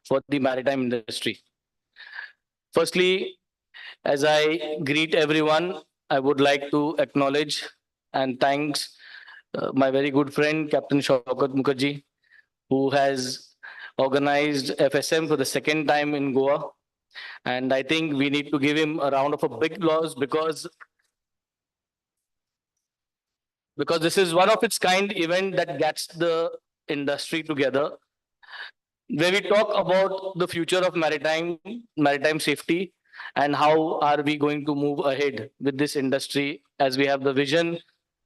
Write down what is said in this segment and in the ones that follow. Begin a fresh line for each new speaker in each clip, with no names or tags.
for the maritime industry. Firstly, as I greet everyone, I would like to acknowledge and thanks my very good friend, Captain Shaukat Mukherjee, who has organized FSM for the second time in Goa. And I think we need to give him a round of a big applause because this is one of its kind event that gets the industry together, where we talk about the future of maritime safety, and how are we going to move ahead with this industry as we have the vision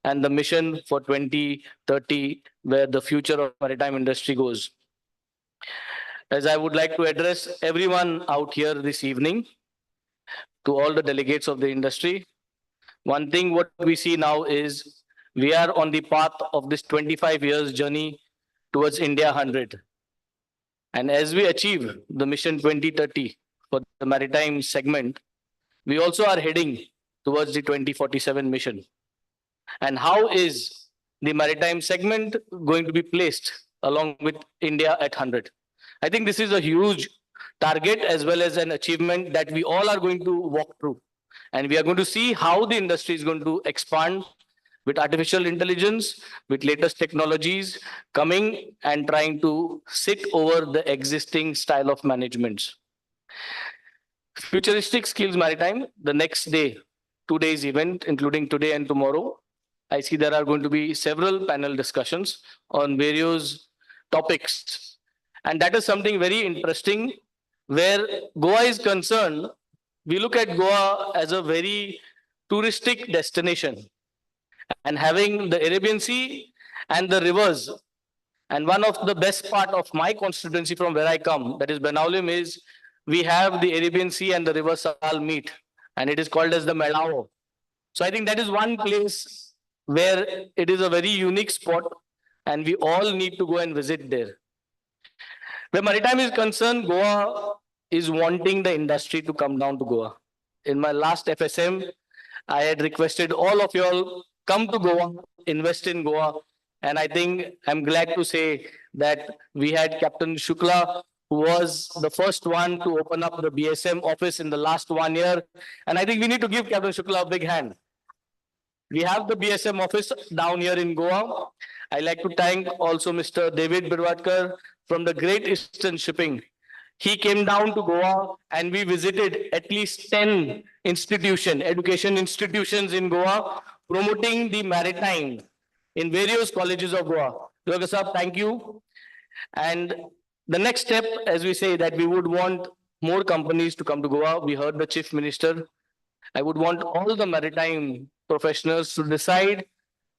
and the mission for 2030, where the future of maritime industry goes. As I would like to address everyone out here this evening, to all the delegates of the industry, one thing what we see now is we are on the path of this 25 years journey towards India 100. And as we achieve the mission 2030 for the maritime segment, we also are heading towards the 2047 mission. And how is the maritime segment going to be placed along with India at 100? I think this is a huge target as well as an achievement that we all are going to walk through. And we are going to see how the industry is going to expand with artificial intelligence, with latest technologies coming and trying to sit over the existing style of management. Futuristic Skills Maritime, the next day, 2 days event, including today and tomorrow. I see there are going to be several panel discussions on various topics. And that is something very interesting. Where Goa is concerned, we look at Goa as a very touristic destination, and having the Arabian Sea and the rivers. And one of the best part of my constituency from where I come, that is Benaulim, is we have the Arabian Sea and the river Sal meet, and it is called as the Melao. So I think that is one place where it is a very unique spot, and we all need to go and visit there. Where maritime is concerned, Goa is wanting the industry to come down to Goa. In my last FSM, I had requested all of you all come to Goa, invest in Goa. And I think I'm glad to say that we had Captain Shukla, who was the first one to open up the BSM office in the last 1 year. And I think we need to give Captain Shukla a big hand. We have the BSM office down here in Goa. I like to thank also Mr. David Birwadkar from the Great Eastern Shipping. He came down to Goa and we visited at least 10 education institutions in Goa, promoting the maritime in various colleges of Goa. Durga Sahab, thank you. And the next step, as we say, that we would want more companies to come to Goa. We heard the Chief Minister. I would want all the maritime professionals to decide,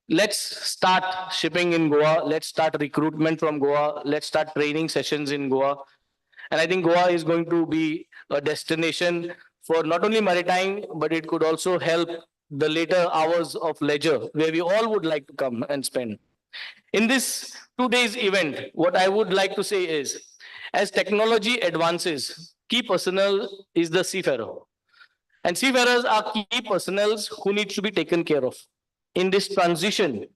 let's start shipping in Goa, let's start recruitment from Goa, let's start training sessions in Goa. And I think Goa is going to be a destination for not only maritime, but it could also help the later hours of leisure, where we all would like to come and spend. In this 2 days event, what I would like to say is, as technology advances, key personnel is the seafarer. And seafarers are key personnels who need to be taken care of. In this transition,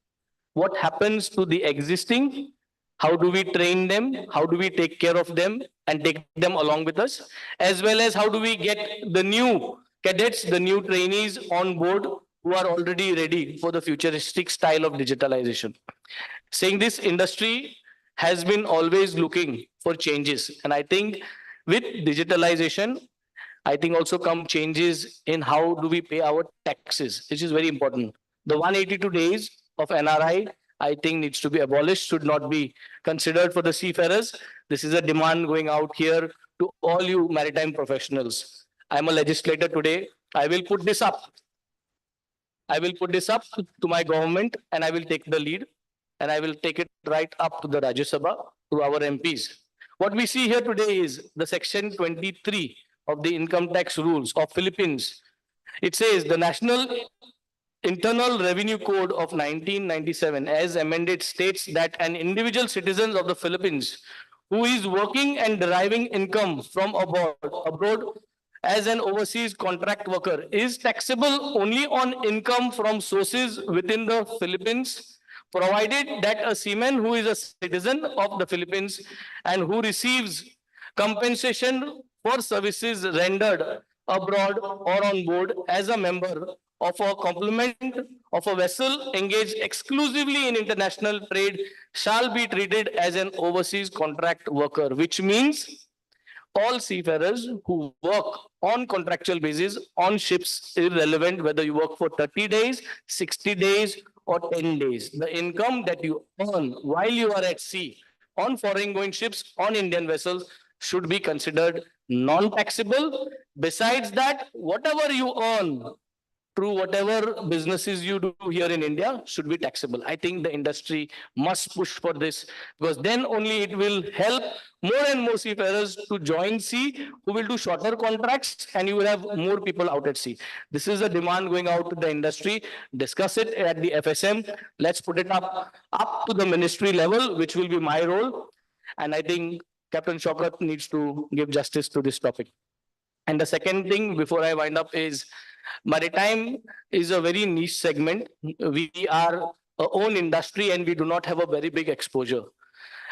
what happens to the existing? How do we train them? How do we take care of them and take them along with us? As well as how do we get the new cadets, the new trainees on board who are already ready for the futuristic style of digitalization. Saying this, industry has been always looking for changes. And I think with digitalization, I think also come changes in how do we pay our taxes, which is very important. The 182 days of NRI, I think needs to be abolished, should not be considered for the seafarers. This is a demand going out here to all you maritime professionals. I'm a legislator today. I will put this up. I will put this up to my government and I will take the lead and I will take it right up to the Rajya Sabha, to our MPs. What we see here today is the section 23 of the income tax rules of Philippines. It says the National Internal Revenue Code of 1997 as amended states that an individual citizen of the Philippines who is working and deriving income from abroad as an overseas contract worker is taxable only on income from sources within the Philippines, provided that a seaman who is a citizen of the Philippines and who receives compensation for services rendered abroad or on board as a member of a complement of a vessel engaged exclusively in international trade shall be treated as an overseas contract worker, which means all seafarers who work on contractual basis on ships, irrelevant whether you work for 30 days, 60 days, or 10 days. The income that you earn while you are at sea on foreign going ships, on Indian vessels, should be considered non-taxable. Besides that, whatever you earn through whatever businesses you do here in India should be taxable. I think the industry must push for this, because then only it will help more and more seafarers to join sea who will do shorter contracts, and you will have more people out at sea. This is a demand going out to the industry. Discuss it at the FSM. Let's put it up to the ministry level, which will be my role. And I think Captain Shaukat needs to give justice to this topic. And the second thing before I wind up is maritime is a very niche segment. We are our own industry and we do not have a very big exposure.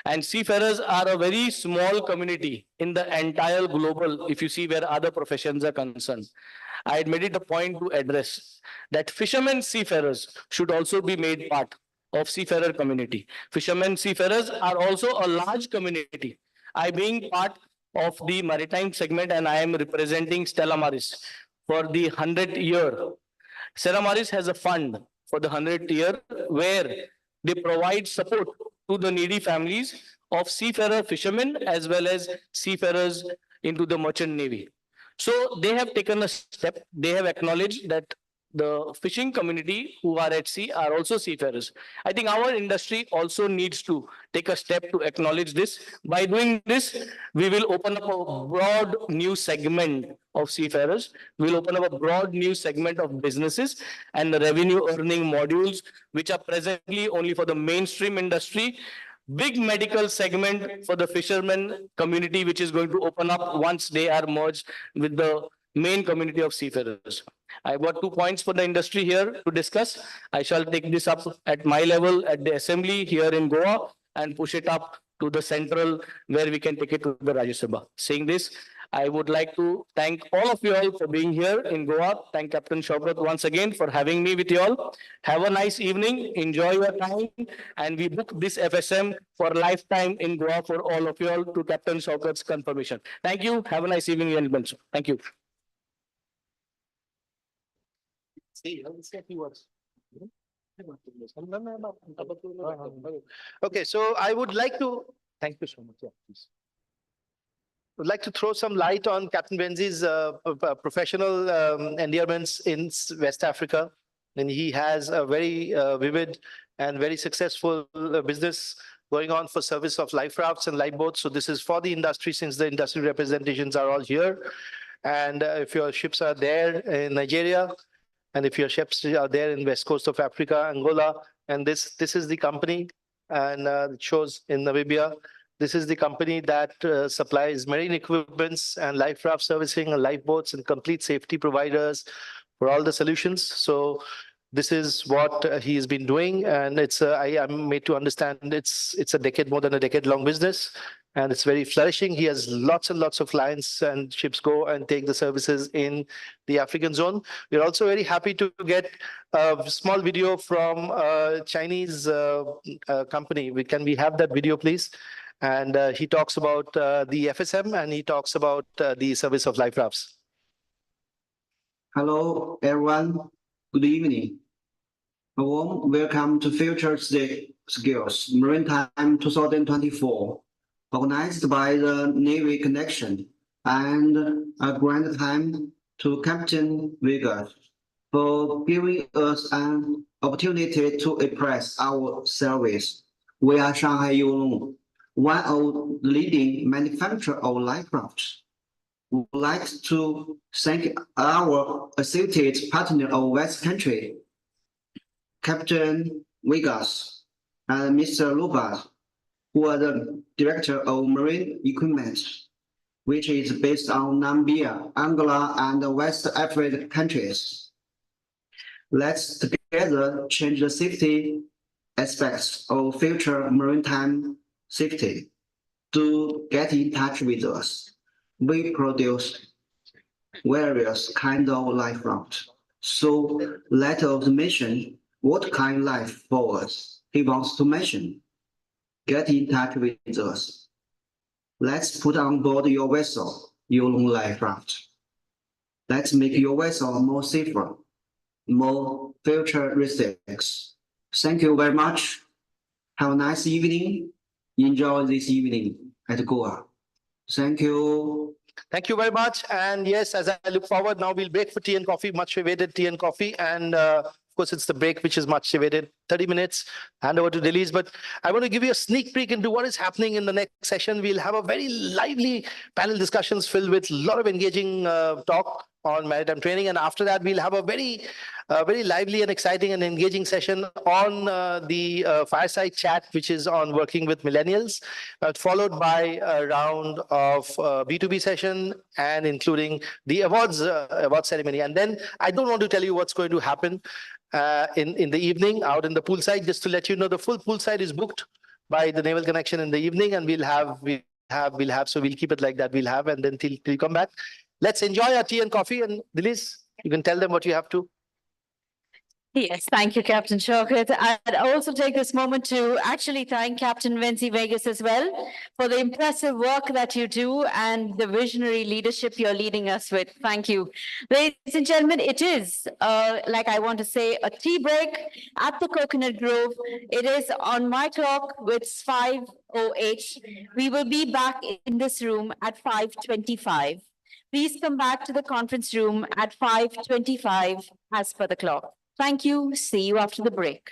And seafarers are a very small community in the entire global, if you see where other professions are concerned. I had made it a point to address that fishermen seafarers should also be made part of seafarer community. Fishermen seafarers are also a large community. I being part of the maritime segment and I am representing Stella Maris for the 100th year. Stella Maris has a fund for the 100th year where they provide support to the needy families of seafarer fishermen as well as seafarers into the merchant navy. So they have taken a step. They have acknowledged that the fishing community who are at sea are also seafarers. I think our industry also needs to take a step to acknowledge this. By doing this, we will open up a broad new segment of seafarers. We'll open up a broad new segment of businesses and the revenue earning modules, which are presently only for the mainstream industry. Big medical segment for the fishermen community, which is going to open up once they are merged with the main community of seafarers. I've got 2 points for the industry here to discuss. I shall take this up at my level at the assembly here in Goa and push it up to the central where we can take it to the Rajya Sabha. Saying this, I would like to thank all of you all for being here in Goa. Thank Captain Shaukat once again for having me with you all. Have a nice evening. Enjoy your time. And we book this FSM for lifetime in Goa for all of you all to Captain Shaukat's confirmation. Thank you. Have a nice evening, gentlemen. Thank you.
Okay, so I would like to thank you so much. Yeah, please. Would like to throw some light on Captain Benzie's professional endearments in West Africa. And he has a very vivid and very successful business going on for service of life rafts and lifeboats. So this is for the industry, since the industry representations are all here. And if your ships are there in Nigeria, and if your ships are there in west coast of Africa, Angola, and this is the company, and it shows in Namibia. This is the company that supplies marine equipments and life raft servicing and lifeboats and complete safety providers for all the solutions. So this is what he has been doing, and it's I'm made to understand it's a decade, more than a decade long business. And it's very flourishing. He has lots and lots of clients, and ships go and take the services in the African zone. We're also very happy to get a small video from a Chinese company. Can we have that video, please? And he talks about the FSM, and he talks about the service of life rafts.
Hello, everyone. Good evening. A warm welcome to Future Skills Maritime 2024. Organized by the Navy Connection, and a grand time to Captain Vega for giving us an opportunity to express our service. We are Shanghai Yulong, one of the leading manufacturers of life rafts. We would like to thank our associate partner of West Country, Captain Vegas and Mr. Luba, who are the Director of Marine Equipment, which is based on Namibia, Angola, and the West African countries. Let's together change the safety aspects of future maritime safety, do get in touch with us. We produce various kind of life route. So let us mention what kind of life forwards he wants to mention. Get in touch with us. Let's put on board your vessel, your own life raft. Let's make your vessel more safer, more futuristic. Thank you very much. Have a nice evening. Enjoy this evening at Goa. Thank you.
Thank you very much. And yes, as I look forward, now we'll break for tea and coffee, much awaited tea and coffee. And of course, it's the break, which is much awaited, 30 minutes, hand over to Delhi's. But I want to give you a sneak peek into what is happening in the next session. We'll have a very lively panel discussions filled with a lot of engaging talk on maritime training. And after that, we'll have a very lively and exciting and engaging session on the fireside chat, which is on working with millennials, followed by a round of B2B session and including the award ceremony. And then I don't want to tell you what's going to happen in the evening out in the poolside. Just to let you know, the full poolside is booked by the Naval Connection in the evening, and we'll have. So we'll keep it like that. We'll have, and then till you come back, let's enjoy our tea and coffee. And Dilis, you can tell them what you have to.
Yes, thank you, Captain Shaukat. I'd also take this moment to actually thank Captain Venzi Vegas as well for the impressive work that you do and the visionary leadership you're leading us with. Thank you. Ladies and gentlemen, it is, like I want to say, a tea break at the Coconut Grove. It is on my clock, it's 5:08. We will be back in this room at 5:25. Please come back to the conference room at 5:25 as per the clock. Thank you. See you after the break.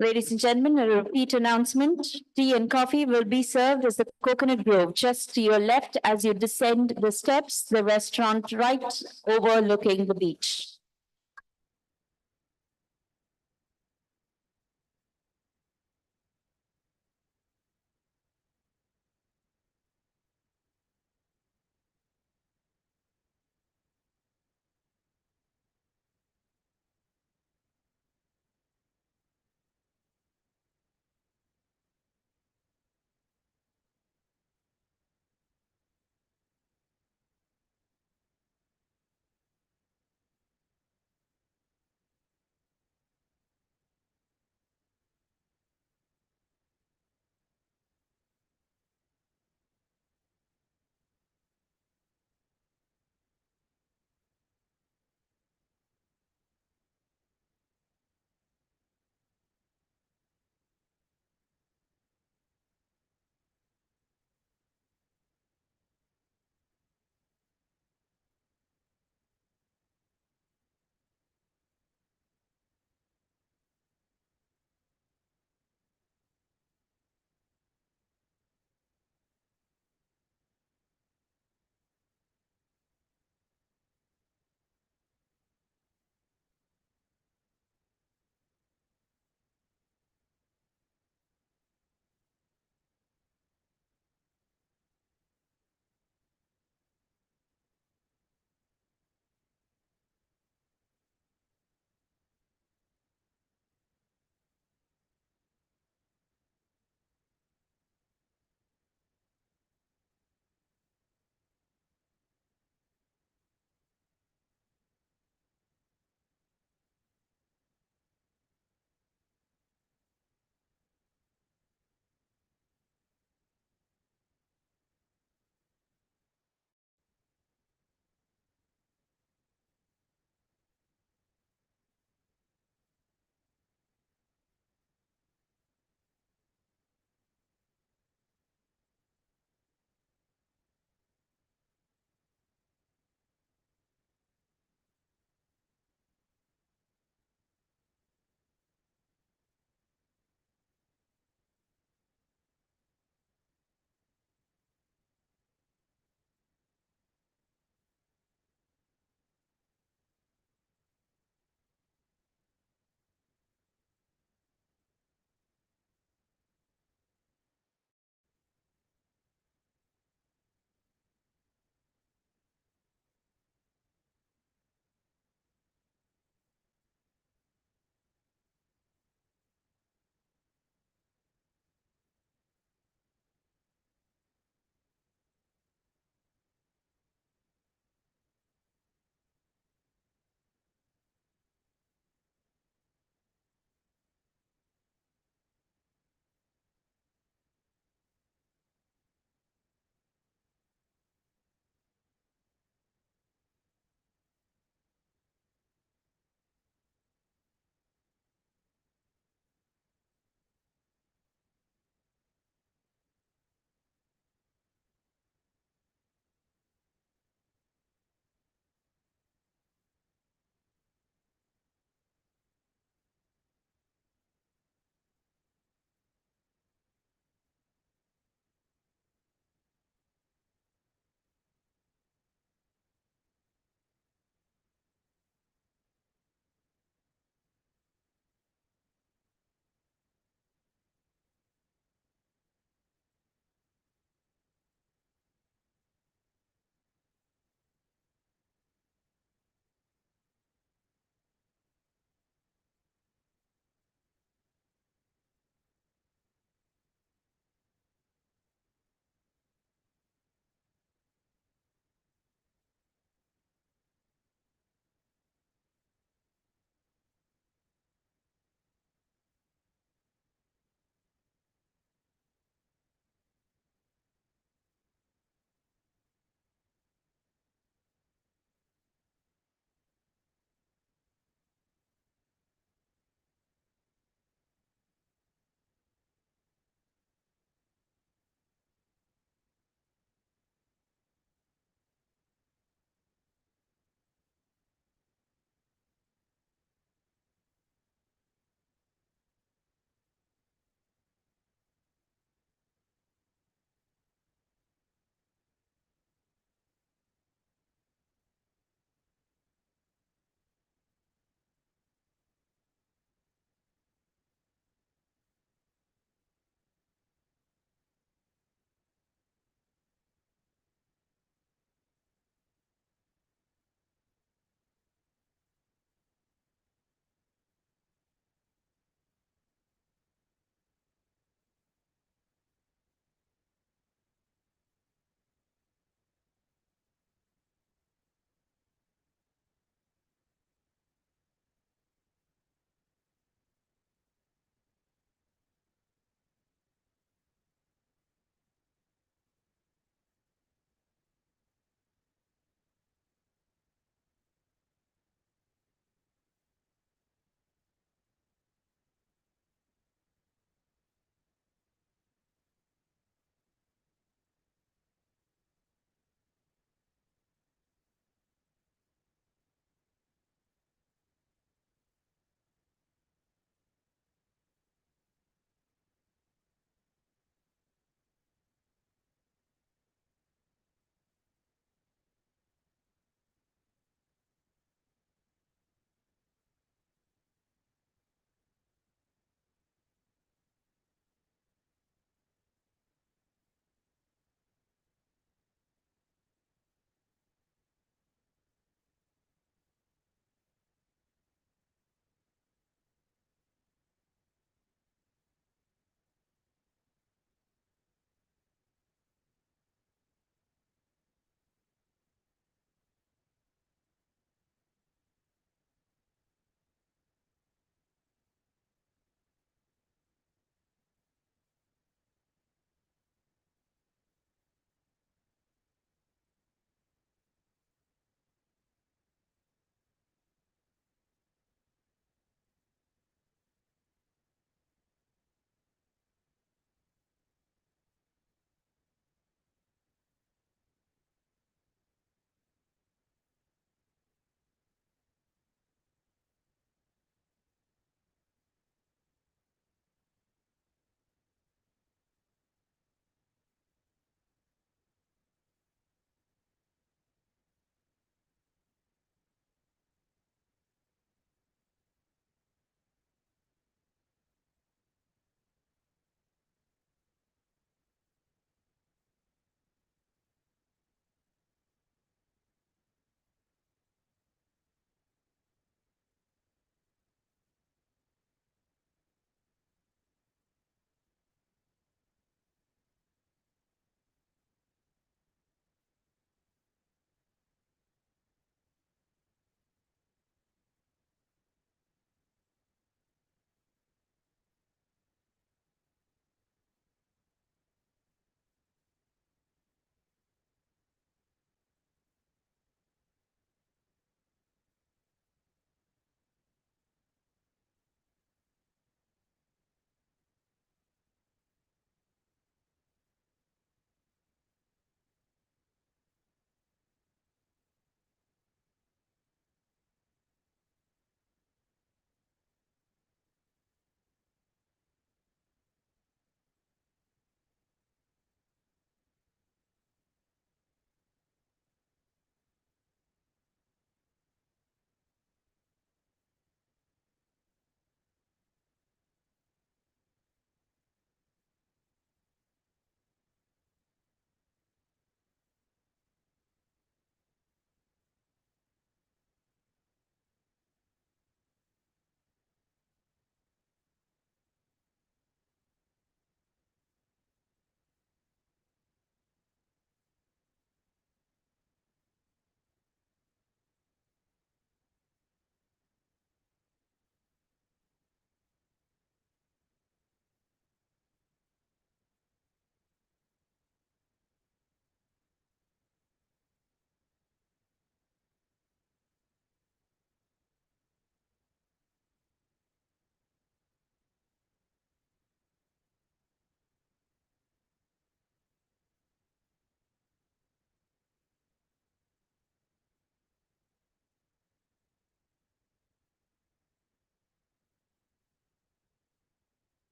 Ladies and gentlemen, a repeat announcement. Tea and coffee will be served as the Coconut Grove, just to your left as you descend the steps, the restaurant right overlooking the beach.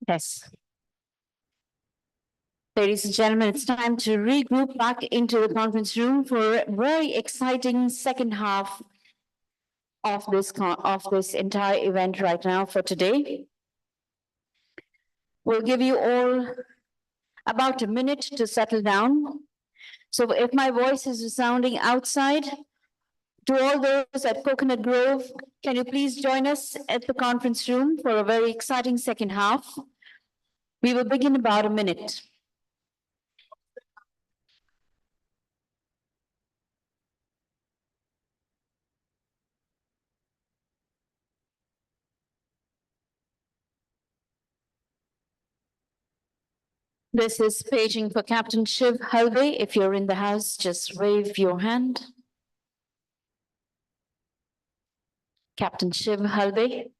Yes. Ladies and gentlemen, it's time to regroup back into the conference room for a very exciting second half of this entire event right now for today. We'll give you all about a minute to settle down. So if my voice is resounding outside, to all those at Coconut Grove, can you please join us at the conference room for a very exciting second half? We will begin about a minute. This is paging for Captain Shiv Halve. If you're in the house, just wave your hand. Captain Shiv Halve.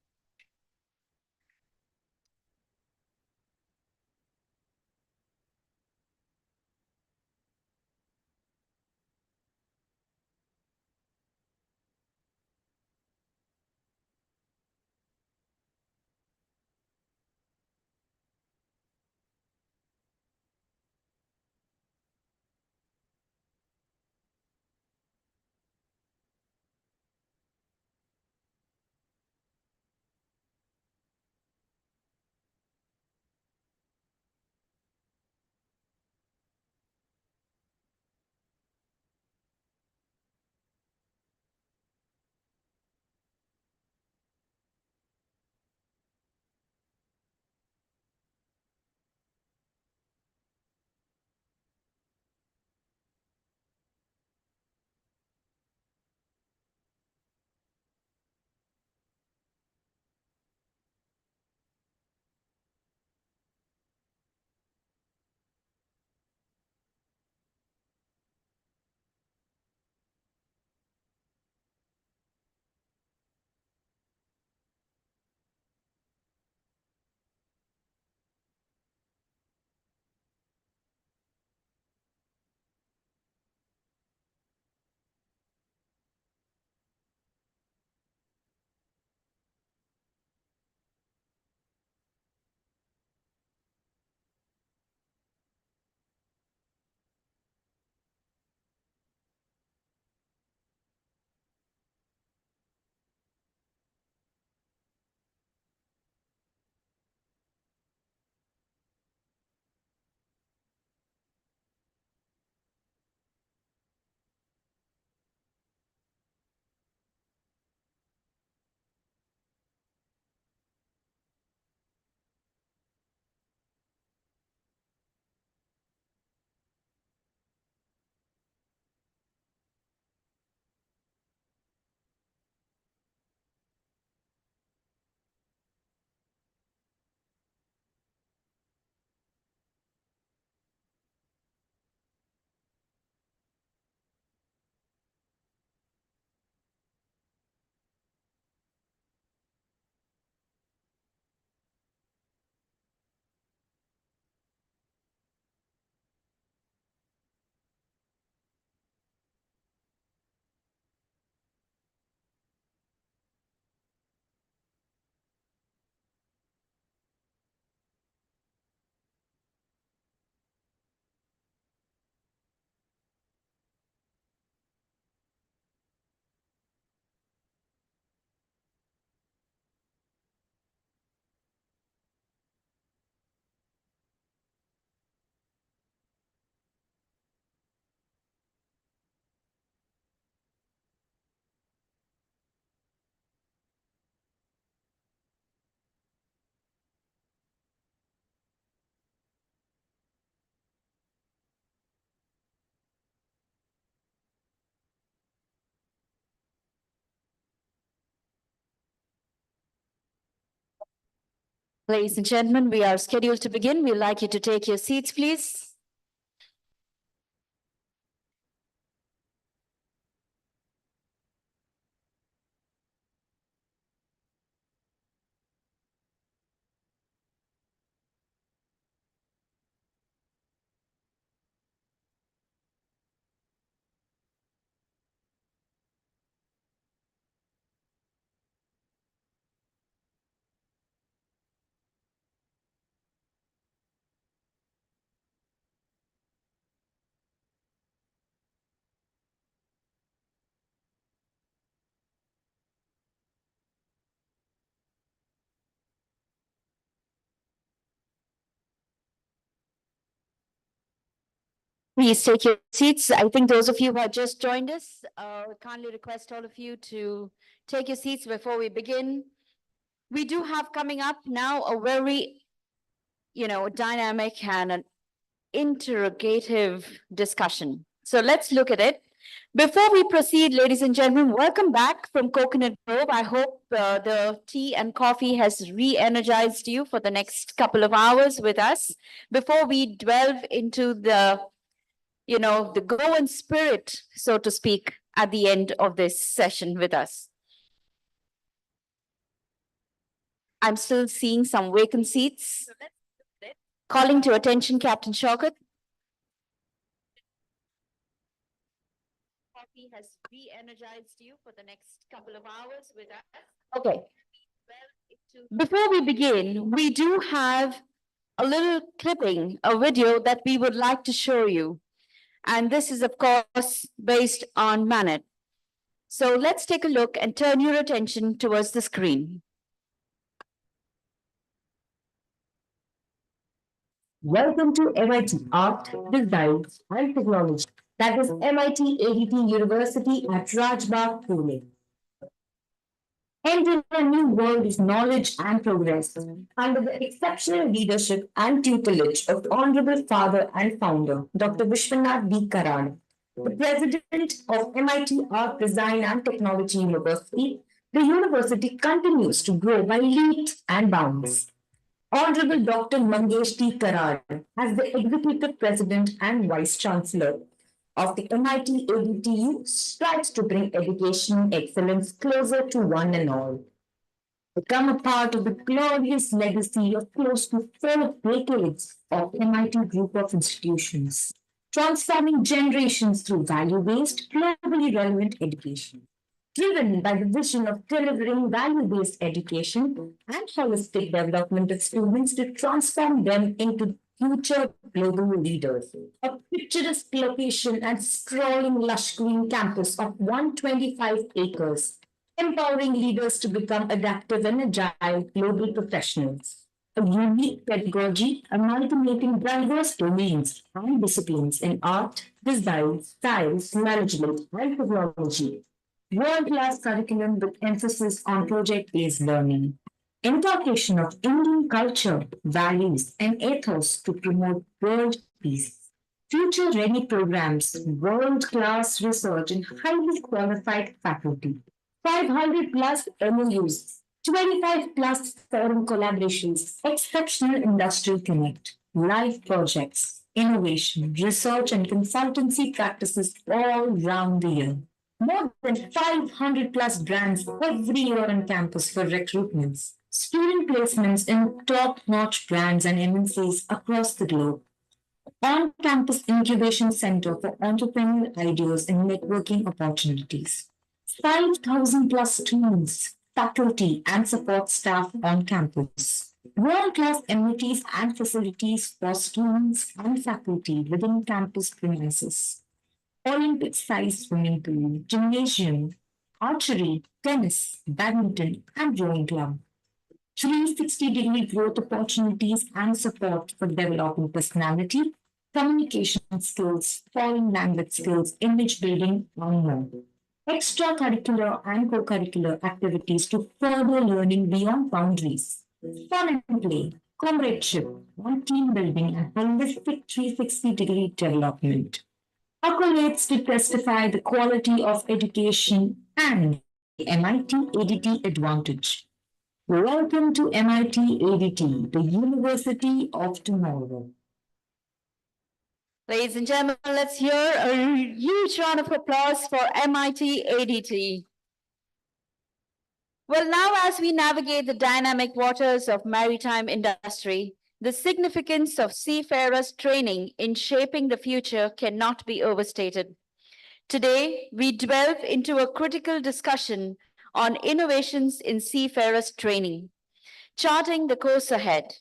Ladies and gentlemen, we are scheduled to begin. We'd like you to take your seats, please. Please take your seats. I think those of you who have just joined us, kindly request all of you to take your seats before we begin. We do have coming up now a very, dynamic and an interrogative discussion. So let's look at it. Before we proceed, ladies and gentlemen, welcome back from Coconut Grove. I hope the tea and coffee has re-energized you for the next couple of hours with us. Before we delve into the Goan spirit, so to speak, at the end of this session with us. I'm still seeing some vacant seats. Calling to attention, Captain Shaukat. Coffee has re-energized you for the next couple of hours with us. Okay. Before we begin, we do have a little clipping, a video that we would like to show you. And this is, of course, based on Manet. So let's take a look and turn your attention towards the screen.
Welcome to MIT Art, Design and Technology. That is MIT ADT University at Rajbagh, Pune. Entering a new world of knowledge and progress under the exceptional leadership and tutelage of Honorable Father and Founder, Dr. Vishwanath B. Karad, the President of MIT Art, Design and Technology University. The university continues to grow by leaps and bounds. Honorable Dr. Mangesh T. Karad, as the Executive President and Vice Chancellor of the MIT ADTU, strives to bring education excellence closer to one and all. Become a part of the glorious legacy of close to 4 decades of MIT Group of Institutions, transforming generations through value-based, globally relevant education. Driven by the vision of delivering value-based education and holistic development of students to transform them into future global leaders. A picturesque location and sprawling lush green campus of 125 acres, empowering leaders to become adaptive and agile global professionals. A unique pedagogy amalgamating diverse domains and disciplines in art, design, science, management, and technology. World-class curriculum with emphasis on project-based learning. Inculcation of Indian culture, values, and ethos to promote world peace. Future-ready programs, world-class research, and highly qualified faculty. 500 plus MOUs, 25 plus foreign collaborations, exceptional industrial connect, live projects, innovation, research, and consultancy practices all round the year. More than 500 plus brands every year on campus for recruitments. Student placements in top-notch brands and MNCs across the globe. On-campus incubation center for entrepreneurial ideas and networking opportunities. 5,000 plus students, faculty, and support staff on campus. World-class amenities and facilities for students and faculty within campus premises. Olympic-sized swimming pool, gymnasium, archery, tennis, badminton, and rowing club. 360-degree growth opportunities and support for developing personality, communication skills, foreign language skills, image building, and more. Extracurricular and co-curricular activities to further learning beyond boundaries. Fun and play, comradeship, and team building, and holistic 360-degree development. Accolades to testify the quality of education and the MIT ADT advantage. Welcome to MIT ADT, the University of Tomorrow.
Ladies and gentlemen, let's hear a huge round of applause for MIT ADT. Well, now as we navigate the dynamic waters of maritime industry, the significance of seafarers' training in shaping the future cannot be overstated. Today, we delve into a critical discussion on innovations in seafarers' training, charting the course ahead.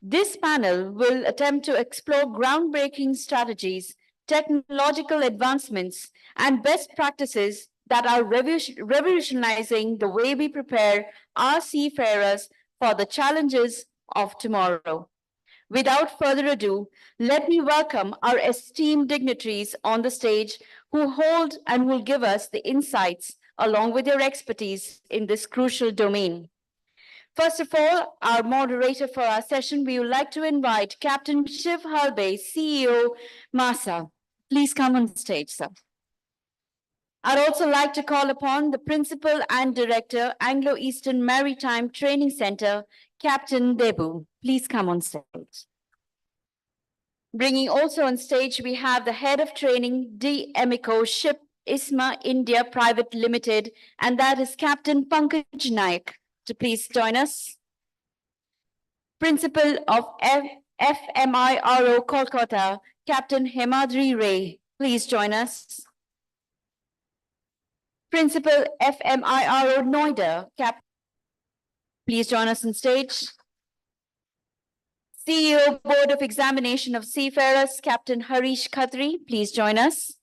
This panel will attempt to explore groundbreaking strategies, technological advancements, and best practices that are revolutionizing the way we prepare our seafarers for the challenges of tomorrow. Without further ado, let me welcome our esteemed dignitaries on the stage who hold and will give us the insights along with their expertise in this crucial domain. First of all, our moderator for our session, we would like to invite Captain Shiv Halbe, CEO, MASA. Please come on stage, sir. I'd also like to call upon the Principal and Director, Anglo-Eastern Maritime Training Center, Captain Debu. Please come on stage. Bringing also on stage, we have the Head of Training, D. Emico Ship ISMA India Private Limited, and that is Captain Pankaj Naik. To please join us. Principal of FMIRO Kolkata, Captain Hemadri Ray. Please join us. Principal FMIRO Noida, please join us on stage. CEO Board of Examination of Seafarers, Captain Harish Khatri, please join us.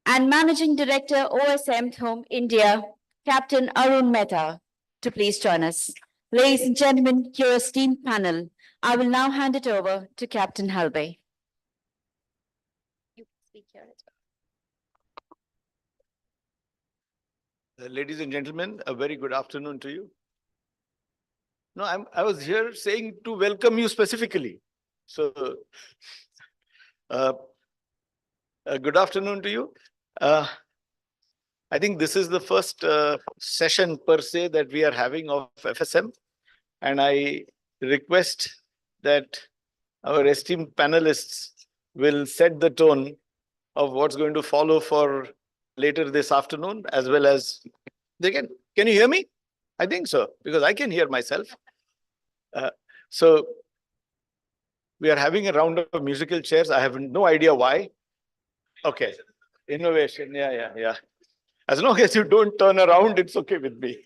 And Managing Director OSM Home India, Captain Arun Mehta, to please join us. Ladies and gentlemen, your esteemed panel, I will now hand it over to Captain Halbe. You speak here as well.
Ladies and gentlemen, a very good afternoon to you. No, I was here saying to welcome you specifically. So, good afternoon to you. I think this is the first session per se that we are having of FSM. And I request that our esteemed panelists will set the tone of what's going to follow for later this afternoon, as well as can you hear me? I think so, because I can hear myself. So we are having a round of musical chairs. I have no idea why. Okay, innovation. Yeah. As long as you don't turn around, it's okay with me.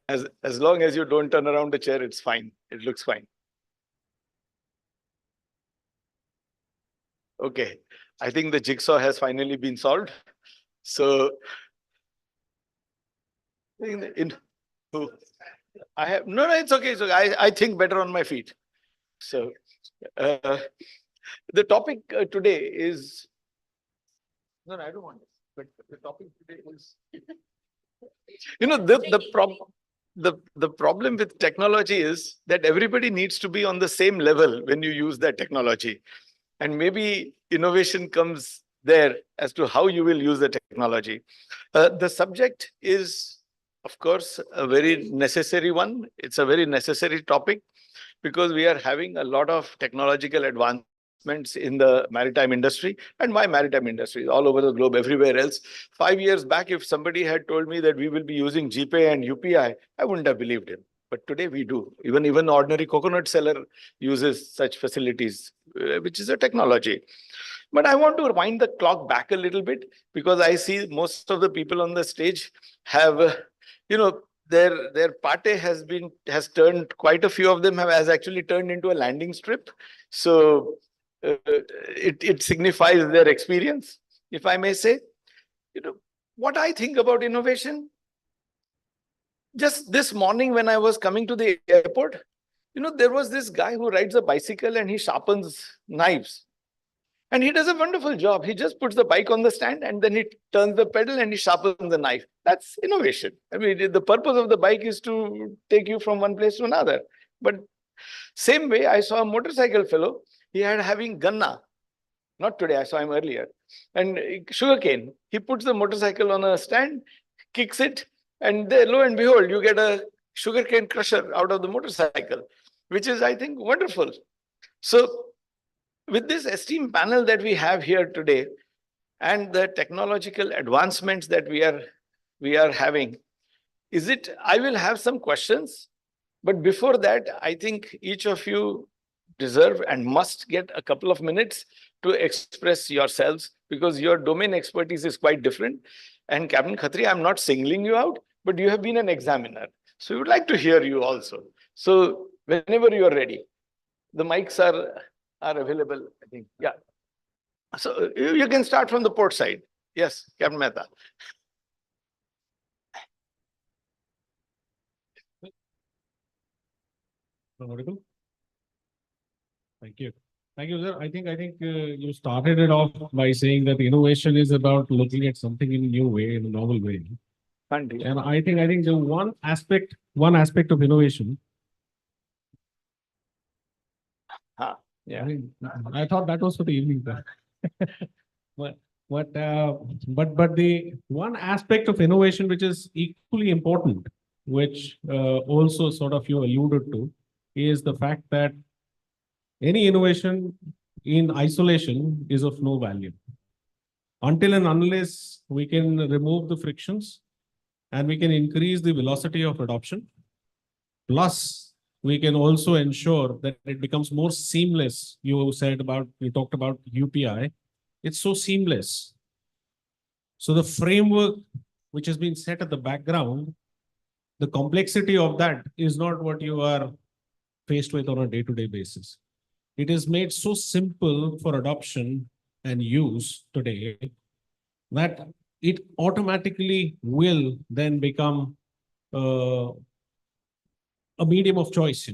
As long as you don't turn around the chair, it's fine. It looks fine. Okay, I think the jigsaw has finally been solved. So I have no, it's okay. So I think better on my feet. So the topic today is no, I don't want this. But the topic today is the problem with technology is that everybody needs to be on the same level when you use that technology, and maybe innovation comes there as to how you will use the technology. The subject is, of course, a very necessary one. It's a very necessary topic because we are having a lot of technological advancements in the maritime industry, and my maritime industry all over the globe, everywhere else. 5 years back, if somebody had told me that we will be using GPay and UPI, I wouldn't have believed him. But today we do. Even ordinary coconut seller uses such facilities, which is a technology. But I want to wind the clock back a little bit because I see most of the people on the stage have, their pate has turned, quite a few of them has actually turned into a landing strip. So it signifies their experience, if I may say. What I think about innovation, just this morning when I was coming to the airport, there was this guy who rides a bicycle and he sharpens knives. And he does a wonderful job. He just puts the bike on the stand and then he turns the pedal and he sharpens the knife. That's innovation. I mean, the purpose of the bike is to take you from one place to another. But same way, I saw a motorcycle fellow. He had having ganna. Not today, I saw him earlier. And sugarcane. He puts the motorcycle on a stand, kicks it, and there, lo and behold, you get a sugarcane crusher out of the motorcycle, which is, I think, wonderful. So with this esteemed panel that we have here today and the technological advancements that we are having, I will have some questions. But before that, I think each of you deserve and must get a couple of minutes to express yourselves because your domain expertise is quite different. And Captain Khatri, I'm not singling you out, but you have been an examiner. So we would like to hear you also. So whenever you are ready, the mics are available, I think. Yeah. So you can start from the port side. Yes, Captain Mehta.
Audible? Thank you. Thank you, sir. I think you started it off by saying that innovation is about looking at something in a new way, in a novel way.
Andy.
And I think the one aspect of innovation.
Yeah.
I thought that was for the evening. But the one aspect of innovation which is equally important, which also sort of you alluded to, is the fact that any innovation in isolation is of no value. Until and unless we can remove the frictions and we can increase the velocity of adoption, plus we can also ensure that it becomes more seamless. You talked about UPI. It's so seamless. So the framework which has been set at the background, the complexity of that is not what you are faced with on a day-to-day basis. It is made so simple for adoption and use today that it automatically will then become a medium of choice.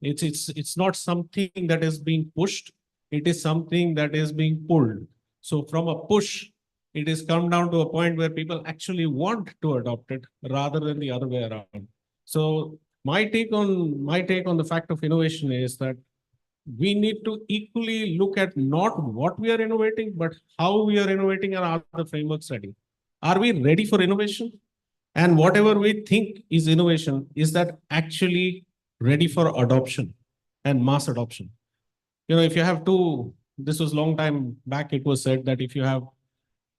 It's not something that is being pushed. It is something that is being pulled. So from a push, it has come down to a point where people actually want to adopt it rather than the other way around. So my take on the fact of innovation is that we need to equally look at not what we are innovating, but how we are innovating and are the frameworks ready. Are we ready for innovation? And whatever we think is innovation, is that actually ready for adoption and mass adoption? If you have this was long time back, it was said that if you have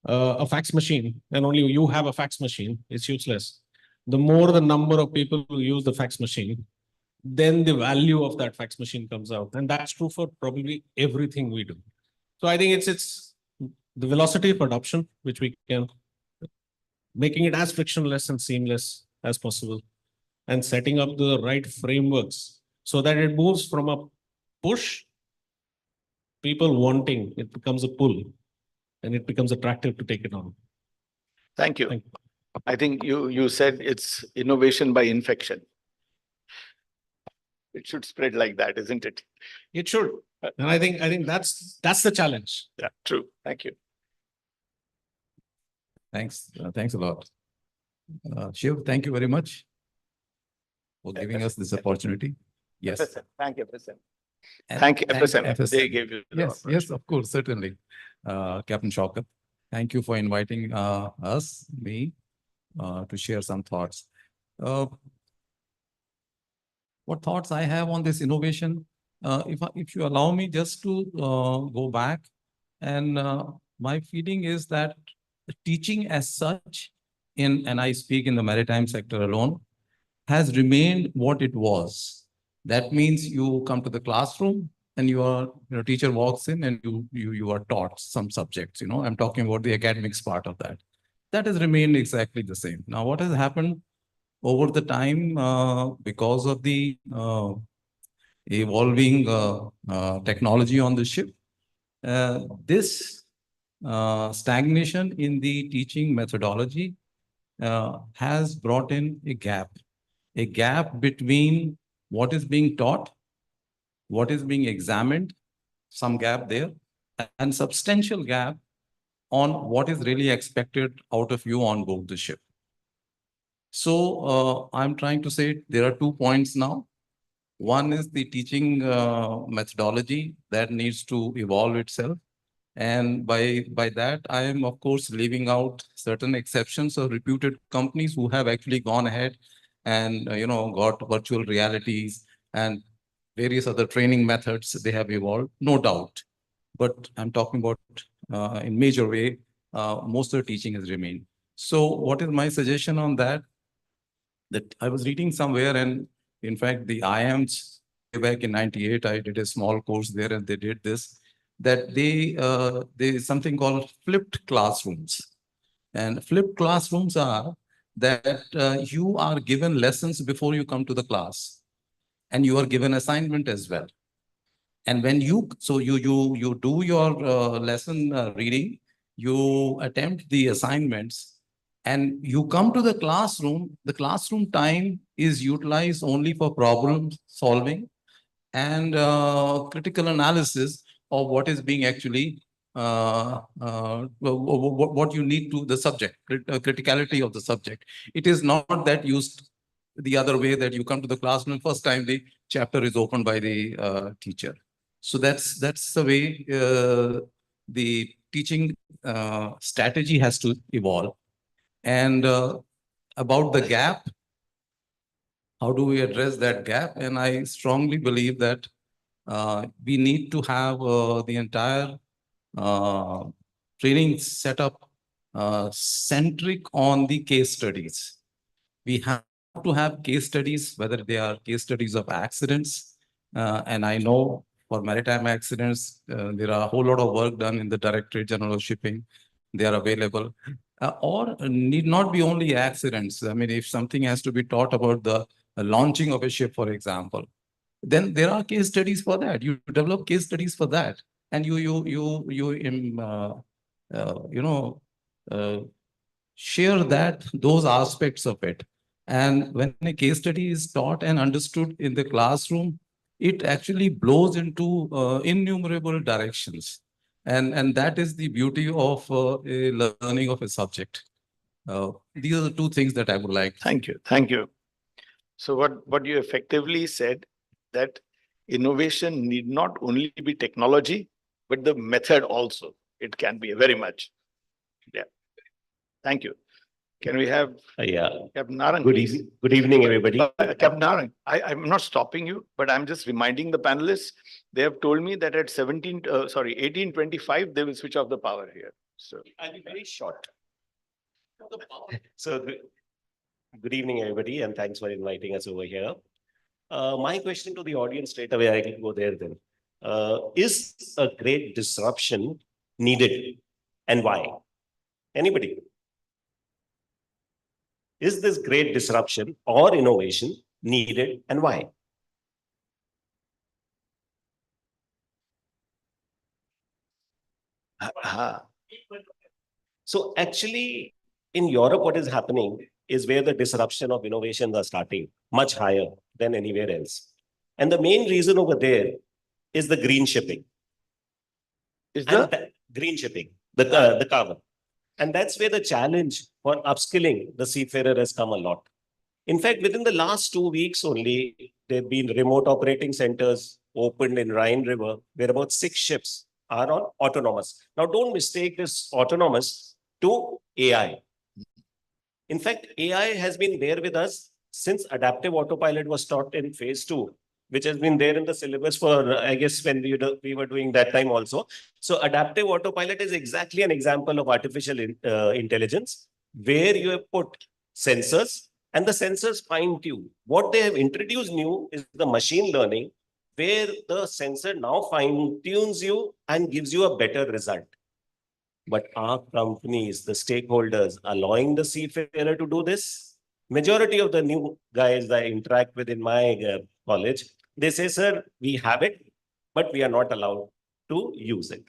a fax machine and only you have a fax machine, it's useless. The more the number of people who use the fax machine, then the value of that fax machine comes out. And that's true for probably everything we do. So I think it's the velocity of adoption, which we can, making it as frictionless and seamless as possible, and setting up the right frameworks so that it moves from a push, people wanting, it becomes a pull, and it becomes attractive to take it on.
Thank you.
Thank you.
I think you said it's innovation by infection. It should spread like that, isn't it?
It should. And I think that's the challenge.
Yeah, true. Thank you.
Thanks. Thanks a lot. Shiv, thank you very much for giving us this opportunity. Yes.
FSM. Thank you, FSM.
And
Thank you,
thank
FSM. They gave you. the
Yes,
opportunity.
yes, of course, certainly. Captain Shaukat, thank you for inviting me, to share some thoughts. What thoughts I have on this innovation? If you allow me just to go back, and my feeling is that the teaching as such, and I speak in the maritime sector alone, has remained what it was. That means you come to the classroom and your teacher walks in and you are taught some subjects. I'm talking about the academics part of that. That has remained exactly the same. Now, what has happened over the time, because of the evolving technology on the ship, this stagnation in the teaching methodology has brought in a gap between what is being taught, what is being examined, some gap there, and substantial gap on what is really expected out of you on board the ship. So I'm trying to say there are 2 points now. One is the teaching methodology that needs to evolve itself. And by that, I am, of course, leaving out certain exceptions of reputed companies who have actually gone ahead and, got virtual realities and various other training methods they have evolved, no doubt. But I'm talking about in major way, most of the teaching has remained. So what is my suggestion on that? That I was reading somewhere, and in fact, the IIMs back in '98, I did a small course there, and they did this, that there is something called flipped classrooms. And flipped classrooms are that you are given lessons before you come to the class, and you are given assignment as well. And when you do your lesson reading, you attempt the assignments, and you come to the classroom time is utilized only for problem solving and critical analysis of what is being actually what you need to the subject, criticality of the subject. It is not that used the other way that you come to the classroom first time the chapter is opened by the teacher. So that's the way the teaching strategy has to evolve. And about the gap, how do we address that gap? And I strongly believe that we need to have the entire training setup centric on the case studies. We have to have case studies, whether they are case studies of accidents. And I know for maritime accidents, there are a whole lot of work done in the Directorate General of Shipping. They are available. Or need not be only accidents. I mean, if something has to be taught about the launching of a ship, for example, then there are case studies for that. You develop case studies for that, and share those aspects of it. And when a case study is taught and understood in the classroom, it actually blows into innumerable directions. And that is the beauty of a learning of a subject. These are the two things that I would like.
Thank you. Thank you. So what you effectively said, that innovation need not only be technology, but the method also. It can be very much. Yeah. Thank you. Can we have
Yeah,
Captain Narang?
good evening, everybody.
Captain Narang, I'm not stopping you, but I'm just reminding the panelists. They have told me that at 18:25, they will switch off the power here. So
I'll be very short. So, good evening, everybody, and thanks for inviting us over here. My question to the audience straight away, I can go there then. Is a great disruption needed, and why? Anybody? Is this great disruption or innovation needed, and why? So actually, in Europe, what is happening is where the disruption of innovations are starting much higher than anywhere else. And the main reason over there is the green shipping.
is
And
the
green shipping, the carbon. And that's where the challenge for upskilling the seafarer has come a lot. In fact, within the last 2 weeks only, there have been remote operating centers opened in Rhine River, where about 6 ships are on autonomous. Now, don't mistake this autonomous to AI. In fact, AI has been there with us since adaptive autopilot was taught in phase 2, which has been there in the syllabus for, I guess, when we were doing that time also. So adaptive autopilot is exactly an example of artificial intelligence, where you have put sensors and the sensors fine tune. What they have introduced new is the machine learning, where the sensor now fine tunes you and gives you a better result. But our companies, the stakeholders, allowing the seafarer to do this? Majority of the new guys I interact with in my college, they say, sir, we have it, but we are not allowed to use it.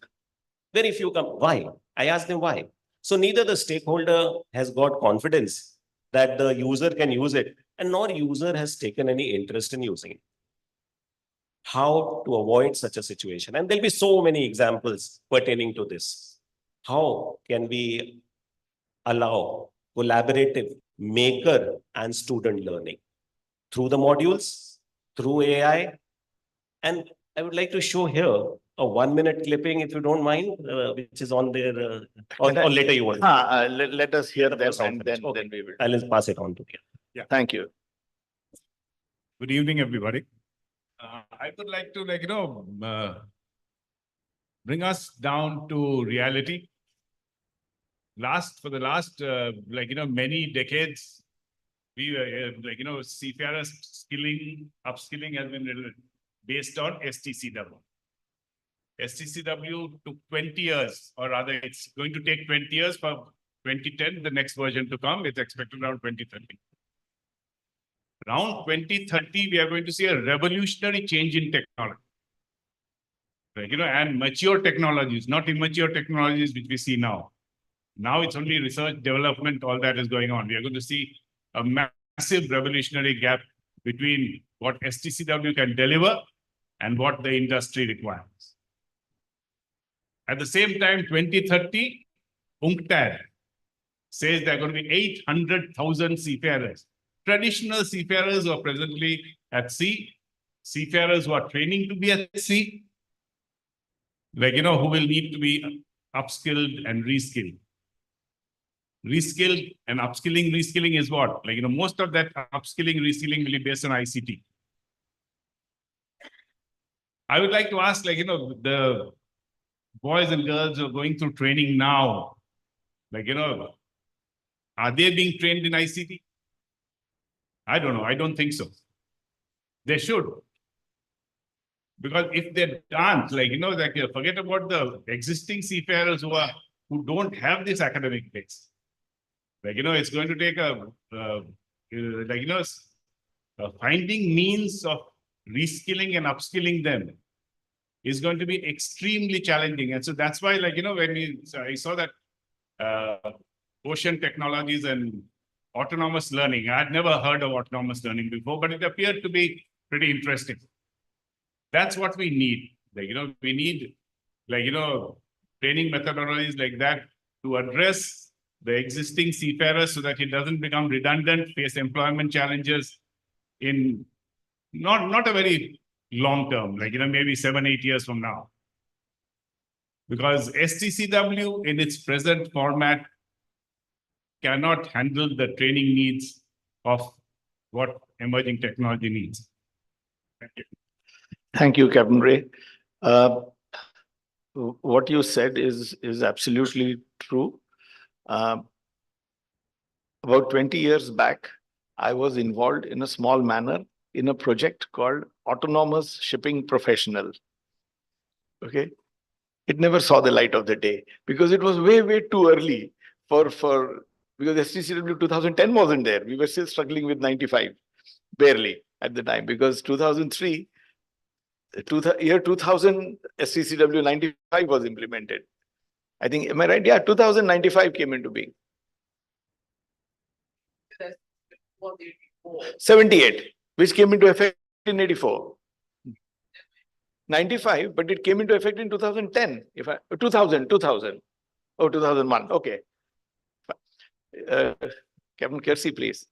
Very few come. Why? I ask them why. So neither the stakeholder has got confidence that the user can use it, and nor user has taken any interest in using it. How to avoid such a situation? And there'll be so many examples pertaining to this. How can we allow collaborative maker and student learning through the modules, through AI? And I would like to show here a 1-minute clipping, if you don't mind, which is on there, or later you want.
let us hear that, and then we will.
I'll pass it on to you.
Thank you.
Good evening, everybody. I would like to, bring us down to reality. For the last, many decades, we, seafarers upskilling has been based on STCW. STCW took 20 years, or rather it's going to take 20 years for 2010, the next version to come. It's expected around 2030. Around 2030, we are going to see a revolutionary change in technology. And mature technologies, not immature technologies, which we see now. Now it's only research, development, all that is going on. We are going to see a massive revolutionary gap between what STCW can deliver and what the industry requires. At the same time, 2030, UNCTAD says there are going to be 800,000 seafarers. Traditional seafarers who are presently at sea, seafarers who are training to be at sea, who will need to be upskilled and reskilled. Reskilled and upskilling, reskilling is what? Most of that upskilling, reskilling will be based on ICT. I would like to ask, the boys and girls who are going through training now, are they being trained in ICT? I don't know. I don't think so. They should. Because if they aren't, forget about the existing seafarers who don't have this academic base. It's going to take finding means of reskilling and upskilling them is going to be extremely challenging. And so that's why, I saw that ocean technologies and autonomous learning. I had never heard of autonomous learning before, but it appeared to be pretty interesting. That's what we need. We need, training methodologies like that to address the existing seafarers so that it doesn't become redundant, face employment challenges in not a very long term, maybe 7-8 years from now. Because STCW in its present format cannot handle the training needs of what emerging technology needs. Thank you.
Thank you, Captain Ray. What you said is absolutely true. About 20 years back, I was involved in a small manner in a project called Autonomous Shipping Professional. Okay. It never saw the light of the day because it was way, way too early because STCW 2010 wasn't there. We were still struggling with 95, barely at the time, because 2003, year 2000, STCW 95 was implemented. I think, am I right? Yeah, 2095 came into being. 78, which came into effect in 84. 95, but it came into effect in 2010. 2000. Oh, 2001. Okay. Captain Kersey, please.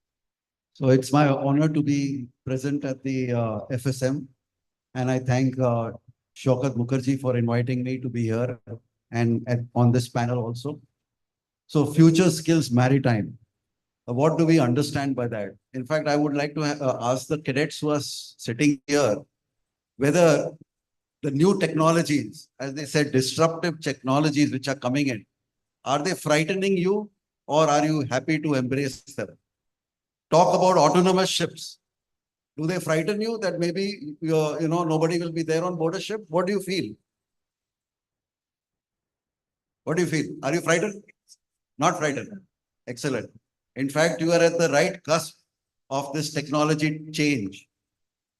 So it's my honor to be present at the FSM, and I thank Shaukat Mukherjee for inviting me to be here and on this panel also. So future skills maritime. What do we understand by that? In fact, I would like to ask the cadets who are sitting here whether the new technologies, as they said, disruptive technologies which are coming in, are they frightening you or are you happy to embrace them? Talk about autonomous ships. Do they frighten you that maybe nobody will be there on board a ship? What do you feel? What do you feel? Are you frightened? Not frightened. Excellent. In fact, you are at the right cusp of this technology change.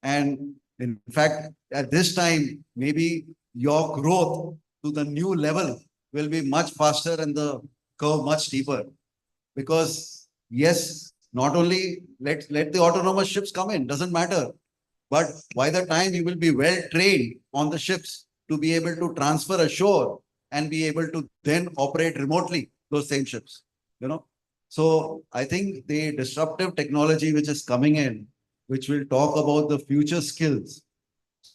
And in fact, at this time, maybe your growth to the new level will be much faster and the curve much steeper. Because yes, not only let the autonomous ships come in, doesn't matter. But by the time you will be well trained on the ships to be able to transfer ashore and be able to then operate remotely those same ships, So I think the disruptive technology which is coming in, which will talk about the future skills.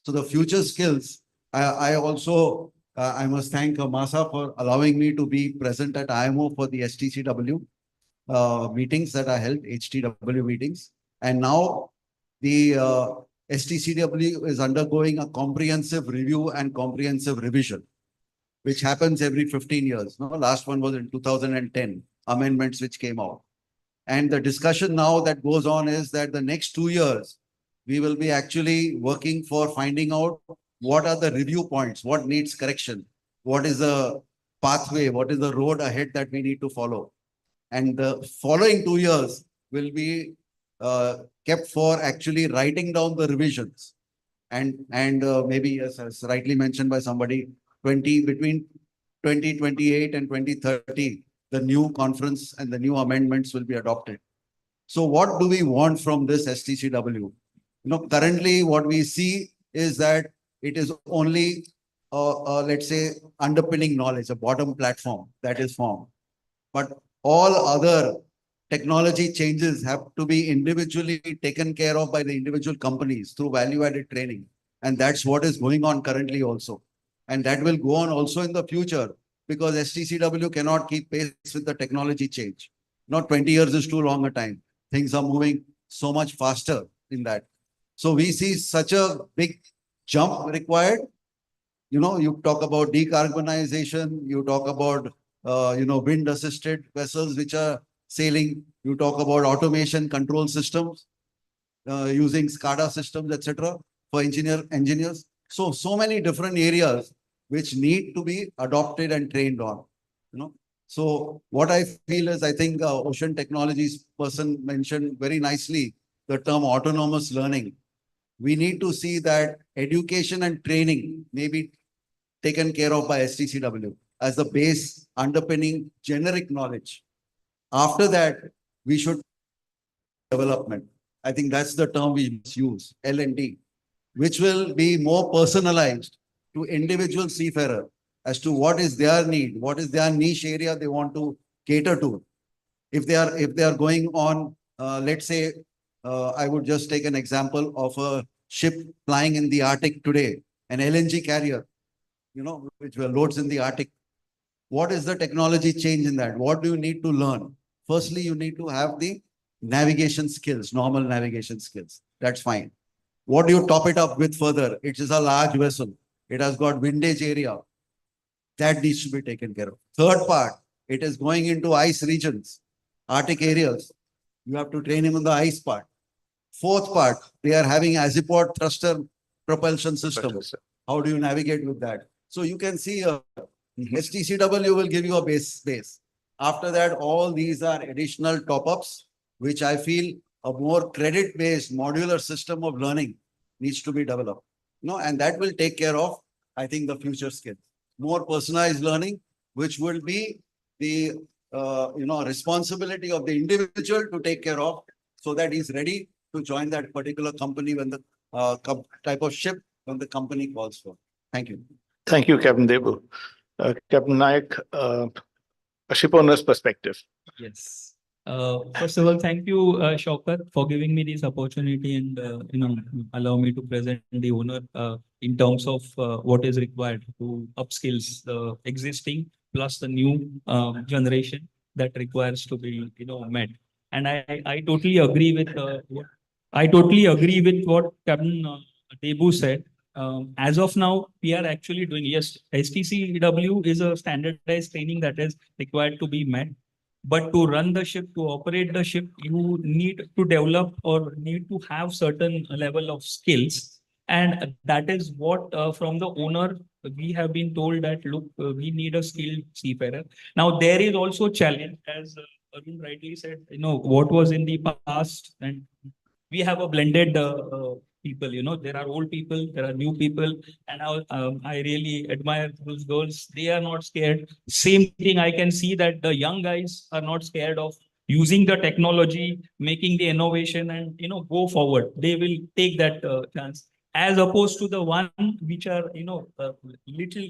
So the future skills, I also must thank Masa for allowing me to be present at IMO for the STCW meetings that are held, HTW meetings. And now the STCW is undergoing a comprehensive review and comprehensive revision, which happens every 15 years. No, last one was in 2010, amendments which came out. And the discussion now that goes on is that the next 2 years, we will be actually working for finding out what are the review points, what needs correction, what is the pathway, what is the road ahead that we need to follow. And the following 2 years will be kept for actually writing down the revisions. And maybe, as rightly mentioned by somebody, between 2028 and 2030, the new conference and the new amendments will be adopted. So what do we want from this STCW? Currently what we see is that it is only, let's say, underpinning knowledge, a bottom platform that is formed. But all other technology changes have to be individually taken care of by the individual companies through value-added training. And that's what is going on currently also. And that will go on also in the future because STCW cannot keep pace with the technology change. Not 20 years is too long a time. Things are moving so much faster in that. So we see such a big jump required. You know, you talk about decarbonization, you talk about, wind assisted vessels which are sailing, you talk about automation control systems, using SCADA systems, etc. for engineers. So many different areas which need to be adopted and trained on, So what I feel is, I think Ocean Technologies person mentioned very nicely the term autonomous learning. We need to see that education and training may be taken care of by STCW as the base underpinning generic knowledge. After that, we should development. I think that's the term we must use, L&D, which will be more personalized to individual seafarer as to what is their need, what is their niche area they want to cater to. If they are going on, let's say, I would just take an example of a ship flying in the Arctic today, an LNG carrier, which loads in the Arctic. What is the technology change in that? What do you need to learn? Firstly, you need to have the navigation skills, normal navigation skills. That's fine. What do you top it up with further? It is a large vessel. It has got windage area. That needs to be taken care of. Third part, it is going into ice regions, Arctic areas. You have to train him on the ice part. Fourth part, they are having azipod thruster propulsion systems. How do you navigate with that? So you can see STCW will give you a base. After that, all these are additional top-ups, which I feel a more credit-based modular system of learning needs to be developed. And that will take care of, I think, the future skills. More personalized learning, which will be the responsibility of the individual to take care of, so that he's ready to join that particular company when the type of ship when the company calls for. Thank you.
Thank you, Captain Debu. Captain Nayak, a ship owner's perspective.
Yes. First of all, thank you, Shaukat, for giving me this opportunity and allow me to present the owner in terms of what is required to upskills the existing plus the new generation that requires to be met. And I totally agree with what Captain Debu said. As of now, we are actually doing, yes, STCW is a standardized training that is required to be met. But to run the ship, to operate the ship, you need to develop or need to have certain level of skills. And that is what from the owner, we have been told that, look, we need a skilled seafarer. Now, there is also challenge, as Arun rightly said, what was in the past, and we have a blended people, there are old people, there are new people, and I really admire those girls. They are not scared. Same thing, I can see that the young guys are not scared of using the technology, making the innovation, and go forward. They will take that chance, as opposed to the one which are little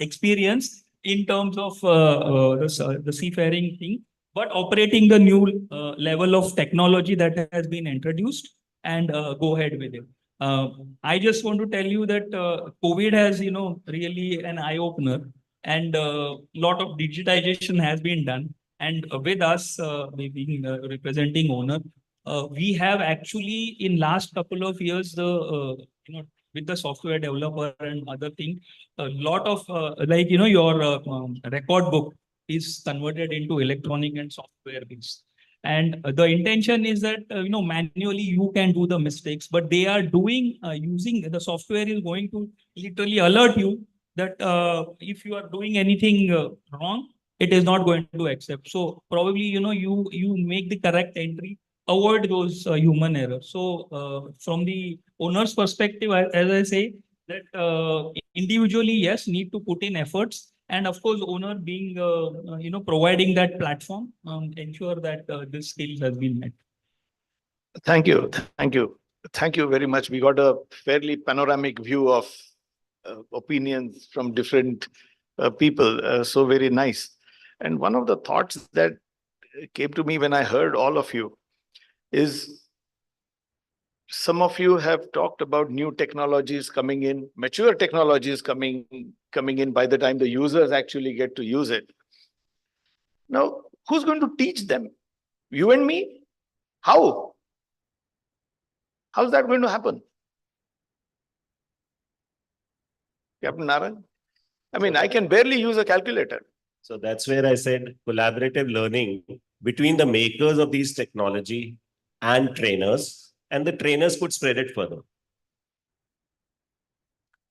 experienced in terms of the seafaring thing, but operating the new level of technology that has been introduced, and go ahead with it. I just want to tell you that COVID has, really an eye-opener, and a lot of digitization has been done. And with us, being representing owner, we have actually in last couple of years, with the software developer and other thing, a lot of your record book is converted into electronic and software based. And the intention is that, manually you can do the mistakes, but they are doing, using the software is going to literally alert you that if you are doing anything wrong, it is not going to accept. So probably, you make the correct entry, avoid those human errors. So from the owner's perspective, as I say, that individually, yes, need to put in efforts. And of course, owner being, providing that platform, ensure that this skills has been met.
Thank you. Thank you. Thank you very much. We got a fairly panoramic view of opinions from different people. So very nice. And one of the thoughts that came to me when I heard all of you is some of you have talked about new technologies coming in, mature technologies coming in by the time the users actually get to use it. Now, who's going to teach them? You and me? How? How's that going to happen? Captain Naran? I mean, I can barely use a calculator.
So that's where I said collaborative learning between the makers of these technology and the trainers could spread it further.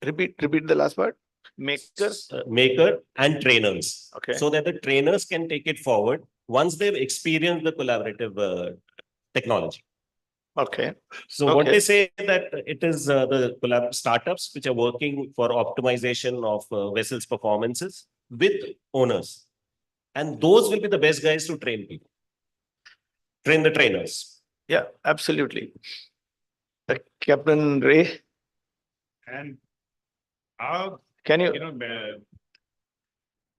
Repeat the last part. Makers?
Maker and trainers.
Okay.
So that the trainers can take it forward once they've experienced the collaborative technology.
Okay.
So what they say that it is the startups which are working for optimization of vessels performances with owners. And those will be the best guys to train people. Train the trainers.
Yeah, absolutely. Captain Ray?
And our,
Can you?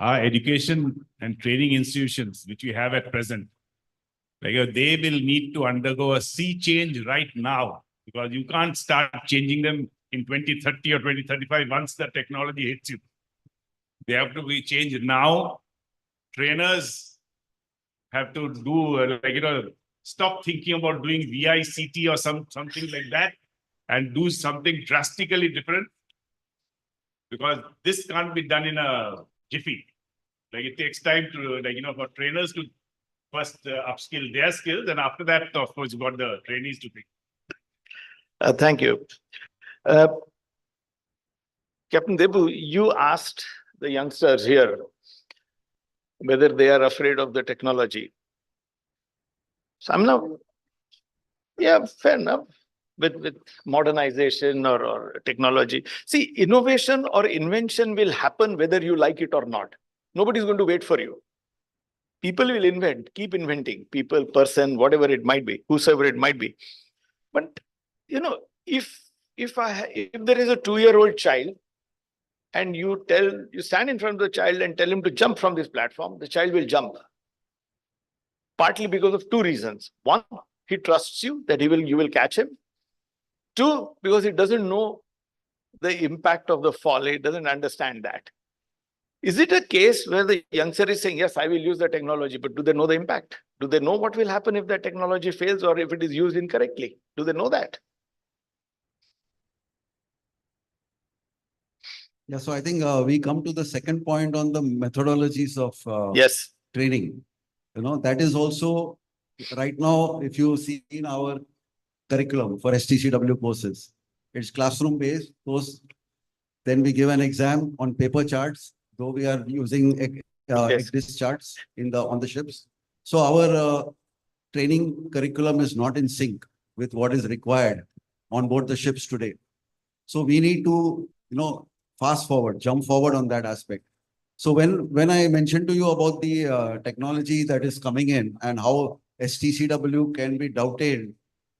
Our education and training institutions, which we have at present, like they will need to undergo a sea change right now, because you can't start changing them in 2030 or 2035 once the technology hits you. They have to be changed now. Trainers have to do stop thinking about doing VICT or something like that and do something drastically different, because this can't be done in a jiffy. Like it takes time to for trainers to first upskill their skills, and after that, of course, you got the trainees to think.
Thank you. Captain Debu, you asked the youngsters here whether they are afraid of the technology. So I'm now, yeah, fair enough with modernization or technology. See, innovation or invention will happen whether you like it or not. Nobody's going to wait for you. People will invent, keep inventing, people, person, whatever it might be, whosoever it might be. But, if there is a 2-year-old child and you stand in front of the child and tell him to jump from this platform, the child will jump. Partly because of 2 reasons. 1, he trusts you that you will catch him. 2, because he doesn't know the impact of the fall. He doesn't understand that. Is it a case where the youngster is saying, yes, I will use the technology, but do they know the impact? Do they know what will happen if that technology fails or if it is used incorrectly? Do they know that?
Yeah, so I think we come to the second point on the methodologies of
Yes.
training. That is also right now, if you see in our curriculum for STCW courses, it's classroom based course. Then we give an exam on paper charts, though we are using ECDIS charts on the ships. So our training curriculum is not in sync with what is required on board the ships today. So we need to, fast forward, jump forward on that aspect. So when I mentioned to you about the technology that is coming in and how STCW can be doubted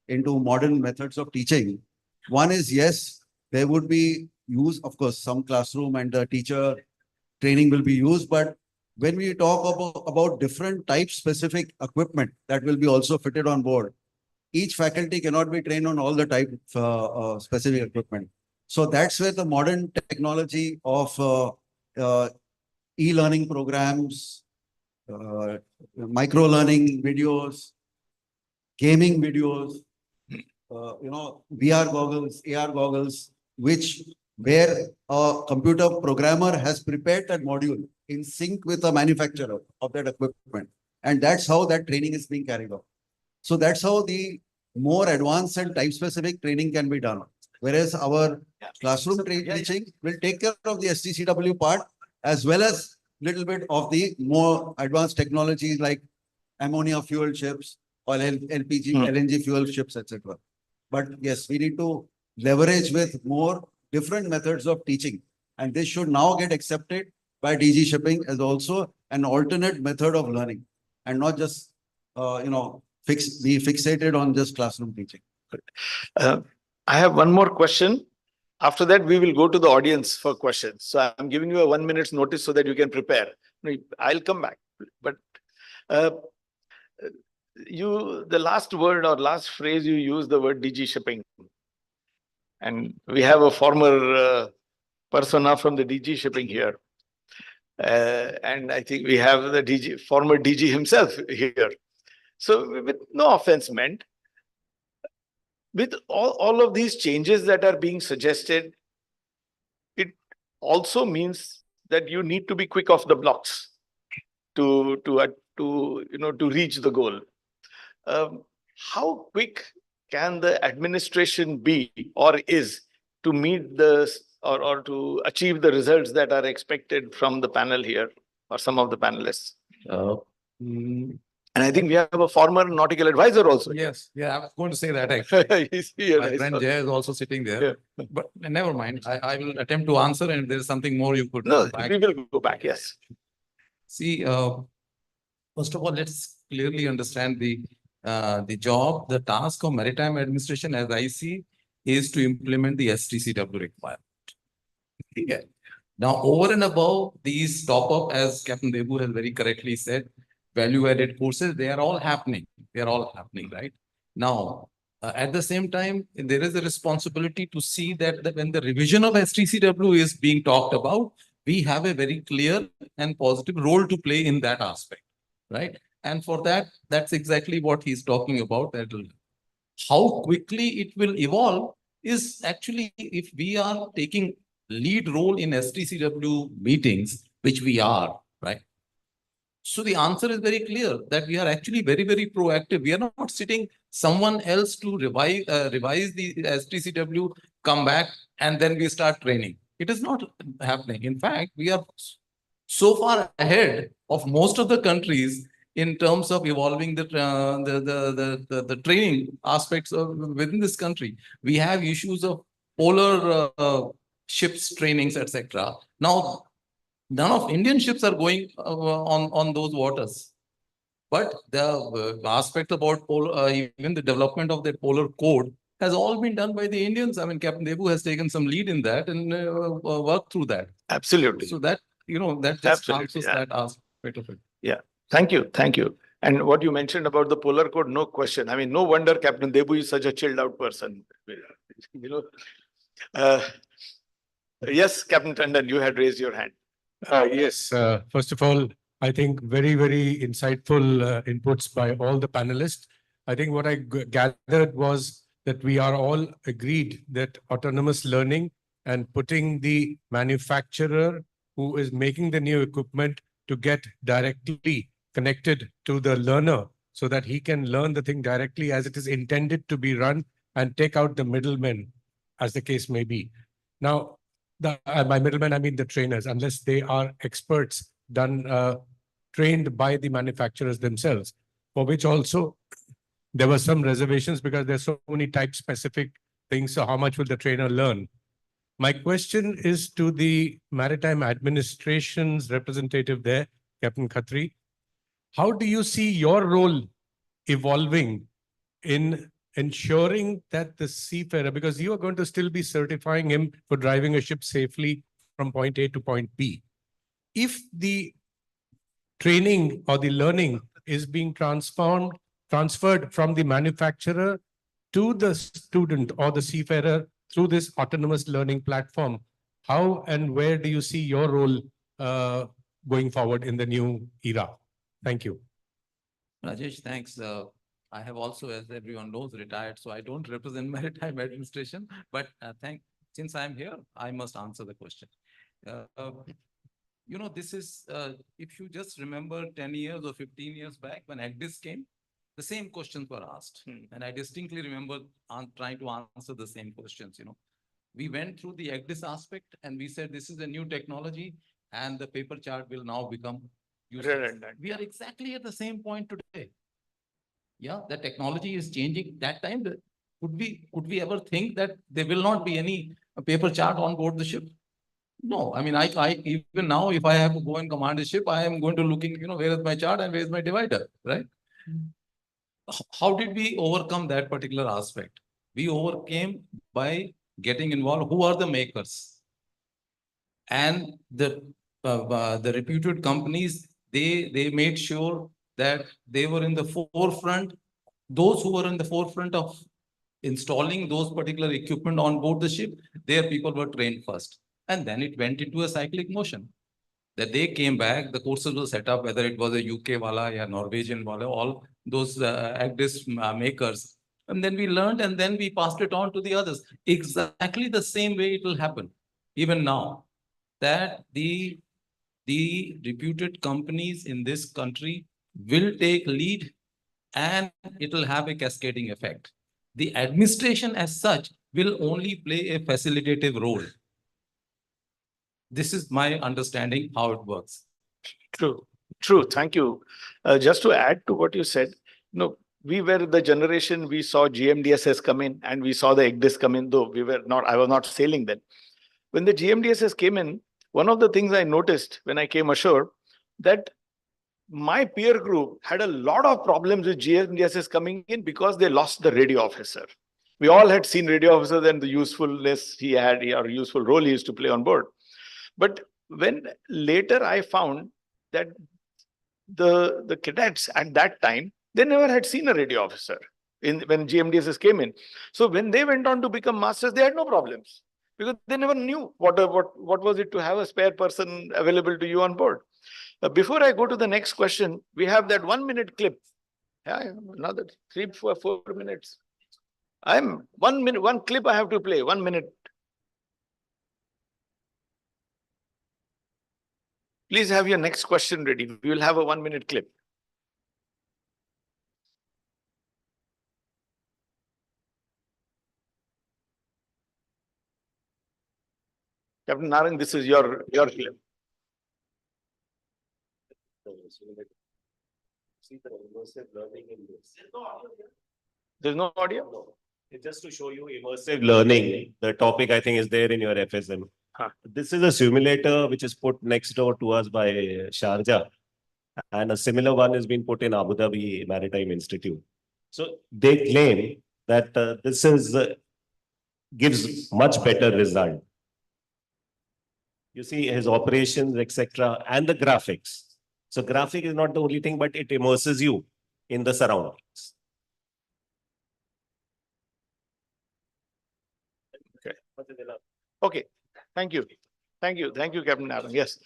into modern methods of teaching, one is, yes, there would be use, of course, some classroom and the teacher training will be used. But when we talk about different type specific equipment that will be also fitted on board, each faculty cannot be trained on all the type specific equipment. So that's where the modern technology of e-learning programs, micro-learning videos, gaming videos, VR goggles, AR goggles, where a computer programmer has prepared that module in sync with the manufacturer of that equipment. And that's how that training is being carried out. So that's how the more advanced and type-specific training can be done. Whereas our classroom teaching will take care of the STCW part as well as little bit of the more advanced technologies like ammonia fuel ships or LPG, LNG fuel ships, etc. But yes, we need to leverage with more different methods of teaching. And this should now get accepted by DG Shipping as also an alternate method of learning and not just, be fixated on just classroom teaching.
I have one more question. After that, we will go to the audience for questions. So I'm giving you a 1 minute's notice so that you can prepare. I'll come back. But the last word or last phrase you used the word DG shipping. And we have a former persona from the DG shipping here. And I think we have the former DG himself here. So with no offense meant, with all of these changes that are being suggested, it also means that you need to be quick off the blocks to reach the goal. How quick can the administration be or is to meet or to achieve the results that are expected from the panel here or some of the panelists? And I think we have a former nautical advisor also.
Yes, yeah, I was going to say that actually.
He's here,
My
I
friend
saw.
Jay is also sitting there, but never mind. I will attempt to answer, and if there is something more you could.
No,
come back.
we will go back, yes.
See, first of all, let's clearly understand the job, the task of maritime administration, as I see, is to implement the STCW requirement. Yeah. Now, over and above these top-up, as Captain Debu has very correctly said, value-added courses, they are all happening. They are all happening, right? Now, at the same time, there is a responsibility to see that when the revision of STCW is being talked about, we have a very clear and positive role to play in that aspect, right? And for that, that's exactly what he's talking about. That how quickly it will evolve is actually, if we are taking lead role in STCW meetings, which we are, right? So the answer is very clear that we are actually very, very proactive. We are not sitting someone else to revise the STCW, come back, and then we start training. It is not happening. In fact, we are so far ahead of most of the countries in terms of evolving the training aspects within this country. We have issues of polar ships trainings, etc. Now, none of Indian ships are going on those waters. But the aspect about even the development of that polar code has all been done by the Indians. I mean, Captain Debu has taken some lead in that and worked through that.
Absolutely.
So that, that just
Absolutely,
answers
yeah.
that aspect of it.
Yeah. Thank you. Thank you. And what you mentioned about the polar code, no question. I mean, no wonder Captain Debu is such a chilled out person. Yes, Captain Tandon, you had raised your hand.
Yes, first of all, I think very, very insightful inputs by all the panelists. I think what I gathered was that we are all agreed that autonomous learning and putting the manufacturer who is making the new equipment to get directly connected to the learner so that he can learn the thing directly as it is intended to be run and take out the middlemen, as the case may be. Now, by middlemen, I mean the trainers, unless they are experts trained by the manufacturers themselves, for which also there were some reservations because there's so many type-specific things. So how much will the trainer learn? My question is to the Maritime Administration's representative there, Captain Khatri. How do you see your role evolving in ensuring that the seafarer, because you are going to still be certifying him for driving a ship safely from point A to point B. If the training or the learning is being transferred from the manufacturer to the student or the seafarer through this autonomous learning platform, how and where do you see your role going forward in the new era? Thank you.
Rajesh, thanks. I have also, as everyone knows, retired, so I don't represent Maritime Administration, but since I'm here, I must answer the question. This is, if you just remember 10 years or 15 years back when ACDIS came, the same questions were asked. And I distinctly remember trying to answer the same questions, We went through the ACDIS aspect and we said, this is a new technology and the paper chart will now become useless. We are exactly at the same point today. Yeah, the technology is changing. That time, could we ever think that there will not be any paper chart on board the ship? No, I mean, I even now, if I have to go and command a ship, I am going to looking, where is my chart and where is my divider, right? How did we overcome that particular aspect? We overcame by getting involved, who are the makers? And the reputed companies, they made sure that they were in the forefront. Those who were in the forefront of installing those particular equipment on board the ship, their people were trained first. And then it went into a cyclic motion. That they came back, the courses were set up, whether it was a UK wala or Norwegian wala, all those Agdis makers. And then we learned and then we passed it on to the others. Exactly the same way it will happen, even now, that the reputed companies in this country will take lead and it will have a cascading effect. The administration as such will only play a facilitative role. This is my understanding how it works.
True, true. Thank you. Just to add to what you said, we were the generation, we saw GMDSS come in and we saw the EGDIS come in, though I was not sailing then. When the GMDSS came in, one of the things I noticed when I came ashore, that my peer group had a lot of problems with GMDSS coming in because they lost the radio officer. We all had seen radio officers and the usefulness he had, or useful role he used to play on board. But when later I found that the cadets at that time, they never had seen a radio officer when GMDSS came in. So when they went on to become masters, they had no problems because they never knew what was it to have a spare person available to you on board. Before I go to the next question, we have that 1 minute clip. Yeah, another 3, 4 minutes. One clip I have to play, 1 minute. Please have your next question ready. We will have a 1 minute clip. Captain Narang, this is your clip.
See the immersive learning in this.
There's no audio?
No. It's just to show you immersive learning. The topic I think is there in your FSM.
Huh.
This is a simulator which is put next door to us by Sharjah. And a similar one has been put in Abu Dhabi Maritime Institute. So they claim that this gives much better result. You see his operations, etc., and the graphics. So graphic is not the only thing, but it immerses you in the surroundings.
Okay. Thank you. Thank you. Thank you, Captain Narang. Yes.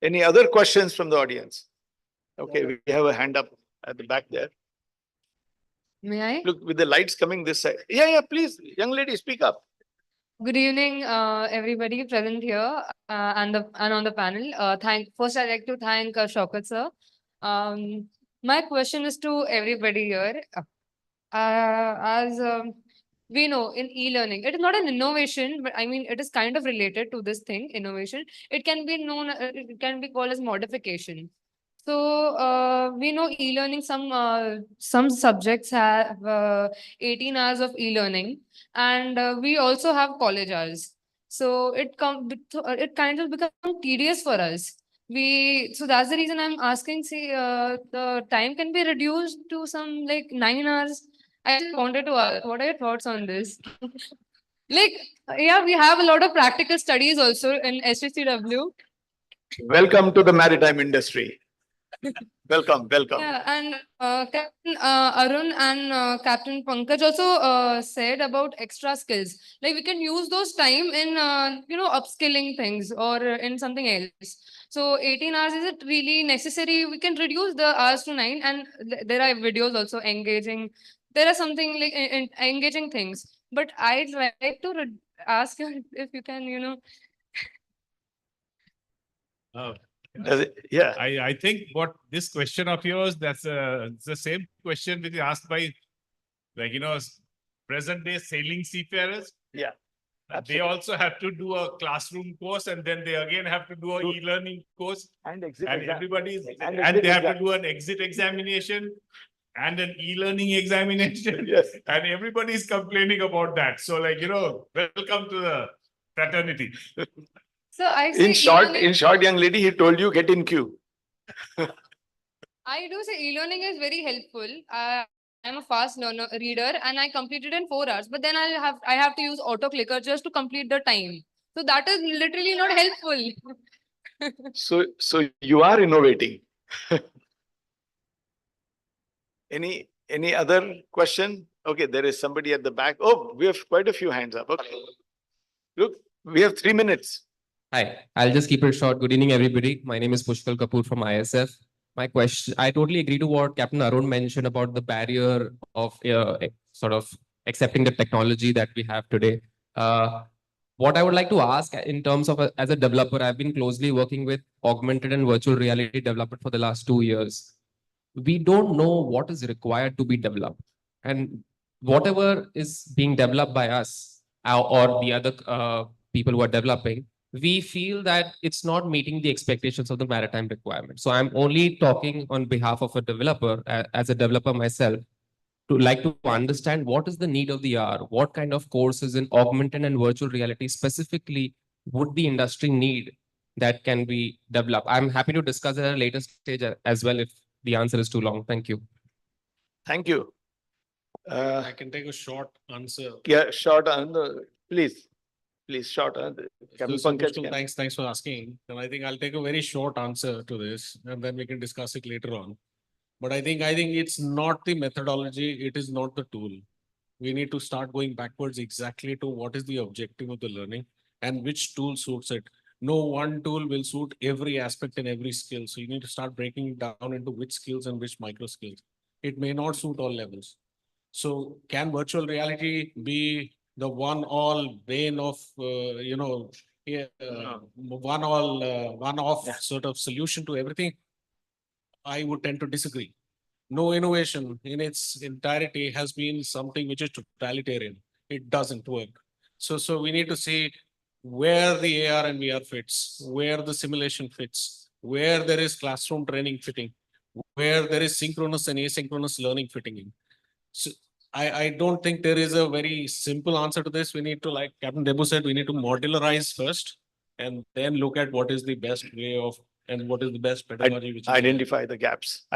Any other questions from the audience? Okay, we have a hand up at the back there.
May I?
Look, with the lights coming this side. Yeah, please. Young lady, speak up.
Good evening, everybody present here and on the panel. First, I'd like to thank Shaukat sir. My question is to everybody here. As we know, in e-learning, it is not an innovation, but I mean, it is kind of related to this thing, innovation. It can be known, it can be called as modification. So we know e-learning, some subjects have 18 hours of e-learning, and we also have college hours. So it kind of becomes tedious for us. So that's the reason I'm asking, see, the time can be reduced to some like 9 hours. I just wanted to ask, what are your thoughts on this? Yeah, we have a lot of practical studies also in STCW.
Welcome to the maritime industry. Welcome.
Yeah, and Captain Arun and Captain Pankaj also said about extra skills. Like we can use those time in upskilling things or in something else. So 18 hours, is it really necessary? We can reduce the hours to 9, and there are videos also engaging. There are something like engaging things. But I'd like to ask you if you can,
Yeah.
I think what this question of yours, it's the same question which is asked by, present day sailing seafarers.
Yeah.
They also have to do a classroom course, and then they again have to do an e-learning course.
And
they have to do an exit examination and an e-learning examination.
Yes.
And everybody is complaining about that. So welcome to the fraternity.
So I
In short, young lady, he told you get in queue.
I do say e-learning is very helpful. I'm a fast learner reader and I completed in 4 hours, but then I have to use auto clicker just to complete the time. So that is literally not helpful.
So you are innovating. Any other question? Okay, there is somebody at the back. Oh, we have quite a few hands up. Okay. Look, we have 3 minutes.
Hi, I'll just keep it short. Good evening, everybody. My name is Pushkal Kapoor from ISF. My question, I totally agree to what Captain Arun mentioned about the barrier of sort of accepting the technology that we have today. What I would like to ask in terms of as a developer, I've been closely working with augmented and virtual reality development for the last 2 years. We don't know what is required to be developed. And whatever is being developed by us or the other people who are developing, we feel that it's not meeting the expectations of the maritime requirement. So I'm only talking on behalf of a developer, as a developer myself, to like to understand what is the need of the hour, what kind of courses in augmented and virtual reality specifically would the industry need that can be developed. I'm happy to discuss it at a later stage as well if the answer is too long. Thank you.
Thank you.
I can take a short answer.
Yeah, short answer, please. Please, short answer. Captain
So,
Pankaj,
Pushkal, thanks for asking. And I think I'll take a very short answer to this, and then we can discuss it later on. But I think it's not the methodology, it is not the tool. We need to start going backwards exactly to what is the objective of the learning and which tool suits it. No one tool will suit every aspect and every skill. So you need to start breaking it down into which skills and which micro skills. It may not suit all levels. So can virtual reality be the one-all bane of, one-off sort of solution to everything? I would tend to disagree. No innovation in its entirety has been something which is totalitarian. It doesn't work. So we need to see where the AR and VR fits, where the simulation fits, where there is classroom training fitting, where there is synchronous and asynchronous learning fitting in. So I don't think there is a very simple answer to this. We need to, like Captain Debu said, we need to modularize first and then look at what is the best way of and what is the best pedagogy. Which
identify the gaps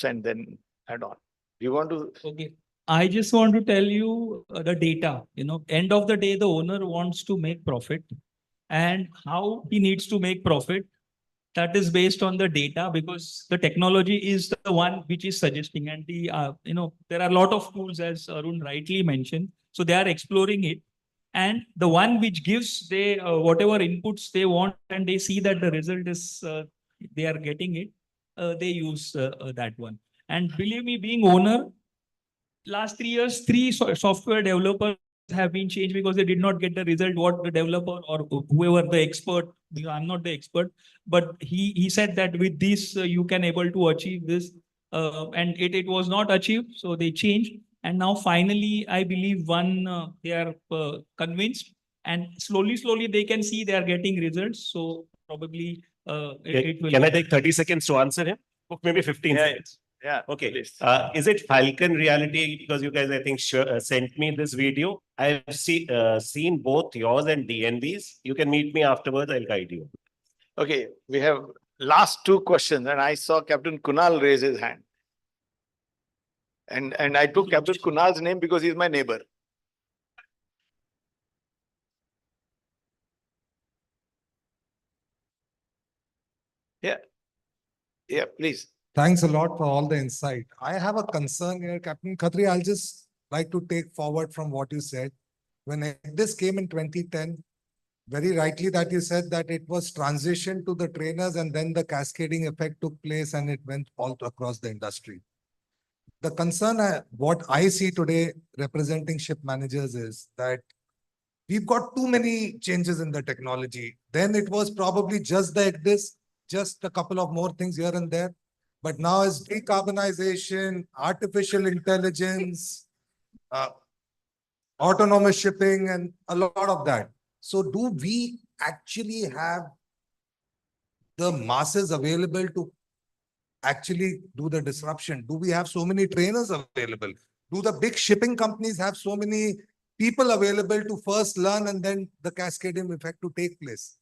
and then add on. You want to?
Okay. I just want to tell you the data, end of the day, the owner wants to make profit, and how he needs to make profit. That is based on the data, because the technology is the one which is suggesting, and there are a lot of tools, as Arun rightly mentioned. So they are exploring it, and the one which gives whatever inputs they want, and they see that the result is they are getting it, they use that one. And believe me, being owner, last 3 years, 3 software developers have been changed because they did not get the result what the developer or whoever the expert, I'm not the expert, but he said that with this you can able to achieve this, and it was not achieved, so they changed. And now finally, I believe they are convinced, and slowly they can see they are getting results. So probably it will.
Can I take 30 seconds to answer him? Maybe 15 seconds.
Yeah.
Okay.
Please.
Is it Falcon Reality? Because you guys, I think, sent me this video. I've seen both yours and DNV's. You can meet me afterwards. I'll guide you.
Okay, we have last 2 questions, and I saw Captain Kunal raise his hand. And I took Captain Kunal's name because he's my neighbor. Yeah, please.
Thanks a lot for all the insight. I have a concern here, Captain Khatri. I'll just like to take forward from what you said. When this came in 2010, very rightly that you said that it was transition to the trainers, and then the cascading effect took place and it went all across the industry. The concern, what I see today representing ship managers, is that we've got too many changes in the technology. Then it was probably just just a couple of more things here and there. But now is decarbonization, artificial intelligence, autonomous shipping, and a lot of that. So do we actually have the masses available to actually do the disruption? Do we have so many trainers available? Do the big shipping companies have so many people available to first learn and then the cascading effect to take place?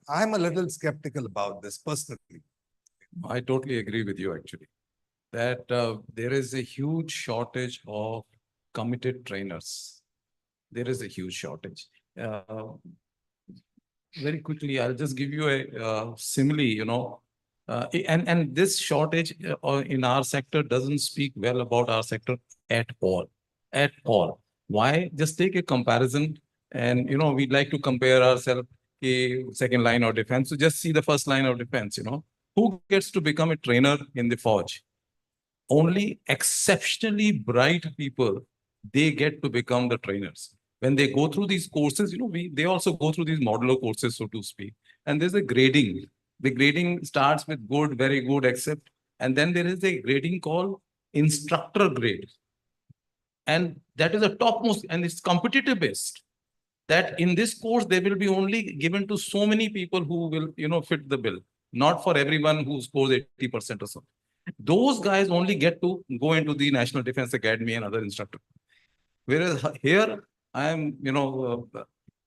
I'm a little skeptical about this personally.
I totally agree with you, actually. that there is a huge shortage of committed trainers. There is a huge shortage. Very quickly, I'll just give you a simile, and this shortage in our sector doesn't speak well about our sector at all. At all. Why? Just take a comparison, and we'd like to compare ourselves a second line of defense. So just see the first line of defense. Who gets to become a trainer in the forge? Only exceptionally bright people, they get to become the trainers. When they go through these courses, they also go through these modular courses, so to speak. And there's a grading. The grading starts with good, very good, accept. And then there is a grading called instructor grade. And that is the topmost, and it's competitive based. That in this course, they will be only given to so many people who will, fit the bill. Not for everyone who scores 80% or so. Those guys only get to go into the National Defense Academy and other instructors. Whereas here, I am,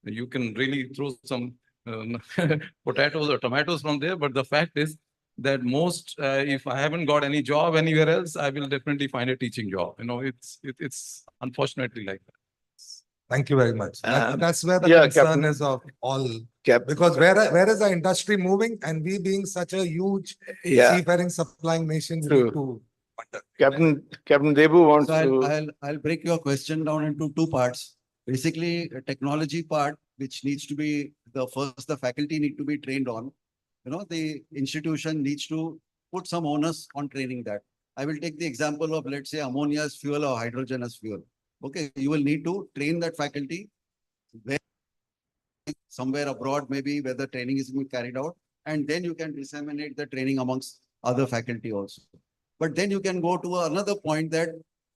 you can really throw some potatoes or tomatoes from there. But the fact is that most, if I haven't got any job anywhere else, I will definitely find a teaching job. It's unfortunately like that.
Thank you very much. That's where the
yeah,
concern
Captain.
is of all.
Cap-
Because where is the industry moving, and we being such a huge
Yeah.
seafaring supplying nation, we
True.
need to wonder.
Captain Debu wants
So
to.
I'll break your question down into two parts. Basically, a technology part, which needs to be the faculty need to be trained on. The institution needs to put some onus on training that. I will take the example of, let's say, ammonia as fuel or hydrogen as fuel. Okay, you will need to train that faculty where somewhere abroad, maybe where the training is being carried out, and then you can disseminate the training amongst other faculty also. But then you can go to another point that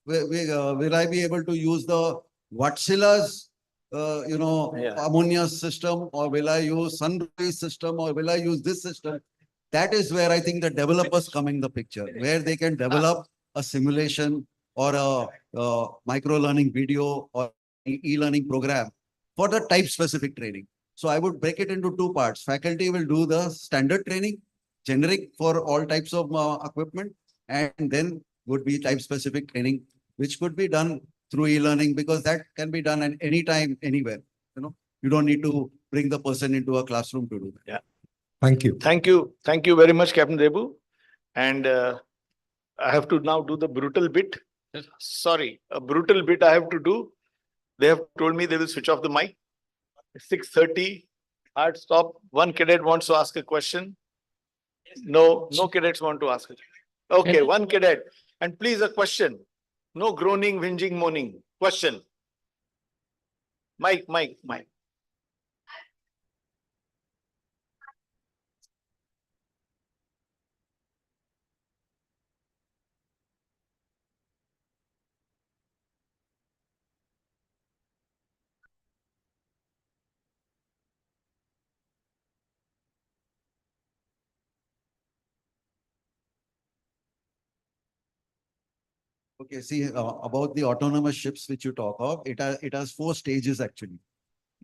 will I be able to use the Wärtsilä's ammonia system, or will I use Sunrise system, or will I use this system? That is where I think the developers come in the picture, where they can develop a simulation or a micro-learning video or e-learning program for the type-specific training. So I would break it into two parts. Faculty will do the standard training, generic for all types of equipment, and then would be type-specific training, which could be done through e-learning, because that can be done at any time, anywhere. You don't need to bring the person into a classroom to do that.
Yeah.
Thank you.
Thank you. Thank you very much, Captain Debu. And I have to now do the brutal bit. Sorry, a brutal bit I have to do. They have told me they will switch off the mic. 6:30, hard stop. One cadet wants to ask a question. No cadets want to ask it. Okay, one cadet. And please, a question. No groaning, whinging, moaning. Question. Mike.
Okay, see, about the autonomous ships which you talk of, it has 4 stages actually.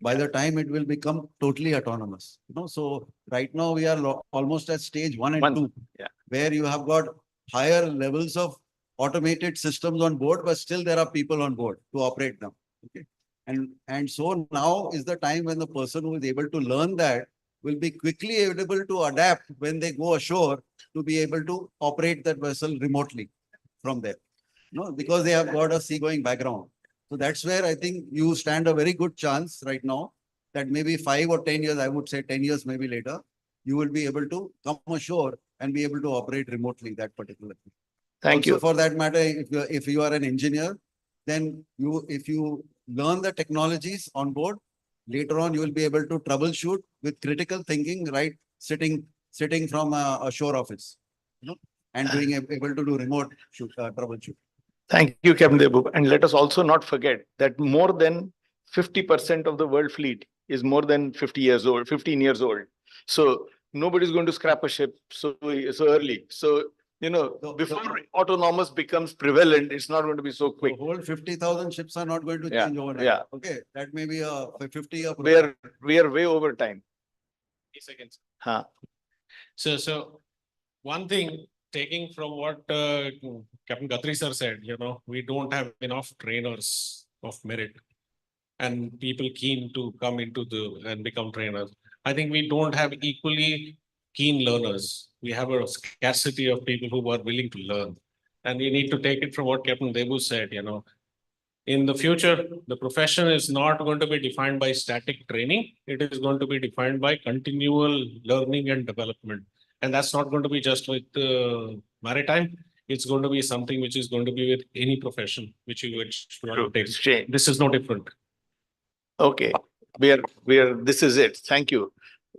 By the time it will become totally autonomous, so right now we are almost at stage 1 and 2,
yeah.
where you have got higher levels of automated systems on board, but still there are people on board to operate them. Okay, and so now is the time when the person who is able to learn that will be quickly able to adapt when they go ashore to be able to operate that vessel remotely from there. Because they have got a seagoing background. So that's where I think you stand a very good chance right now that maybe 5 or 10 years, I would say 10 years maybe later, you will be able to come ashore and be able to operate remotely that particular thing.
Thank
Also,
you.
for that matter, if you are an engineer, then if you learn the technologies on board, later on you will be able to troubleshoot with critical thinking, right? Sitting from a shore office, and being able to do remote troubleshoot.
Thank you, Captain Debu. And let us also not forget that more than 50% of the world fleet is more than 15 years old. So nobody's going to scrap a ship so early. So, before autonomous becomes prevalent, it's not going to be so quick.
The whole 50,000 ships are not going to
Yeah,
change overnight.
yeah.
Okay, that may be a 50-year.
We are way over time.
Seconds.
Huh.
So one thing
taking from what Captain Khatri sir said, we don't have enough trainers of merit and people keen to come into and become trainers. I think we don't have equally keen learners. We have a scarcity of people who are willing to learn. And we need to take it from what Captain Debu said, in the future, the profession is not going to be defined by static training. It is going to be defined by continual learning and development. And that's not going to be just with maritime. It's going to be something which is going to be with any profession which you would take. This is no different.
Okay, this is it. Thank you.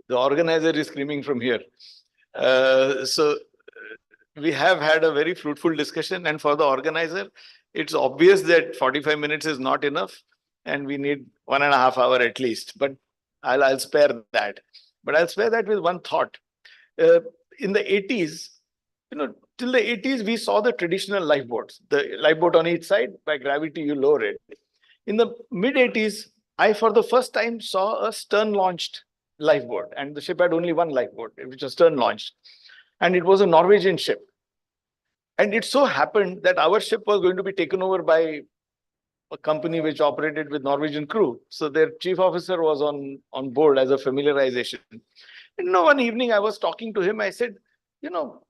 The organizer is screaming from here. So we have had a very fruitful discussion, and for the organizer, it's obvious that 45 minutes is not enough and we need 1.5 hours at least, but I'll spare that. But I'll spare that with one thought. In the 80s, till the 80s, we saw the traditional lifeboats, the lifeboat on each side, by gravity, you lower it. In the mid 80s, I, for the first time, saw a stern-launched lifeboat, and the ship had only one lifeboat, which was stern-launched, and it was a Norwegian ship. And it so happened that our ship was going to be taken over by a company which operated with Norwegian crew. So their chief officer was on board as a familiarization. And one evening I was talking to him. I said,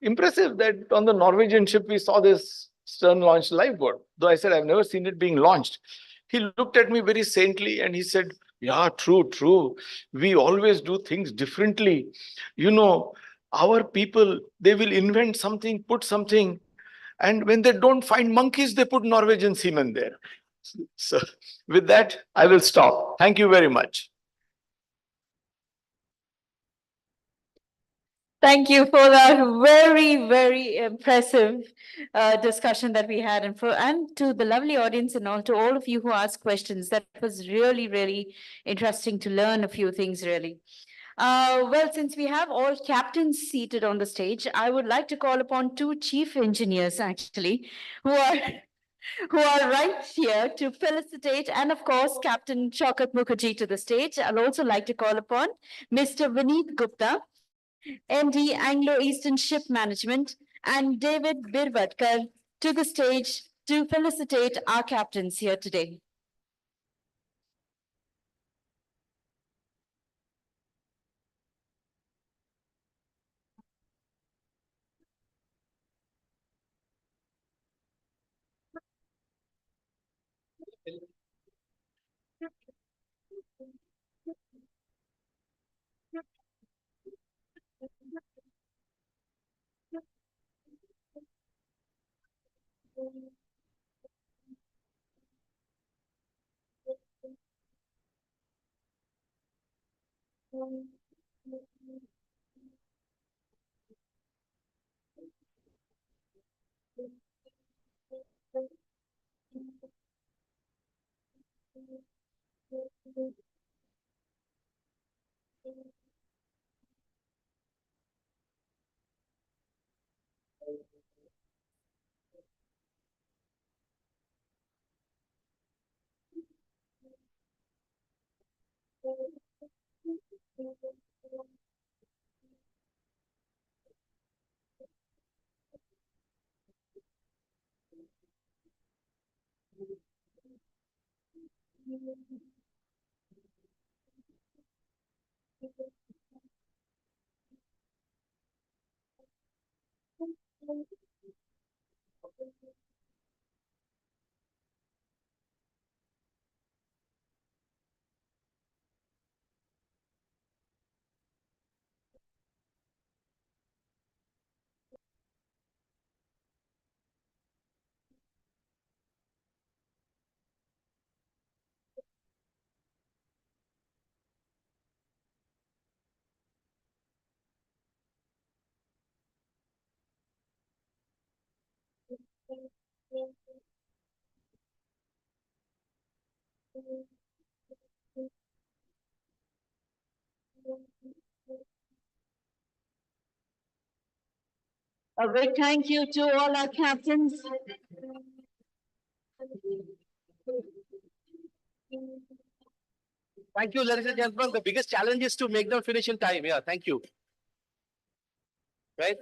impressive that on the Norwegian ship we saw this stern-launched lifeboat. Though I said, I've never seen it being launched. He looked at me very saintly and he said, yeah, true. We always do things differently. Our people, they will invent something, put something. And when they don't find monkeys, they put Norwegian seamen there. So with that, I will stop. Thank you very much.
Thank you for that very, very impressive discussion that we had, and to the lovely audience and to all of you who asked questions. That was really, really interesting to learn a few things, really. Well, since we have all captains seated on the stage, I would like to call upon two chief engineers, actually, who are right here to felicitate, and of course, Captain Shaukat Mukherjee to the stage. I'd also like to call upon Mr. Vineet Gupta, MD Anglo-Eastern Ship Management, and David Birvatkar to the stage to felicitate our captains here today. A big thank you to all our captains.
Thank you, ladies and gentlemen. The biggest challenge is to make them finish in time. Yeah, thank you. Right?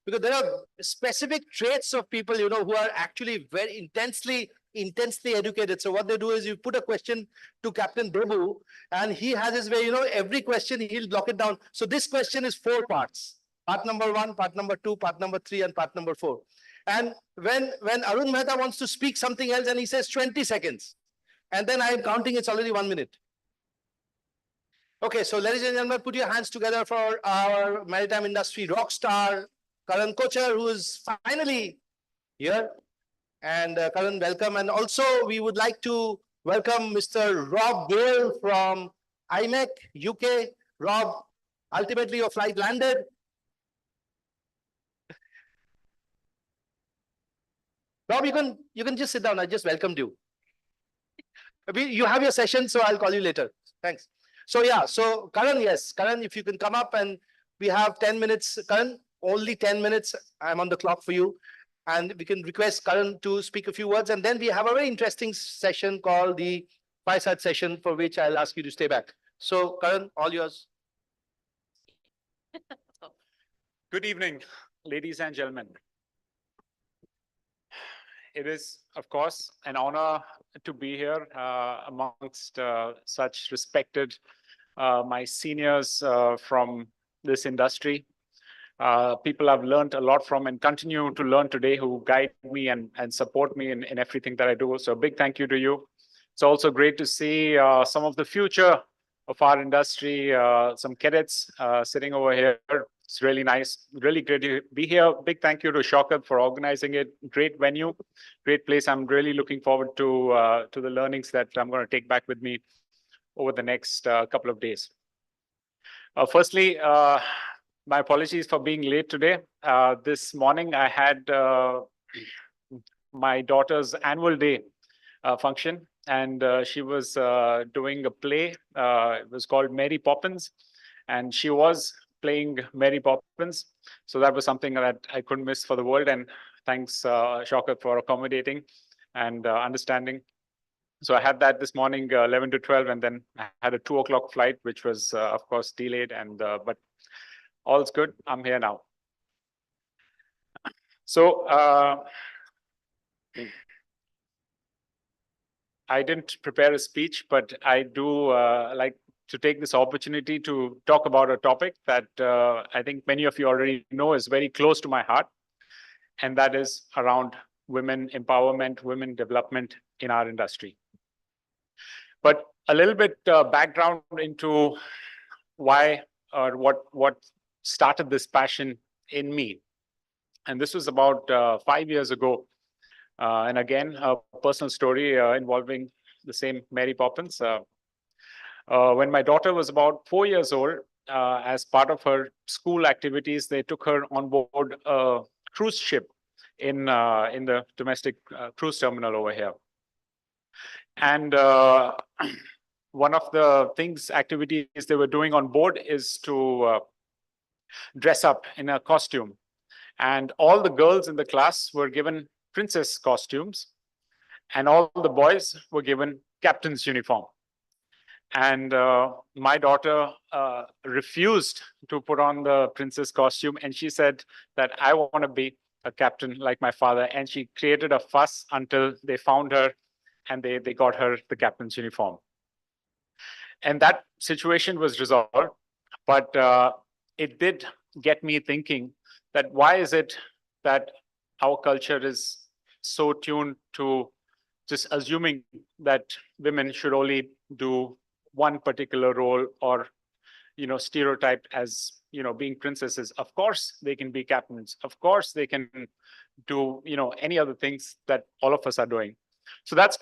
because there are specific traits of people, who are actually very intensely educated. So what they do is you put a question to Captain Debu and he has his way, every question he'll block it down. So this question is 4 parts. Part number 1, part number 2, part number 3, and part number 4. And when Arun Mehta wants to speak something else and he says 20 seconds, and then I'm counting, it's already 1 minute. Okay, so ladies and gentlemen, put your hands together for our maritime industry rock star, Karan Kochhar, who is finally here. And Karan, welcome. And also we would like to welcome Mr. Rob Gale from IMEC, UK. Rob, ultimately your flight landed. Rob, you can just sit down. I just welcomed you. You have your session, so I'll call you later. Thanks. So yeah, so Karan, yes. Karan, if you can come up, and we have 10 minutes. Karan, only 10 minutes. I'm on the clock for you. And we can request Karan to speak a few words. And then we have a very interesting session called the Fireside session, for which I'll ask you to stay back. So Karan, all yours.
Good evening, ladies and gentlemen. It is, of course, an honor to be here amongst such respected my seniors from this industry. People I've learned a lot from and continue to learn today, who guide me and support me in everything that I do. So a big thank you to you. It's also great to see some of the future of our industry, some cadets sitting over here. It's really nice, really great to be here. Big thank you to Shaukat for organizing it. Great venue, great place. I'm really looking forward to the learnings that I'm going to take back with me over the next couple of days. Firstly, my apologies for being late today. This morning I had my daughter's annual day function, and she was doing a play. It was called Mary Poppins, and she was playing Mary Poppins. So that was something that I couldn't miss for the world. And thanks, Shaukat, for accommodating and understanding. So I had that this morning, 11 to 12, and then I had a 2 o'clock flight, which was, of course, delayed. And but all's good. I'm here now. So I didn't prepare a speech, but I do like to take this opportunity to talk about a topic that I think many of you already know is very close to my heart, and that is around women empowerment, women development in our industry. But a little bit background into why or what started this passion in me. And this was about 5 years ago. And again, a personal story involving the same Mary Poppins. When my daughter was about 4 years old, as part of her school activities, they took her on board a cruise ship in the domestic cruise terminal over here. And one of the activities they were doing on board is to dress up in a costume. And all the girls in the class were given princess costumes, and all the boys were given captain's uniform. And my daughter refused to put on the princess costume, and she said that I want to be a captain like my father. And she created a fuss until they found her and they got her the captain's uniform. And that situation was resolved, but it did get me thinking that why is it that our culture is so tuned to just assuming that women should only do one particular role, or stereotyped as being princesses. Of course they can be captains, of course they can do any other things that all of us are doing. So that's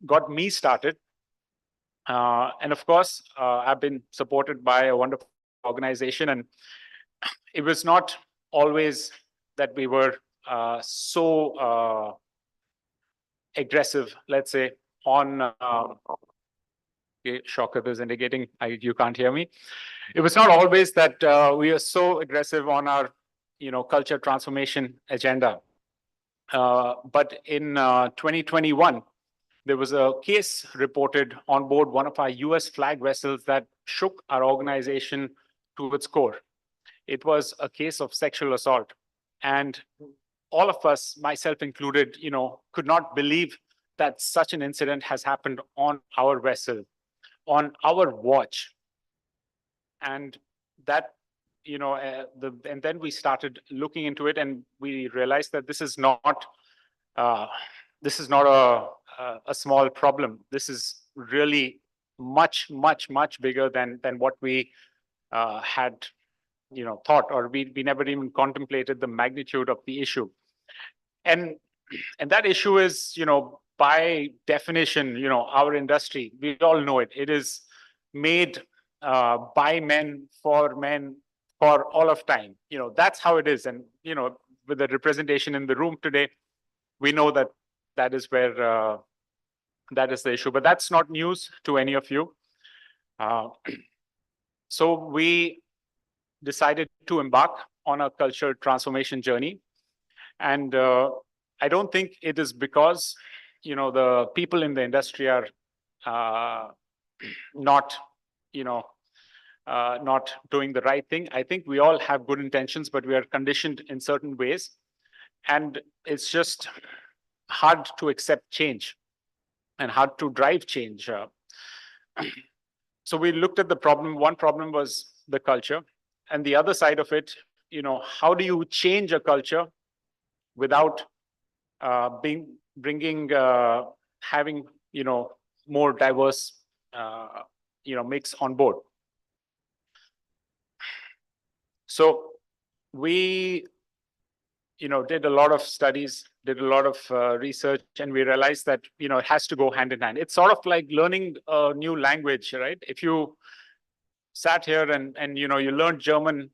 got me started, and of course I've been supported by a wonderful organization, and it was not always that we were so aggressive, let's say, on Shaukat is indicating you can't hear me. It was not always that we are so aggressive on our culture transformation agenda. But in 2021, there was a case reported on board one of our US flag vessels that shook our organization to its core. It was a case of sexual assault. And all of us, myself included, could not believe that such an incident has happened on our vessel, on our watch. And that, and then we started looking into it, and we realized that this is not a small problem. This is really much, much, much bigger than what we had, thought, or we never even contemplated the magnitude of the issue. And that issue is, by definition, our industry, we all know it. It is made by men for all of time. That's how it is. And, with the representation in the room today, we know that that is where that is the issue. But that's not news to any of you. So we decided to embark on a cultural transformation journey. And I don't think it is because, the people in the industry are not doing the right thing. I think we all have good intentions, but we are conditioned in certain ways. And it's just hard to accept change and hard to drive change. So we looked at the problem. One problem was the culture. And the other side of it, how do you change a culture without having, more diverse, mix on board. So we, did a lot of studies, did a lot of research, and we realized that, it has to go hand in hand. It's sort of like learning a new language, right? If you sat here and you learned German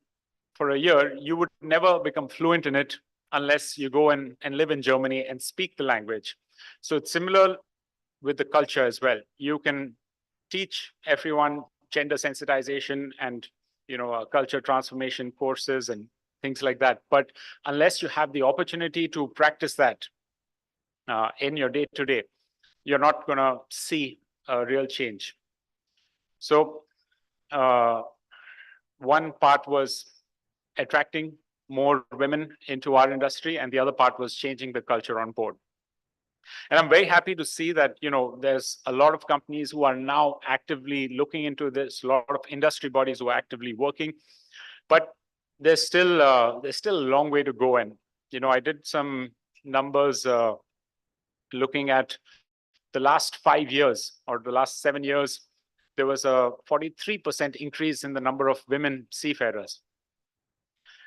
for a year, you would never become fluent in it unless you go and live in Germany and speak the language. So it's similar with the culture as well. You can teach everyone gender sensitization and culture transformation courses and things like that. But unless you have the opportunity to practice that in your day-to-day, you're not going to see a real change. So one part was attracting more women into our industry, and the other part was changing the culture on board. And I'm very happy to see that, there's a lot of companies who are now actively looking into this, a lot of industry bodies who are actively working, but there's still a long way to go. And, I did some numbers looking at the last 5 years or the last 7 years. There was a 43% increase in the number of women seafarers.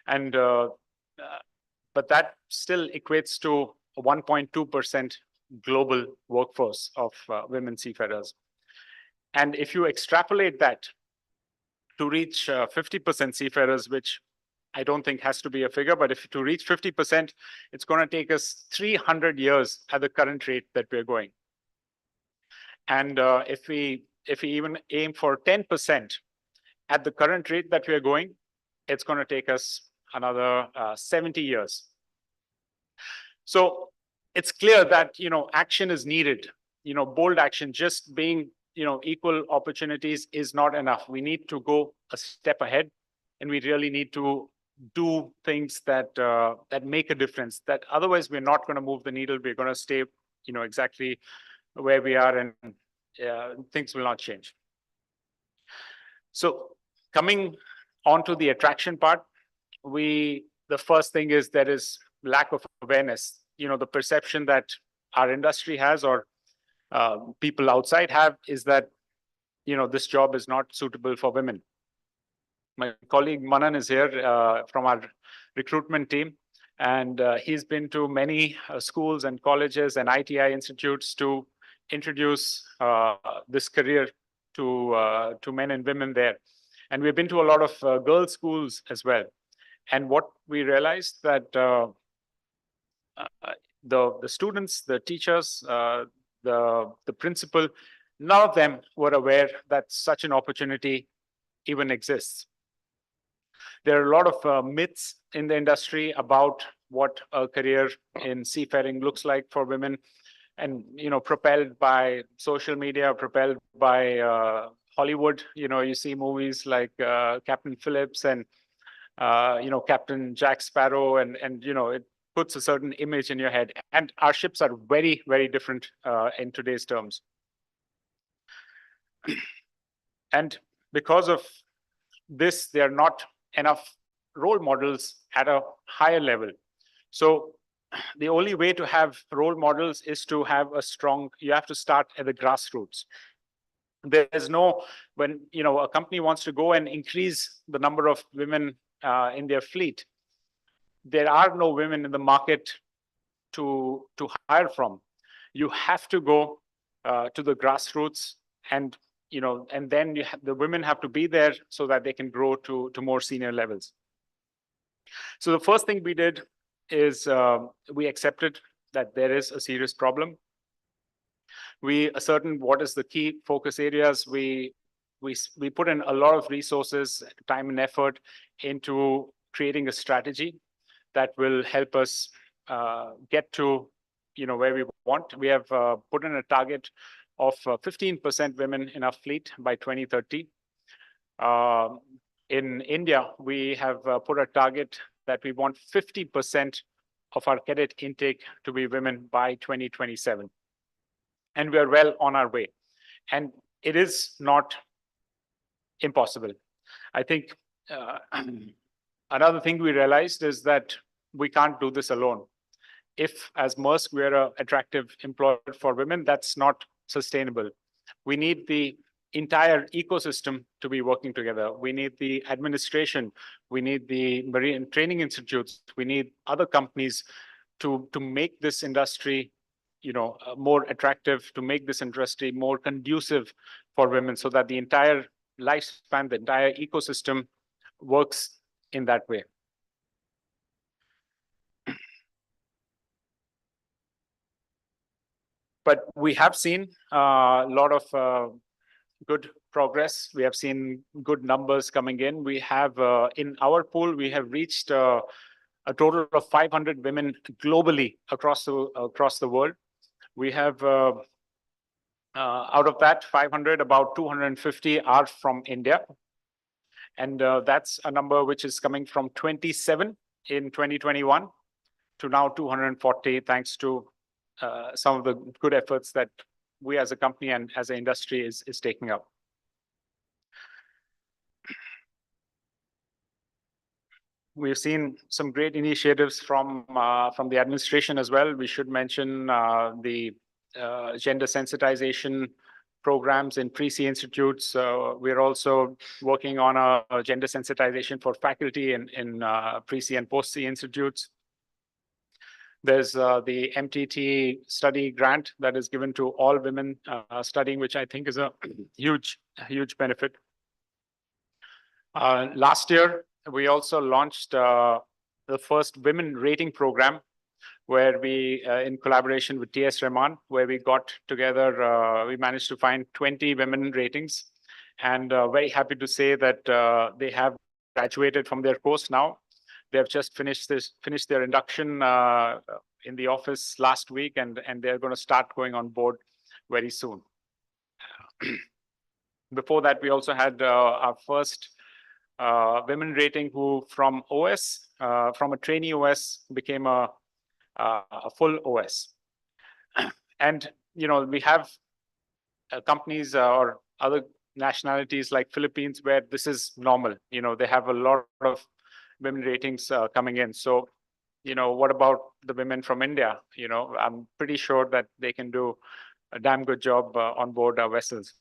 And, but that still equates to a 1.2% global workforce of women seafarers. And if you extrapolate that to reach 50% seafarers, which I don't think has to be a figure, but if to reach 50%, it's going to take us 300 years at the current rate that we're going. And if we even aim for 10% at the current rate that we're going, it's going to take us another 70 years. So it's clear that, action is needed, bold action. Just being, equal opportunities is not enough. We need to go a step ahead, and we really need to do things that that make a difference. That otherwise we're not going to move the needle. We're going to stay, exactly where we are, and things will not change. So coming on to the attraction part, the first thing is there is lack of awareness. The perception that our industry has, or people outside have, is that, this job is not suitable for women. My colleague Manan is here from our recruitment team, and he's been to many schools and colleges and ITI institutes to introduce this career to men and women there. And we've been to a lot of girls' schools as well. And what we realized that the students, the teachers, the principal, none of them were aware that such an opportunity even exists. There are a lot of myths in the industry about what a career in seafaring looks like for women, and propelled by social media, propelled by Hollywood. You see movies like Captain Phillips and Captain Jack Sparrow, and it puts a certain image in your head. And our ships are very, very different in today's terms. And because of this, there are not enough role models at a higher level. So the only way to have role models is to have you have to start at the grassroots. There's no, when a company wants to go and increase the number of women in their fleet, there are no women in the market to hire from. You have to go to the grassroots, and then the women have to be there so that they can grow to more senior levels. So the first thing we did is we accepted that there is a serious problem. We ascertained what is the key focus areas. We put in a lot of resources, time and effort into creating a strategy that will help us get to where we want. We have put in a target of 15% women in our fleet by 2030. In India, we have put a target that we want 50% of our cadet intake to be women by 2027. And we are well on our way. And it is not impossible. I think another thing we realized is that we can't do this alone. If, as Maersk, we're an attractive employer for women, that's not sustainable. We need the entire ecosystem to be working together. We need the administration. We need the marine training institutes. We need other companies to make this industry more attractive, to make this industry more conducive for women, so that the entire lifespan, the entire ecosystem works in that way. But we have seen a lot of good progress. We have seen good numbers coming in. We have, in our pool, we have reached a total of 500 women globally across the world. We have, out of that 500, about 250 are from India. And that's a number which is coming from 27 in 2021 to now 240, thanks to some of the good efforts that we as a company and as an industry is taking up. We've seen some great initiatives from the administration as well. We should mention the gender sensitization programs in pre-C institutes. We're also working on a gender sensitization for faculty in pre-C and post-C institutes. There's the MTT study grant that is given to all women studying, which I think is a huge benefit. Last year, we also launched the first women rating program, where we, in collaboration with TS Rahman, where we got together, we managed to find 20 women ratings, and very happy to say that they have graduated from their course now. They have just finished their induction in the office last week, and they're going to start going on board very soon. Before that, we also had our first women rating who from OS, from a trainee OS, became a full OS. And, we have companies or other nationalities like Philippines where this is normal. They have a lot of women ratings coming in. So, what about the women from India? I'm pretty sure that they can do a damn good job on board our vessels.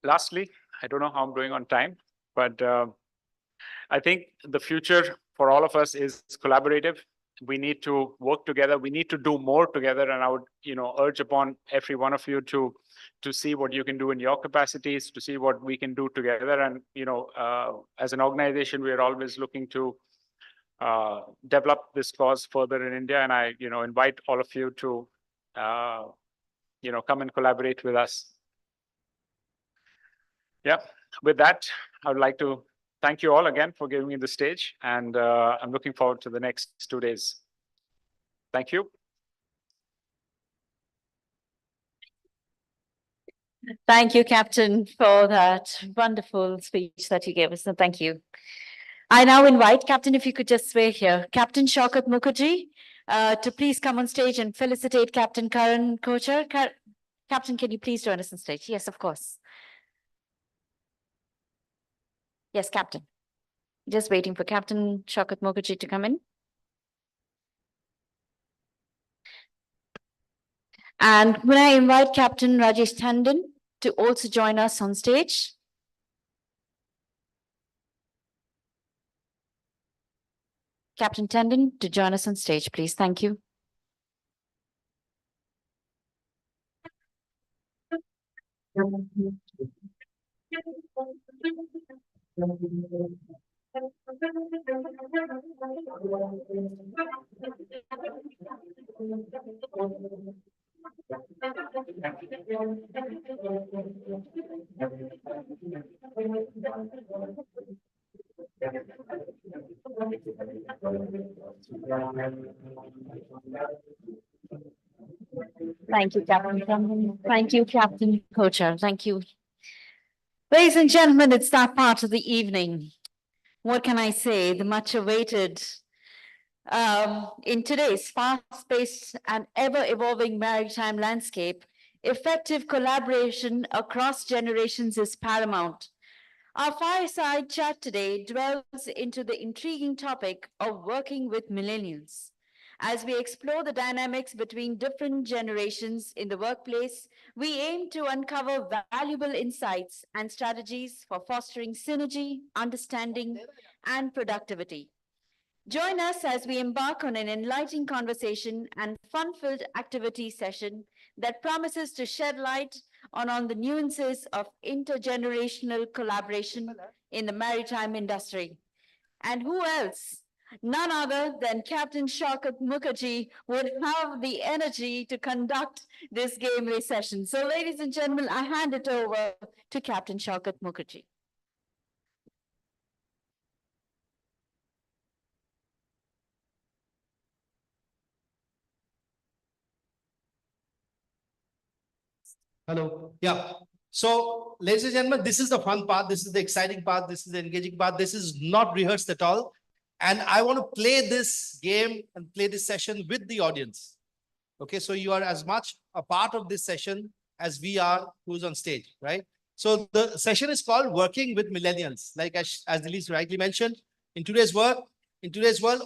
Lastly, I don't know how I'm doing on time, but I think the future for all of us is collaborative. We need to work together. We need to do more together. And I would, urge upon every one of you to see what you can do in your capacities, to see what we can do together. And, as an organization, we are always looking to develop this cause further in India. And I, invite all of you to, come and collaborate with us. Yeah, with that, I would like to thank you all again for giving me the stage, and I'm looking forward to the next 2 days. Thank you.
Thank you, Captain, for that wonderful speech that you gave us. So thank you. I now invite Captain, if you could just stay here, Captain Shaukat Mukherjee, to please come on stage and felicitate Captain Karan Kochar. Captain, can you please join us on stage? Yes, of course. Yes, Captain. Just waiting for Captain Shaukat Mukherjee to come in. And when I invite Captain Rajesh Tandon to also join us on stage. Captain Tandon to join us on stage, please. Thank you. Thank you, Captain. Thank you, Captain Kochar. Thank you. Ladies and gentlemen, it's that part of the evening. What can I say? The much awaited, in today's fast-paced and ever-evolving maritime landscape, effective collaboration across generations is paramount. Our fireside chat today dwells into the intriguing topic of working with millennials. As we explore the dynamics between different generations in the workplace, we aim to uncover valuable insights and strategies for fostering synergy, understanding, and productivity. Join us as we embark on an enlightening conversation and fun-filled activity session that promises to shed light on the nuances of intergenerational collaboration in the maritime industry. And who else? None other than Captain Shaukat Mukherjee would have the energy to conduct this game day session. So ladies and gentlemen, I hand it over to Captain Shaukat Mukherjee.
Hello. Yeah. So, ladies and gentlemen, this is the fun part. This is the exciting part. This is the engaging part. This is not rehearsed at all. And I want to play this game and play this session with the audience. Okay, so you are as much a part of this session as we are who's on stage, right? So the session is called Working with Millennials. Like as Delise rightly mentioned, in today's world,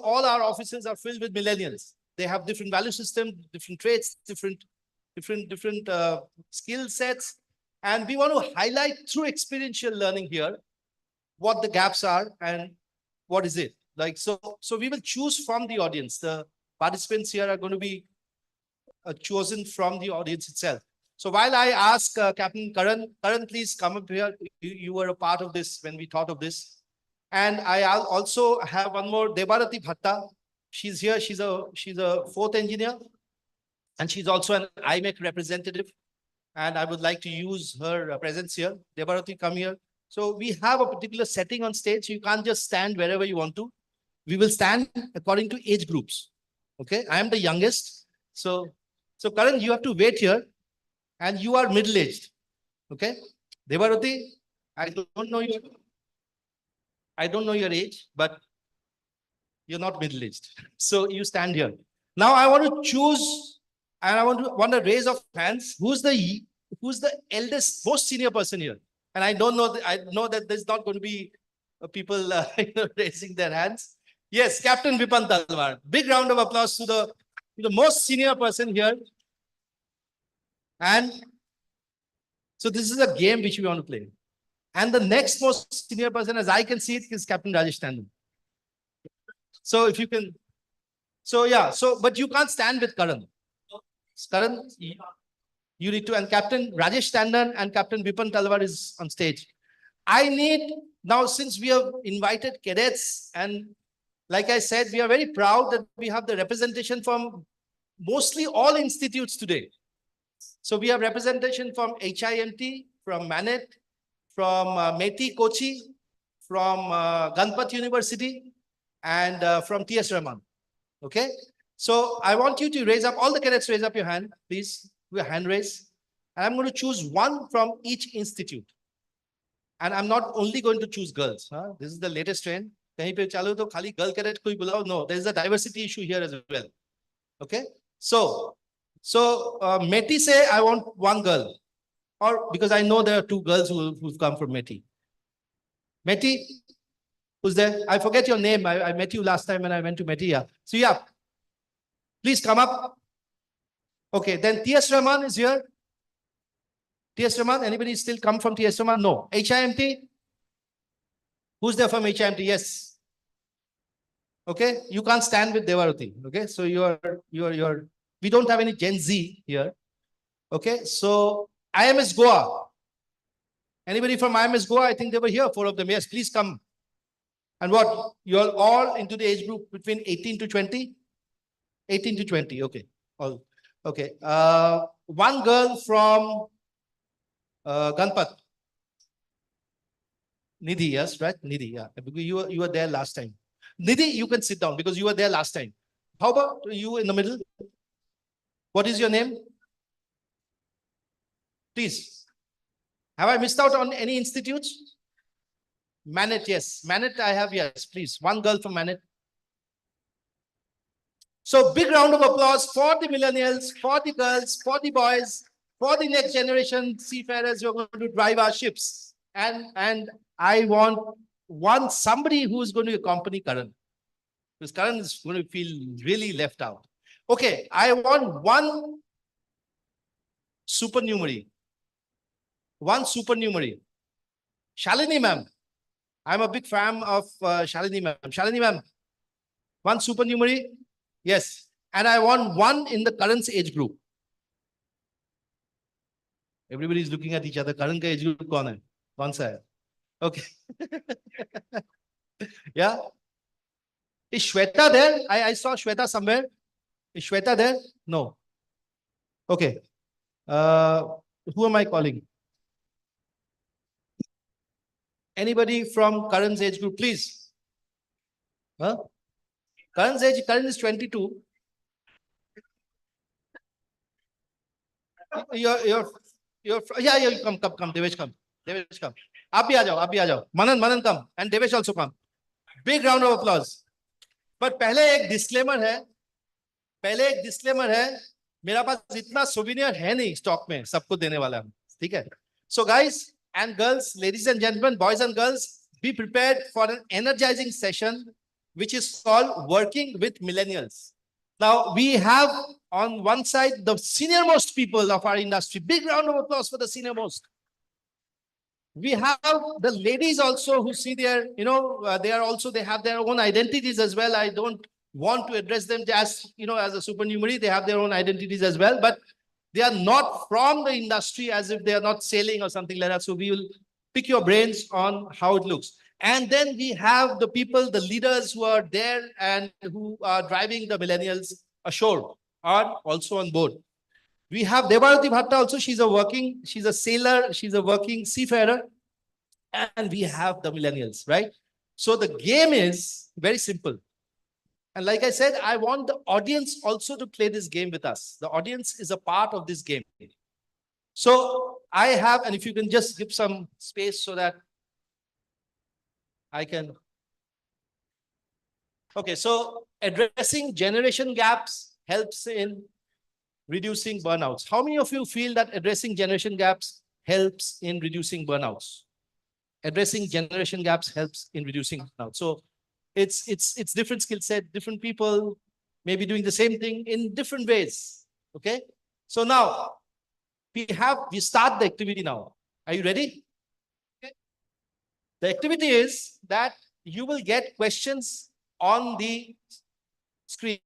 all our offices are filled with millennials. They have different value systems, different traits, different skill sets. And we want to highlight through experiential learning here what the gaps are and what is it. Like, so we will choose from the audience. The participants here are going to be chosen from the audience itself. So while I ask Captain Karan, please come up here. You were a part of this when we thought of this. And I also have one more, Debarati Bhatta. She's here. She's a fourth engineer. And she's also an IMEC representative. And I would like to use her presence here. Debarati, come here. So we have a particular setting on stage. You can't just stand wherever you want to. We will stand according to age groups. Okay, I am the youngest. So Karan, you have to wait here. And you are middle-aged. Okay. Debarati, I don't know your age, but you're not middle-aged. So you stand here. Now I want to choose, and I want to raise of hands. Who's the eldest, most senior person here? And I don't know. I know that there's not going to be people raising their hands. Yes, Captain Bipan Talwar. Big round of applause to the most senior person here. And so this is a game which we want to play. And the next most senior person, as I can see it, is Captain Rajesh Tandon. So if you can, but you can't stand with Karan. Karan, you need to, and Captain Rajesh Tandon and Captain Bipan Talwar is on stage. I need, now since we have invited cadets, and like I said, we are very proud that we have the representation from mostly all institutes today. So we have representation from HIMT, from Manet, from METI Kochi, from Ganpat University, and from TS Rahman. Okay. So I want you to raise up, all the cadets raise up your hand, please. Do a hand raise. And I'm going to choose one from each institute. And I'm not only going to choose girls. Huh? This is the latest trend. Kahin pe chalo to khali girl cadet koi bulao. No, there is a diversity issue here as well. Okay. So Meti say, I want one girl. Or because I know there are two girls who've come from Meti. Meti, who's there? I forget your name. I met you last time when I went to Meti. Yeah. So yeah, please come up. Okay, then TS Rahman is here. TS Rahman, anybody still come from TS Rahman? No. HIMT? Who's there from HIMT? Yes. Okay, you can't stand with Devaruti. Okay, so we don't have any Gen Z here. Okay, so IMS Goa. Anybody from IMS Goa? I think they were here, 4 of them. Yes, please come. And what? You're all into the age group between 18 to 20? 18 to 20, okay. All okay. One girl from Ganpat. Nidhi, yes, right? Nidhi, yeah. Because you were there last time. Nidhi, you can sit down because you were there last time. How about you in the middle? What is your name? Please. Have I missed out on any institutes? Manet, yes. Manet, I have, yes, please. One girl from Manet. So big round of applause for the millennials, for the girls, for the boys, for the next generation seafarers who are going to drive our ships. And I want somebody who is going to accompany Karan. Because Karan is going to feel really left out. Okay, I want one supernumerary. One supernumerary. Shalini ma'am. I'm a big fan of Shalini ma'am. Shalini ma'am, one supernumerary. Yes. And I want one in the Karan's age group. Everybody is looking at each other. Karan ka age group kaun hai? Kaun sa hai? Okay. Yeah. Is Shweta there? I saw Shweta somewhere. Is Shweta there? No. Okay. Who am I calling? Anybody from Karan's age group, please? Huh? Karan's age, Karan is 22. Yeah, come, Devesh, come. Devesh, come. Aap bhi aa jao. Manan, come. And Devesh also come. Big round of applause. But पहले एक disclaimer है. मेरा पास इतना souvenir है नहीं stock में सबको देने वाला हम. ठीक है? So guys and girls, ladies and gentlemen, boys and girls, be prepared for an energizing session which is called Working with Millennials. Now, we have on one side the senior-most people of our industry. Big round of applause for the senior-most. We have the ladies also who see their, they have their own identities as well. I don't want to address them as, as a supernumerary. They have their own identities as well, but they are not from the industry as if they are not sailing or something like that. So we will pick your brains on how it looks. And then we have the people, the leaders who are there and who are driving the millennials ashore are also on board. We have Devaruti Bhatta also. She's a sailor. She's a working seafarer. And we have the millennials, right? So the game is very simple. And like I said, I want the audience also to play this game with us. The audience is a part of this game. So I have, and if you can just give some space so that I can. Okay, so addressing generation gaps helps in reducing burnouts. How many of you feel that addressing generation gaps helps in reducing burnouts? Addressing generation gaps helps in reducing burnouts. So it's different skill set, different people maybe doing the same thing in different ways. Okay, so now we start the activity now. Are you ready? Okay. The activity is that you will get questions on the screen.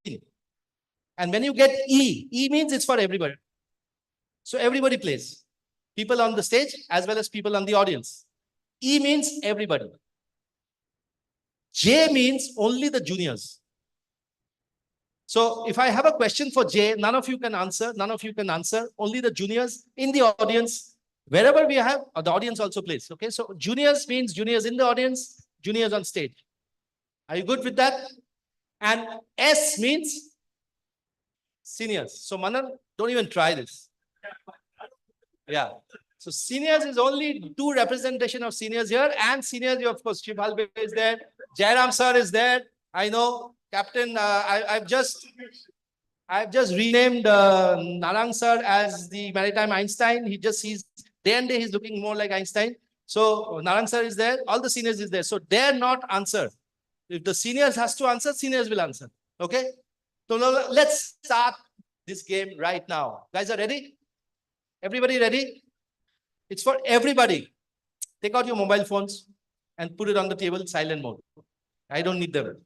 And when you get E means it's for everybody. So everybody plays. People on the stage as well as people on the audience. E means everybody. J means only the juniors. So if I have a question for J, none of you can answer. Only the juniors in the audience. Wherever we have, the audience also plays. Okay, so juniors means juniors in the audience, juniors on stage. Are you good with that? And S means seniors. So Manan, don't even try this. Yeah. So seniors is only two representation of seniors here, and seniors, of course, Shiv Halbe is there, Jairam sir is there. I know Captain. I've just renamed Narang sir as the Maritime Einstein. He just sees day and day he's looking more like Einstein. So Narang sir is there. All the seniors is there. So dare not answer. If the seniors has to answer, seniors will answer. Okay. So now let's start this game right now. Guys are ready? Everybody ready? It's for everybody. Take out your mobile phones and put it on the table, silent mode. I don't need them.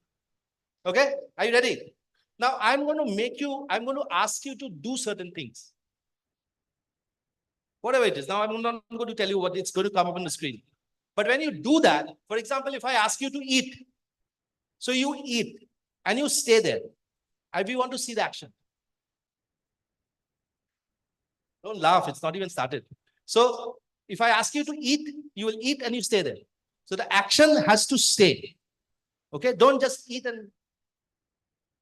Okay? Are you ready? Now I'm going to ask you to do certain things. Whatever it is. Now I'm not going to tell you what it's going to come up on the screen. But when you do that, for example, if I ask you to eat, so you eat and you stay there. We want to see the action. Don't laugh, it's not even started. So if I ask you to eat, you will eat and you stay there. So the action has to stay. Okay, don't just eat and...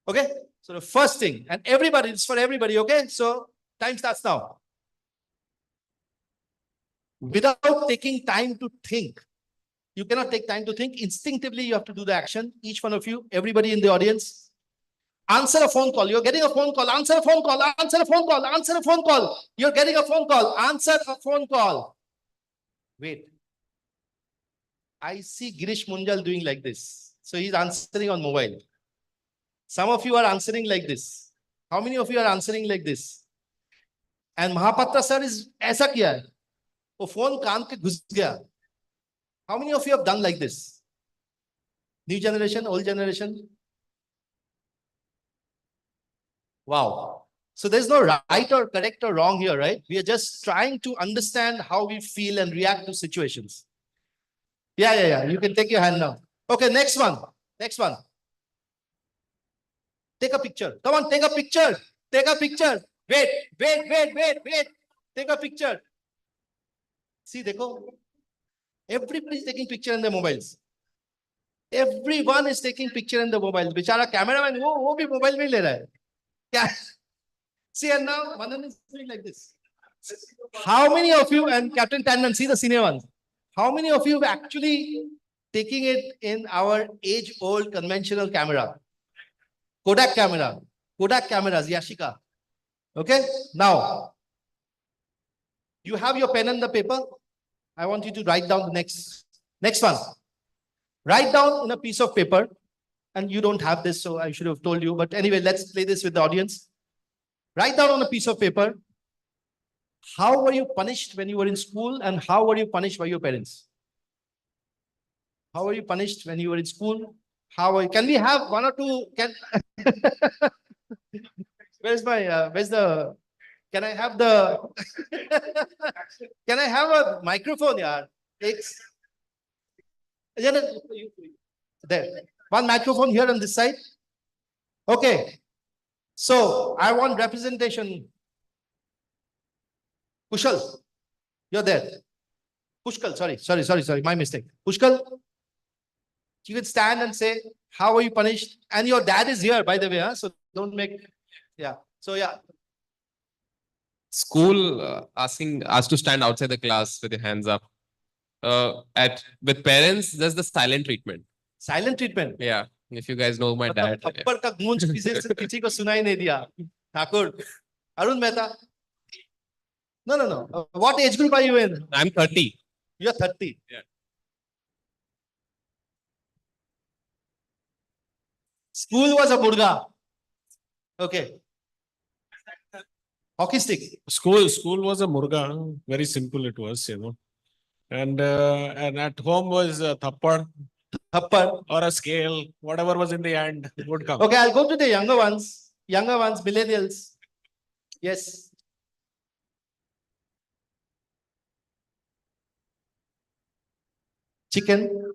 Okay, so the first thing, and everybody, it's for everybody, okay? So time starts now. Without taking time to think, you cannot take time to think. Instinctively, you have to do the action. Each one of you, everybody in the audience, answer a phone call. You're getting a phone call. Answer a phone call. Answer a phone call. Answer a phone call. You're getting a phone call. Answer a phone call. Wait. I see Girish Munjal doing like this. So he's answering on mobile. Some of you are answering like this. How many of you are answering like this? And Mahapatra sir is aisa kiya hai. वो phone कान के घुस गया. How many of you have done like this? New generation, old generation? Wow. So there's no right or correct or wrong here, right? We are just trying to understand how we feel and react to situations. Yeah. You can take your hand now. Okay, next one. Next one. Take a picture. Come on, take a picture. Take a picture. Wait. Take a picture. See, dekho. Everybody is taking picture in their mobiles. Everyone is taking picture in the mobiles. Bichara cameraman, wo bhi mobile mein le raha hai. Yeah. See, and now Manan is doing like this. How many of you, and Captain Tandon, see the senior ones. How many of you have actually taking it in our age-old conventional camera? Kodak camera. Kodak cameras, Yashica. Okay? Now, you have your pen and the paper. I want you to write down the next one. Write down in a piece of paper. And you don't have this, so I should have told you. But anyway, let's play this with the audience. Write down on a piece of paper, how were you punished when you were in school and how were you punished by your parents? How were you punished when you were in school? Can we have one or two? Can I have a microphone, yaar? There. One microphone here on this side. Okay. So I want representation. Kushal, you're there. Pushkal, sorry, my mistake. Pushkal, you can stand and say, how were you punished? And your dad is here, by the way, huh? So don't make, yeah. So yeah.
School asking us to stand outside the class with your hands up. With parents, there's the silent treatment.
Silent treatment?
Yeah. If you guys know my dad.
थप्पड़ का गूंज किसी को सुनाई नहीं दिया. Thakur, Arun Mehta. No. What age group are you in?
I'm 30.
You're 30.
Yeah.
School was a murga. Okay. Hockey stick.
School was a murga. Very simple it was, And at home was a thappad or a scale, whatever was in the hand would come.
Okay, I'll go to the younger ones, millennials. Yes. Chicken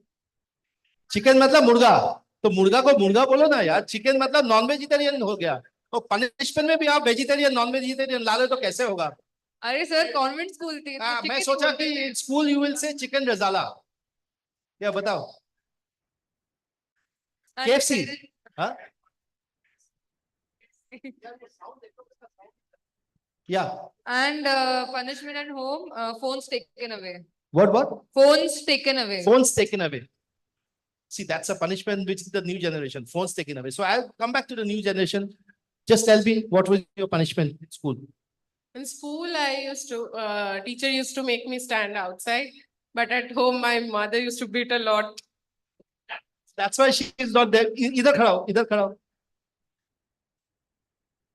मतलब मुर्गा. तो मुर्गा को मुर्गा बोलो ना यार. Chicken मतलब नॉन वेजिटेरियन हो गया. तो पनिशमेंट में भी आप वेजिटेरियन नॉन वेजिटेरियन ला लो तो कैसे होगा?
अरे सर कॉन्वेंट स्कूल थी.
मैं सोचा कि school you will say chicken रजाला. क्या बताओ? KFC. हाँ? Yeah.
And punishment at home, phones taken away.
What?
Phones taken away.
Phones taken away. See, that's a punishment which is the new generation. Phones taken away. So I'll come back to the new generation. Just tell me, what was your punishment in school?
In school, teacher used to make me stand outside, but at home, my mother used to beat a lot.
That's why she is not there. Either khada.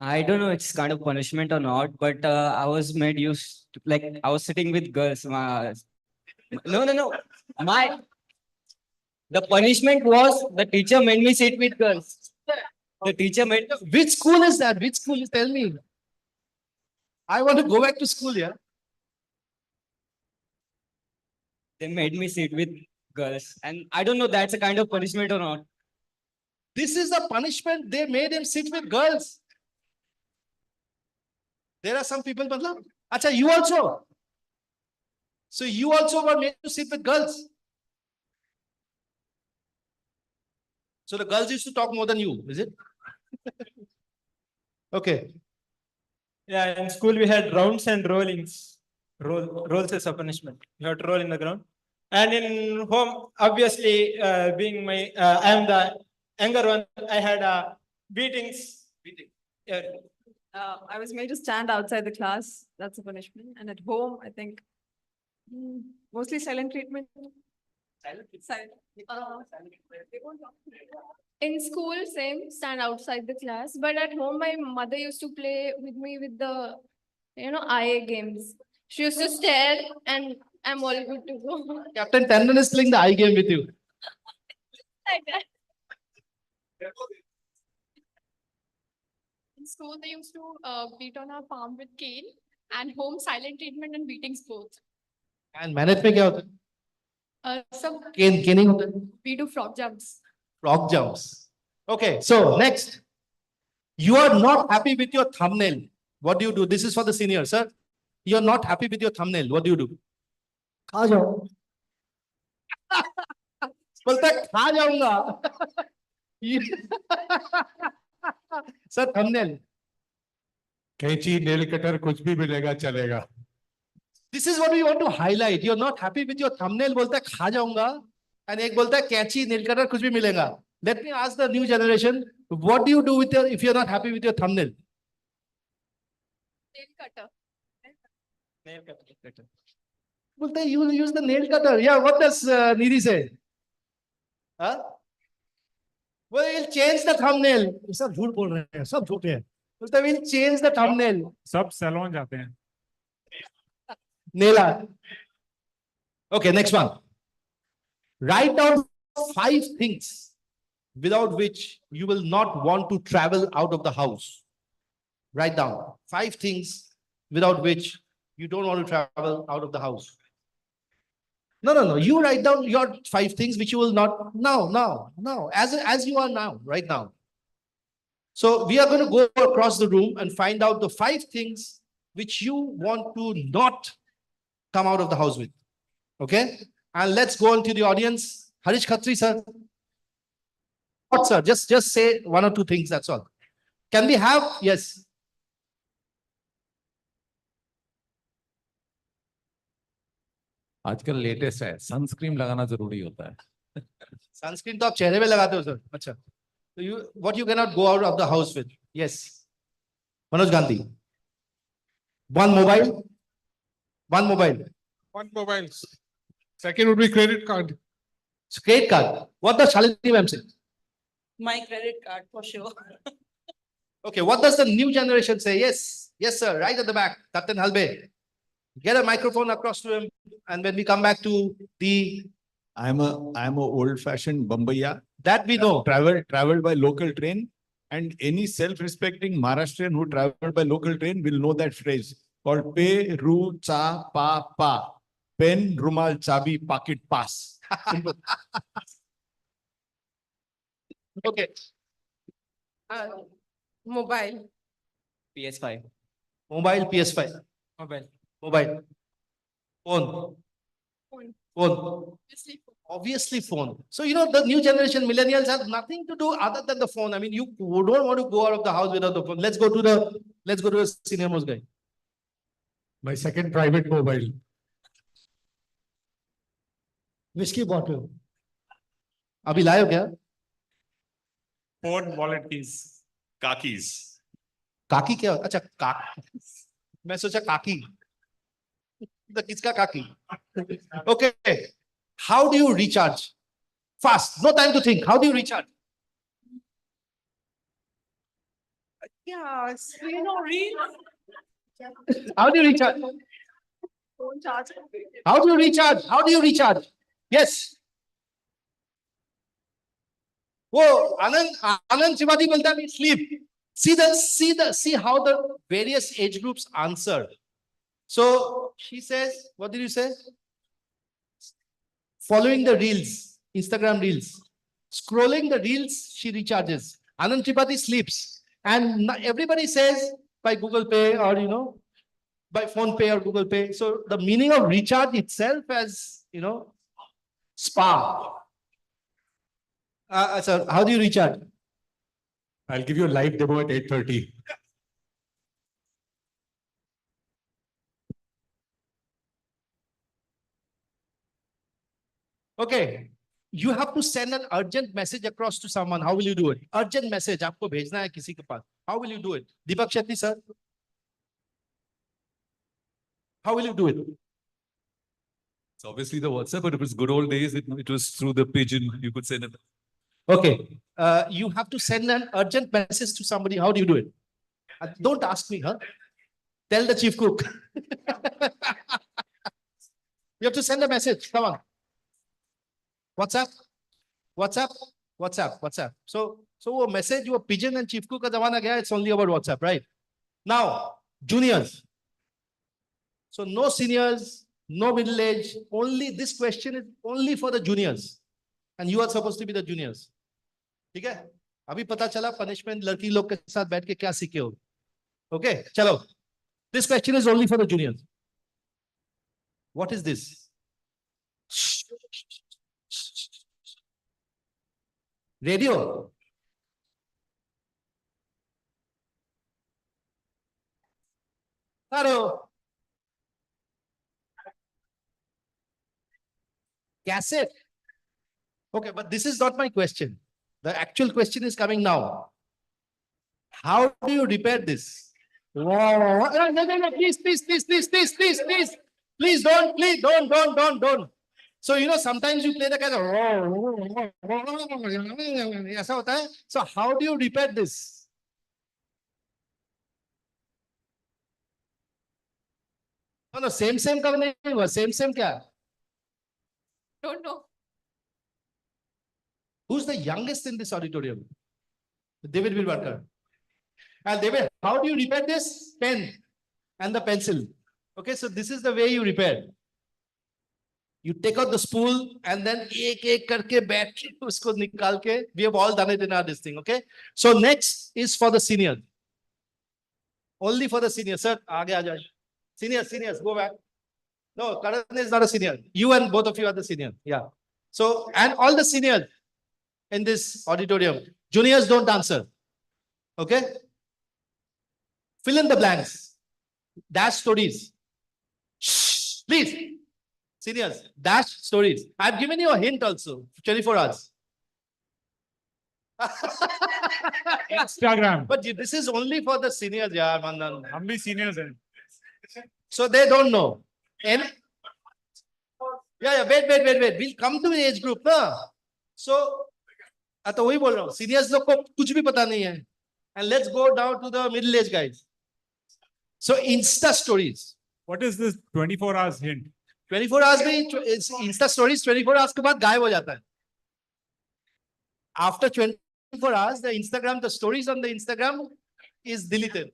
I don't know it's kind of punishment or not, but I was made used to, like I was sitting with girls. No. The punishment was the teacher made me sit with girls. The teacher made.
Which school is that? Which school? Tell me. I want to go back to school, yeah.
They made me sit with girls, and I don't know that's a kind of punishment or not.
This is the punishment. They made him sit with girls. There are some people, matlab. Acha, you also. So you also were made to sit with girls. So the girls used to talk more than you, is it? Okay.
Yeah, in school we had rounds and rollings. Rolls as a punishment. You have to roll in the ground. And in home, obviously, being I am the younger one, I had beatings. Yeah.
I was made to stand outside the class. That's a punishment. And at home, I think mostly silent treatment. Silent.
In school, same, stand outside the class. But at home, my mother used to play with me with the, IA games. She used to stare and I'm all good to go.
Captain Tandon is playing the eye game with you.
Like that. In school, they used to beat on our palm with cane, and home silent treatment and beatings both.
And manage में क्या होता है?
Some
Caning होता है?
we do frog jumps.
Frog jumps. Okay, so next. You are not happy with your thumbnail. What do you do? This is for the senior, sir. You are not happy with your thumbnail. What do you do? खा जाओ. बोलता है खा जाऊंगा. Sir, thumbnail.
कैंची, nail cutter, कुछ भी मिलेगा चलेगा.
This is what we want to highlight. You're not happy with your thumbnail. बोलता है खा जाऊंगा. And एक बोलता है कैंची, nail cutter, कुछ भी मिलेगा. Let me ask the new generation. What do you do with if you're not happy with your thumbnail?
Nail cutter.
Nail cutter.
बोलता है you use the nail cutter. Yeah, what does Nidhi say? Huh? Well, we'll change the thumbnail. सब झूठ बोल रहे हैं, सब झूठे हैं. बोलता है we'll change the thumbnail.
सब सैलून जाते हैं.
Nail art. Okay, next one. Write down 5 things without which you will not want to travel out of the house. Write down 5 things without which you don't want to travel out of the house. No. You write down your 5 things which you will not now. As you are now, right now. So we are going to go across the room and find out the 5 things which you want to not come out of the house with. Okay? And let's go on to the audience. Harish Khatri, sir. What, sir? Just say 1 or 2 things, that's all. Can we have? Yes.
आजकल latest है sunscreen लगाना जरूरी होता है.
Sunscreen तो आप चेहरे पे लगाते हो, sir. अच्छा. So what you cannot go out of the house with? Yes. Manoj Gandhi. One mobile.
One mobile. Second would be credit card.
So credit card. What does Shalini ma'am say?
My credit card for sure.
Okay, what does the new generation say? Yes, sir, right at the back. Captain Halbe. Get a microphone across to him, and when we come back to the.
I'm a old-fashioned Bombaya.
That we know.
Traveled by local train, and any self-respecting Maharashtrian who traveled by local train will know that phrase called pe ru cha pa pa. Pen, rumal, chabi, pocket, pass.
Okay.
Mobile.
PS5.
Mobile, PS5. Mobile. Phone. Obviously phone. So, the new generation millennials have nothing to do other than the phone. I mean, you don't want to go out of the house without the phone. Let's go to the senior most guy.
My second private mobile.
Whiskey bottle.
अभी लाए हो क्या?
Phone, wallet keys, car keys.
काकी क्या? अच्छा काकी. मैं सोचा काकी. The किसका काकी? Okay. How do you recharge? Fast. No time to think. How do you recharge?
Yes, you know,
How do you recharge?
phone charge.
How do you recharge? How do you recharge? Yes. Whoa, Anand Tripathi bolta hai, sleep. See how the various age groups answer. So she says, what did you say? Following the reels, Instagram reels. Scrolling the reels, she recharges. Anand Tripathi sleeps. And everybody says by Google Pay or, by Phone Pay or Google Pay. So the meaning of recharge itself as, spa. Sir, how do you recharge?
I'll give you a live demo at 8:30.
Okay. You have to send an urgent message across to someone. How will you do it? Urgent message. आपको भेजना है किसी के पास. How will you do it? Deepak Shetty, sir. How will you do it?
So obviously the WhatsApp, but it was good old days. It was through the pigeon. You could send it.
Okay. You have to send an urgent message to somebody. How do you do it? Don't ask me, huh? Tell the chief cook. You have to send a message. Come on. WhatsApp. So a message, you pigeon and chief cook ka zamana gaya, it's only about WhatsApp, right? Now, juniors. So no seniors, no middle age. Only this question is only for the juniors. And you are supposed to be the juniors. ठीक है? अभी पता चला punishment लड़की लोग के साथ बैठ के क्या सीखे हो. Okay, चलो. This question is only for the juniors. What is this? Radio. Hello. Cassette. Okay, but this is not my question. The actual question is coming now. How do you repair this? No, please don't. So, sometimes you play the kind of ऐसा होता है. So how do you repair this? No, same का नहीं हुआ. Same क्या?
Don't know.
Who's the youngest in this auditorium? David Bilwarkar. And David, how do you repair this? Pen and the pencil. Okay, so this is the way you repair. You take out the spool and then एक करके बैठ के उसको निकाल के. We have all done it in our this thing, okay? So next is for the seniors. Only for the seniors. Sir, आगे आ जाए. Seniors, go back. No, Karan is not a senior. You and both of you are the senior. Yeah. So, and all the seniors in this auditorium. Juniors don't answer. Okay? Fill in the blanks. Dash stories. Shh, please. Seniors, dash stories. I've given you a hint also. 24 hours.
Instagram.
But this is only for the seniors, yeah, Mandan.
हम भी seniors हैं.
So they don't know. And wait. We'll come to the age group, na? So, तो वही बोल रहा हूँ. Seniors लोग को कुछ भी पता नहीं है. And let's go down to the middle-aged guys. So Insta stories.
What is this 24 hours hint?
24 hours में Insta stories 24 hours के बाद गायब हो जाता है. After 24 hours, the stories on the Instagram is deleted.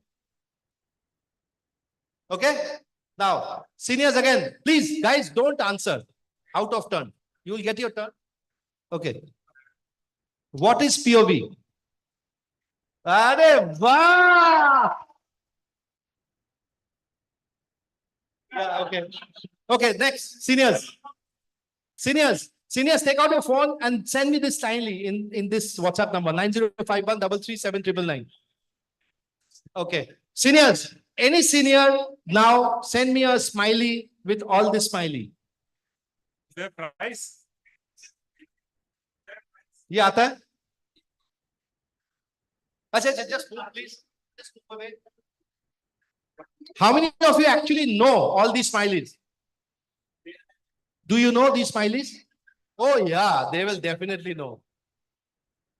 Okay? Now, seniors again, please, guys, don't answer out of turn. You will get your turn. Okay. What is POV? Arey wow! Yeah, okay. Okay, next, seniors. Seniors, take out your phone and send me this timely in this WhatsApp number, 9051337999. Okay. Seniors, Any senior now send me a smiley with all this smiley.
Is there a price?
ये आता है? अच्छा, just move, please. Just move away. How many of you actually know all these smileys? Do you know these smileys? Oh yeah, they will definitely know.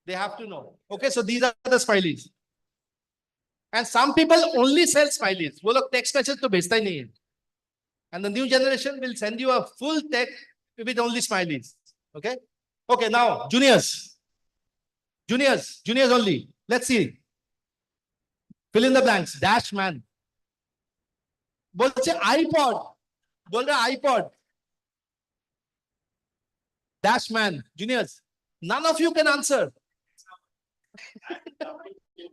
They have to know. Okay, so these are the smileys. And some people only sell smileys. वो लोग text message तो भेजता ही नहीं है. And the new generation will send you a full text with only smileys. Okay? Okay, now juniors. Juniors only. Let's see. Fill in the blanks. Dash man. बोलते iPod. बोल रहा iPod. Dash man. Juniors. None of you can answer.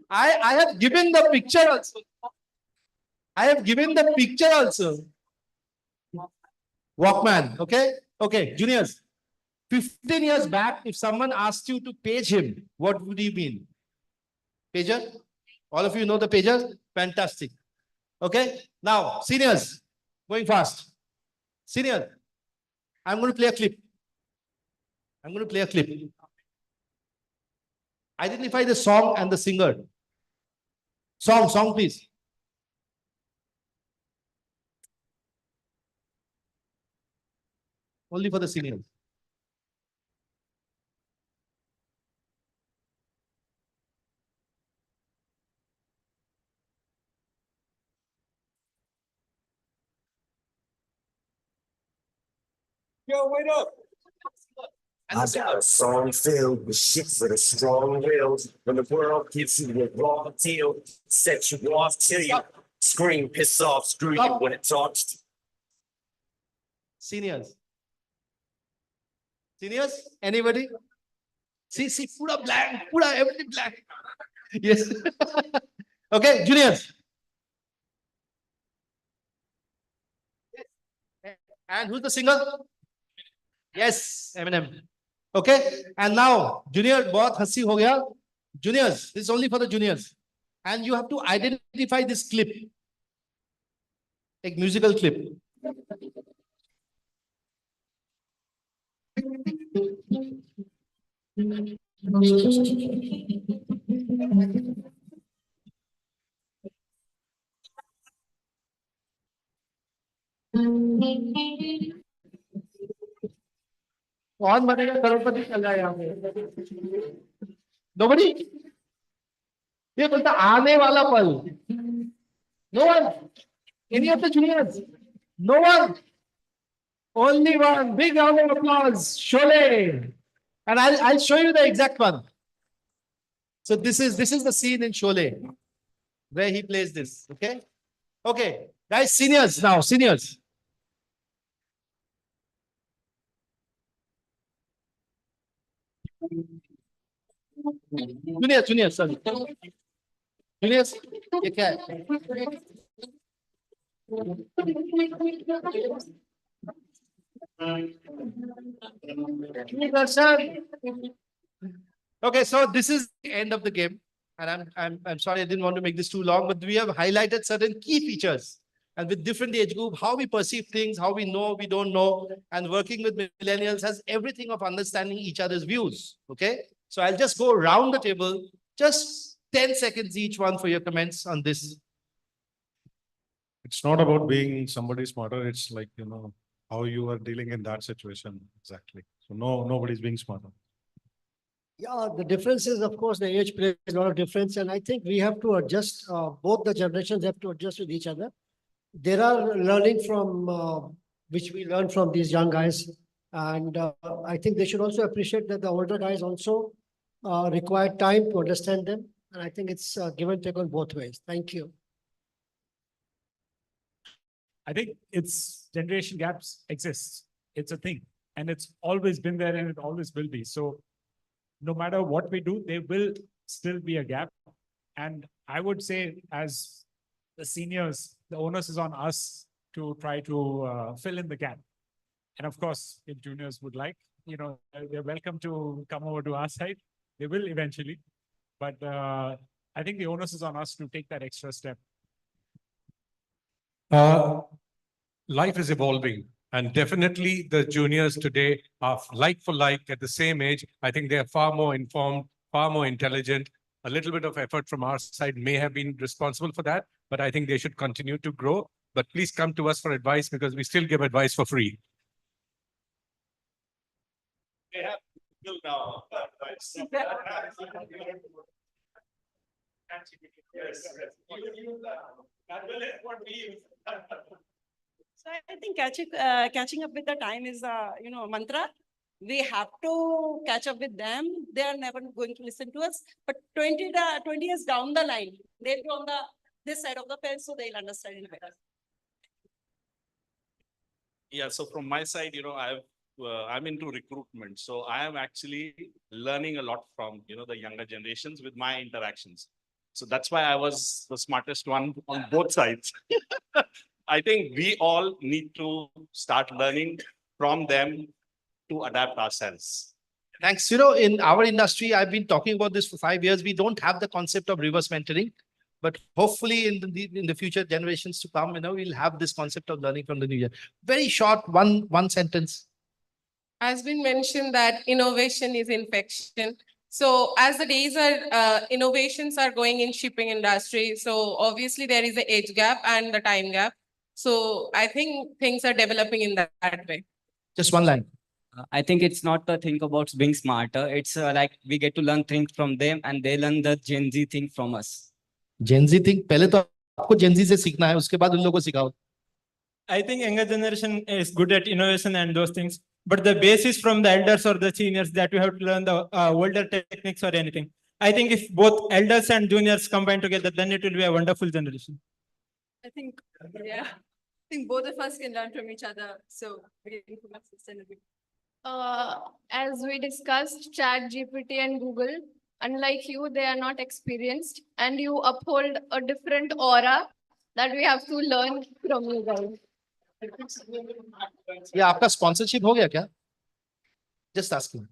I have given the picture also. I have given the picture also. Walkman. Okay? Okay, juniors. 15 years back, if someone asked you to page him, what would you mean? Pager? All of you know the pager? Fantastic. Okay? Now, seniors, going fast. Senior, I'm going to play a clip. Identify the song and the singer. Song, please. Only for the seniors.
Yo, wait up. I got a song filled with shit for the strong wills. When the world gives you a raw deal, set you off till you scream, piss off, screw you when it talks.
Seniors, anybody? See, pura blank, pura everything blank. Yes. Okay, juniors. And who's the singer? Yes, Eminem. Okay, and now, junior, बहुत हंसी हो गया. Juniors, this is only for the juniors. And you have to identify this clip. A musical clip. कौन बनेगा करोड़पति चल रहा है यहाँ पे? Nobody? ये बोलता आने वाला पल. No one? Any of the juniors? No one? Only one. Big round of applause. Sholay. And I'll show you the exact one. So this is the scene in Sholay where he plays this. Okay? Okay. Guys, seniors now. Seniors. Juniors, sorry. Juniors, ये क्या है? Okay, so this is the end of the game, and I'm sorry I didn't want to make this too long, but we have highlighted certain key features, and with different age group, how we perceive things, how we know, we don't know, and working with millennials has everything of understanding each other's views. Okay, so I'll just go around the table, just 10 seconds each one for your comments on this.
It's not about being somebody smarter. It's like, how you are dealing in that situation. Exactly. So nobody's being smarter.
Yeah, the difference is, of course, the age plays a lot of difference. And I think we have to adjust, both the generations have to adjust with each other. There are learning from, which we learn from these young guys. And I think they should also appreciate that the older guys also require time to understand them. And I think it's give and take on both ways. Thank you.
I think it's generation gaps exist. It's a thing, and it's always been there and it always will be. So no matter what we do, there will still be a gap. And I would say as the seniors, the onus is on us to try to fill in the gap. And of course, if juniors would like, they're welcome to come over to our side. They will eventually. But I think the onus is on us to take that extra step.
Life is evolving, and definitely the juniors today are like for like at the same age. I think they are far more informed, far more intelligent. A little bit of effort from our side may have been responsible for that, but I think they should continue to grow. But please come to us for advice because we still give advice for free.
They have Google now.
So I think catching up with the time is mantra. We have to catch up with them. They are never going to listen to us. But 20 years down the line, they'll be on this side of the fence, so they'll understand it better.
Yeah, so from my side, I'm into recruitment. So I am actually learning a lot from, the younger generations with my interactions. So that's why I was the smartest one on both sides. I think we all need to start learning from them to adapt ourselves.
Thanks. In our industry, I've been talking about this for 5 years. We don't have the concept of reverse mentoring, but hopefully in the future generations to come, we'll have this concept of learning from the new year. Very short, one sentence.
Has been mentioned that innovation is infection. So as the days are, innovations are going in shipping industry. So obviously there is an age gap and the time gap. So I think things are developing in that way.
Just one line.
I think it's not the thing about being smarter. It's like we get to learn things from them and they learn the Gen Z thing from us.
Gen Z thing, पहले तो आपको Gen Z से सीखना है, उसके बाद उन लोगों को सिखाओ.
I think younger generation is good at innovation and those things, but the basis from the elders or the seniors that you have to learn the older techniques or anything. I think if both elders and juniors combine together, then it will be a wonderful generation.
I think, yeah, I think both of us can learn from each other. So we can promote sustainability.
As we discussed, ChatGPT and Google, unlike you, they are not experienced, and you uphold a different aura that we have to learn from you guys.
ये आपका sponsorship हो गया क्या? Just asking.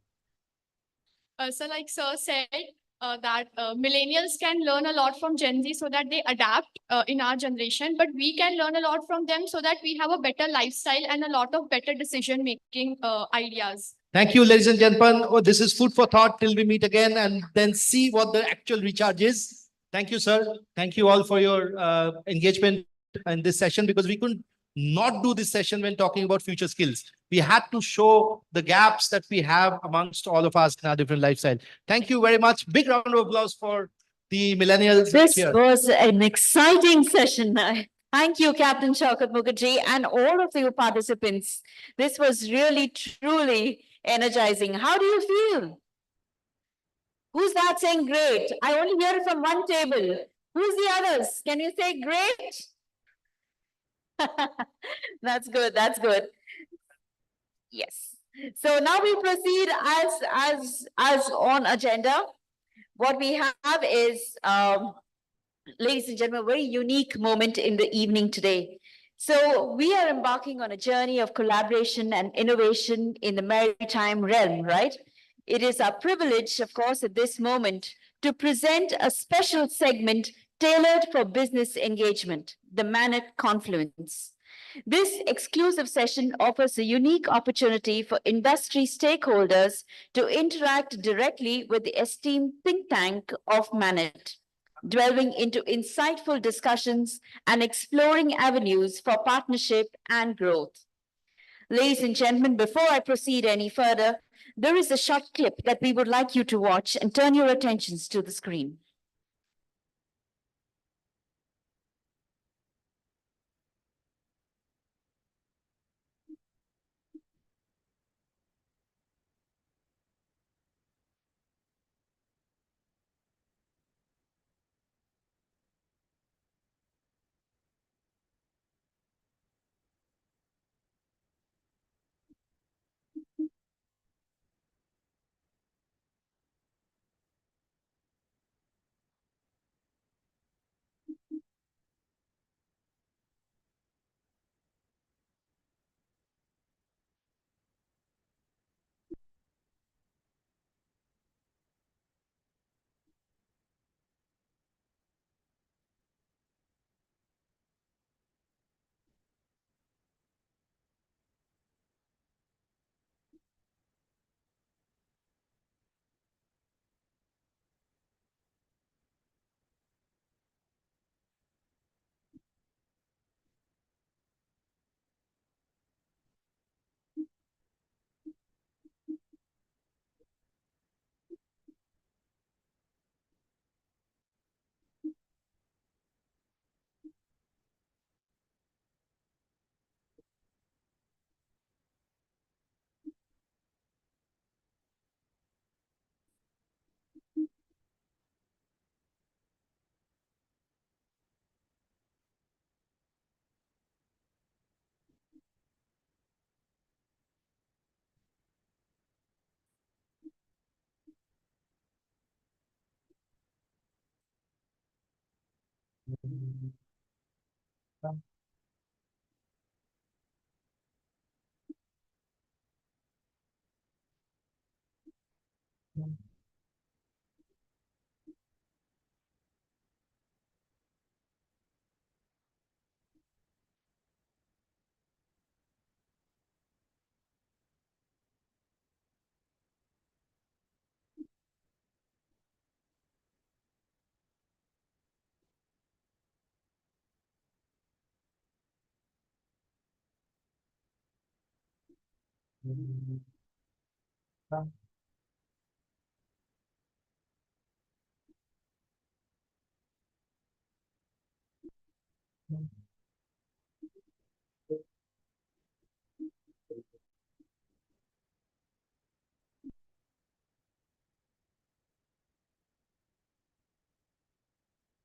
So like Sir said, that millennials can learn a lot from Gen Z so that they adapt in our generation, but we can learn a lot from them so that we have a better lifestyle and a lot of better decision-making ideas.
Thank you, ladies and gentlemen. Oh, this is food for thought till we meet again and then see what the actual recharge is. Thank you, sir. Thank you all for your engagement in this session, because we couldn't not do this session when talking about future skills. We had to show the gaps that we have amongst all of us in our different lifestyle. Thank you very much. Big round of applause for the millennials.
This
here.
was an exciting session. Thank you, Captain Shaukat Mukherjee, and all of you participants. This was really, truly energizing. How do you feel? Who's that saying great? I only hear it from one table. Who's the others? Can you say great? That's good. That's good. Yes. So now we proceed as on agenda. What we have is, ladies and gentlemen, a very unique moment in the evening today. So we are embarking on a journey of collaboration and innovation in the maritime realm, right? It is our privilege, of course, at this moment to present a special segment tailored for business engagement, the Manet Confluence. This exclusive session offers a unique opportunity for industry stakeholders to interact directly with the esteemed think tank of Manet, delving into insightful discussions and exploring avenues for partnership and growth. Ladies and gentlemen, before I proceed any further, there is a short clip that we would like you to watch and turn your attentions to the screen.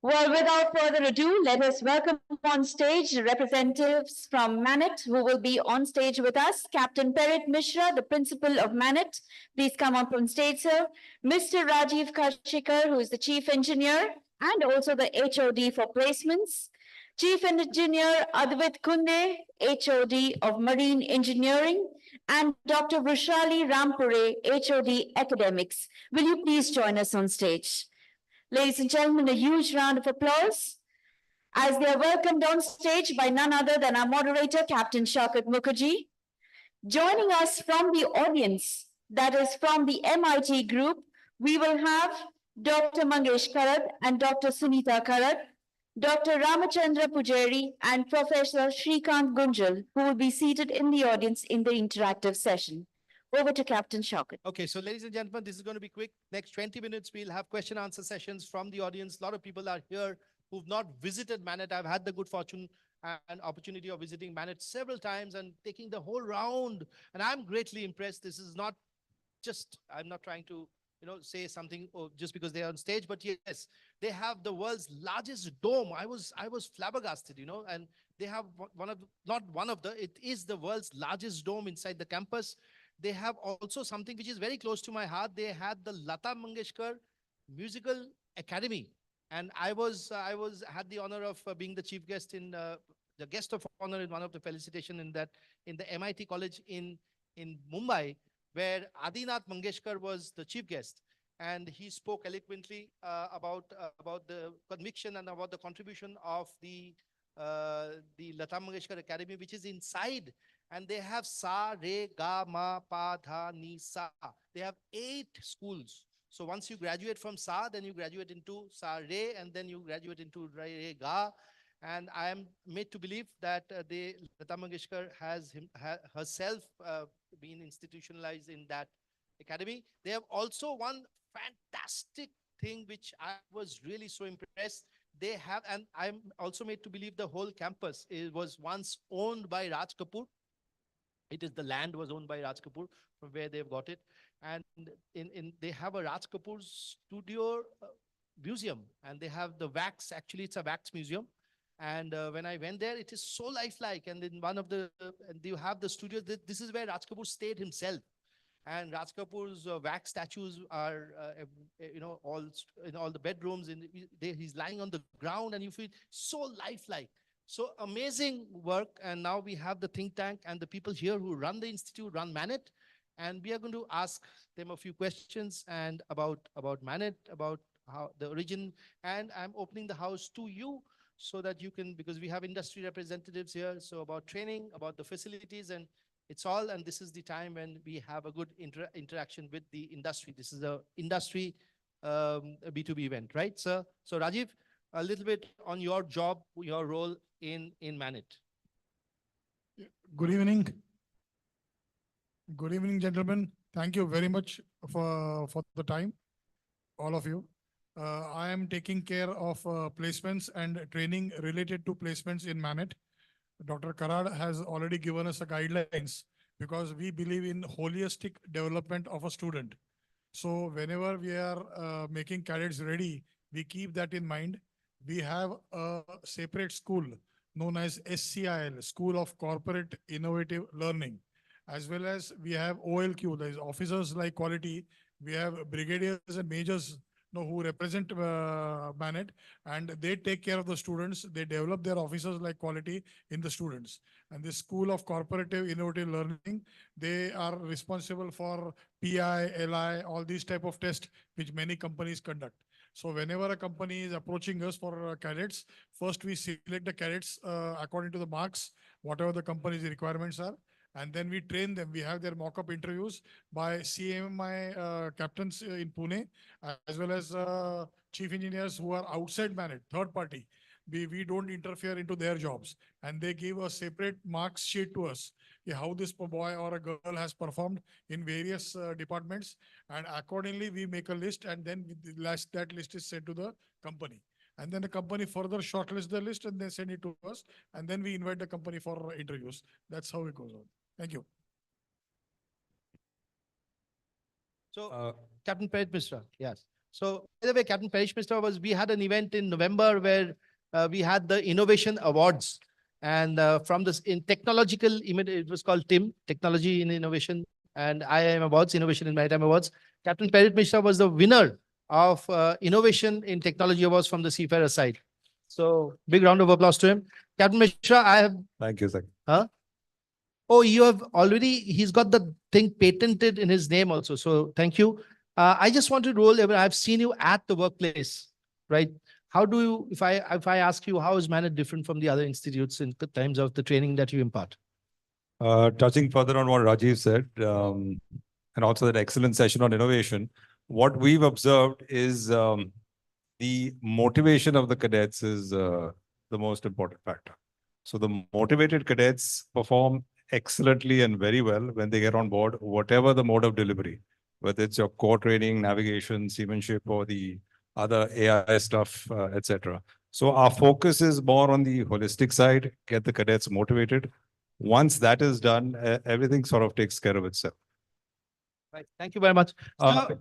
Well, without further ado, let us welcome on stage representatives from Manet who will be on stage with us. Captain Perit Mishra, the principal of Manet. Please come up on stage, sir. Mr. Rajiv Kashikar, who is the chief engineer and also the HOD for placements. Chief Engineer Advait Kunde, HOD of Marine Engineering, and Dr. Vrushali Rampure, HOD Academics. Will you please join us on stage? Ladies and gentlemen, a huge round of applause as they are welcomed on stage by none other than our moderator, Captain Shaukat Mukherjee. Joining us from the audience, that is from the MIT group, we will have Dr. Mangesh Karad and Dr. Sunita Karad, Dr. Ramachandra Pujari and Professor Shrikant Gunjal, who will be seated in the audience in the interactive session. Over to Captain Shaukat.
Okay, so ladies and gentlemen, this is going to be quick. Next 20 minutes, we'll have question answer sessions from the audience. A lot of people are here who've not visited Manet. I've had the good fortune and opportunity of visiting Manet several times and taking the whole round. And I'm greatly impressed. This is not just, I'm not trying to, say something just because they're on stage, but yes, they have the world's largest dome. I was flabbergasted, and they have it is the world's largest dome inside the campus. They have also something which is very close to my heart. They had the Lata Mangeshkar Musical Academy. And I had the honor of being the chief guest the guest of honor in one of the felicitation in the MIT college in Mumbai, where Adinath Mangeshkar was the chief guest. And he spoke eloquently about the conviction and about the contribution of the Lata Mangeshkar Academy, which is inside. And they have Sa, Re, Ga, Ma, Pa, Dha, Ni, Sa. They have 8 schools. So once you graduate from Sa, then you graduate into Sa, Re, and then you graduate into Re, Ga. And I am made to believe that Lata Mangeshkar has herself been institutionalized in that academy. They have also one fantastic thing which I was really so impressed. They have, and I'm also made to believe the whole campus was once owned by Raj Kapoor. The land was owned by Raj Kapoor, from where they've got it. And they have a Raj Kapoor studio museum, and they have the wax. Actually, it's a wax museum. And when I went there, it is so lifelike. And in one of and you have the studio. This is where Raj Kapoor stayed himself. And Raj Kapoor's wax statues are, all in all the bedrooms. He's lying on the ground, and you feel so lifelike. So amazing work. And now we have the think tank and the people here who run the institute, run Manet. And we are going to ask them a few questions and about Manet, about how the origin. And I'm opening the house to you so that you can, because we have industry representatives here. So about training, about the facilities, and it's all. And this is the time when we have a good interaction with the industry. This is a industry B2B event, right, sir? So Rajiv, a little bit on your job, your role in Manet.
Good evening. Good evening, gentlemen. Thank you very much for the time, all of you. I am taking care of placements and training related to placements in Manet. Dr. Karad has already given us a guidelines because we believe in holistic development of a student. So whenever we are making cadets ready, we keep that in mind. We have a separate school known as SCIL, School of Corporate Innovative Learning, as well as we have OLQ, that is Officers Like Quality. We have brigadiers and majors who represent Manet, and they take care of the students. They develop their officers like quality in the students. And this School of Cooperative Innovative Learning, they are responsible for PI, LI, all these type of tests which many companies conduct. So whenever a company is approaching us for cadets, first we select the cadets according to the marks, whatever the company's requirements are. And then we train them. We have their mock-up interviews by CMI captains in Pune, as well as chief engineers who are outside Manet, third party. We don't interfere into their jobs. And they give a separate marks sheet to us, how this boy or a girl has performed in various departments. And accordingly, we make a list, and then that list is sent to the company. And then the company further shortlist the list and they send it to us. And then we invite the company for interviews. That's how it goes on. Thank you.
So, Captain Paresh Mishra, yes. So, by the way, Captain Paresh Mishra we had an event in November where we had the Innovation Awards. And from this in technological, it was called TIM, Technology in Innovation, and IIM Awards, Innovation in Maritime Awards. Captain Paresh Mishra was the winner of Innovation in Technology Awards from the Seafarer side. So, big round of applause to him. Captain Mishra, I have...
Thank you, sir.
Huh? Oh, you have already, he's got the thing patented in his name also. So thank you. I just want to roll over. I've seen you at the workplace, right? How do you, if I ask you, how is Manet different from the other institutes in terms of the training that you impart?
Touching further on what Rajiv said, and also that excellent session on innovation, what we've observed is the motivation of the cadets is the most important factor. So the motivated cadets perform excellently and very well when they get on board, whatever the mode of delivery, whether it's your core training, navigation, seamanship, or the other AI stuff, etc. So our focus is more on the holistic side, get the cadets motivated. Once that is done, everything sort of takes care of itself.
Right. Thank you very much.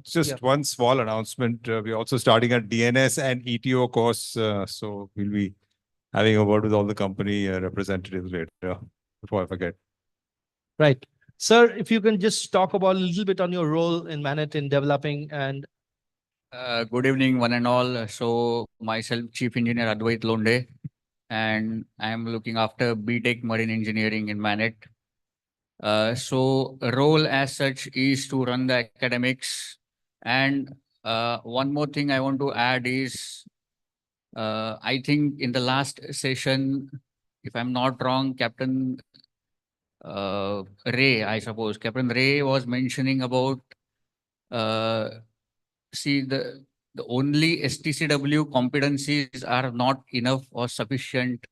Just one small announcement. We're also starting a DNS and ETO course. So we'll be having a word with all the company representatives later, before I forget.
Right. Sir, if you can just talk about a little bit on your role in Manet in developing and...
Good evening, one and all. So myself, Chief Engineer Advait Londe, and I am looking after BTech Marine Engineering in Manet. So role as such is to run the academics. And one more thing I want to add is, I think in the last session, if I'm not wrong, Captain Ray, I suppose, Captain Ray was mentioning about, see, the only STCW competencies are not enough or sufficient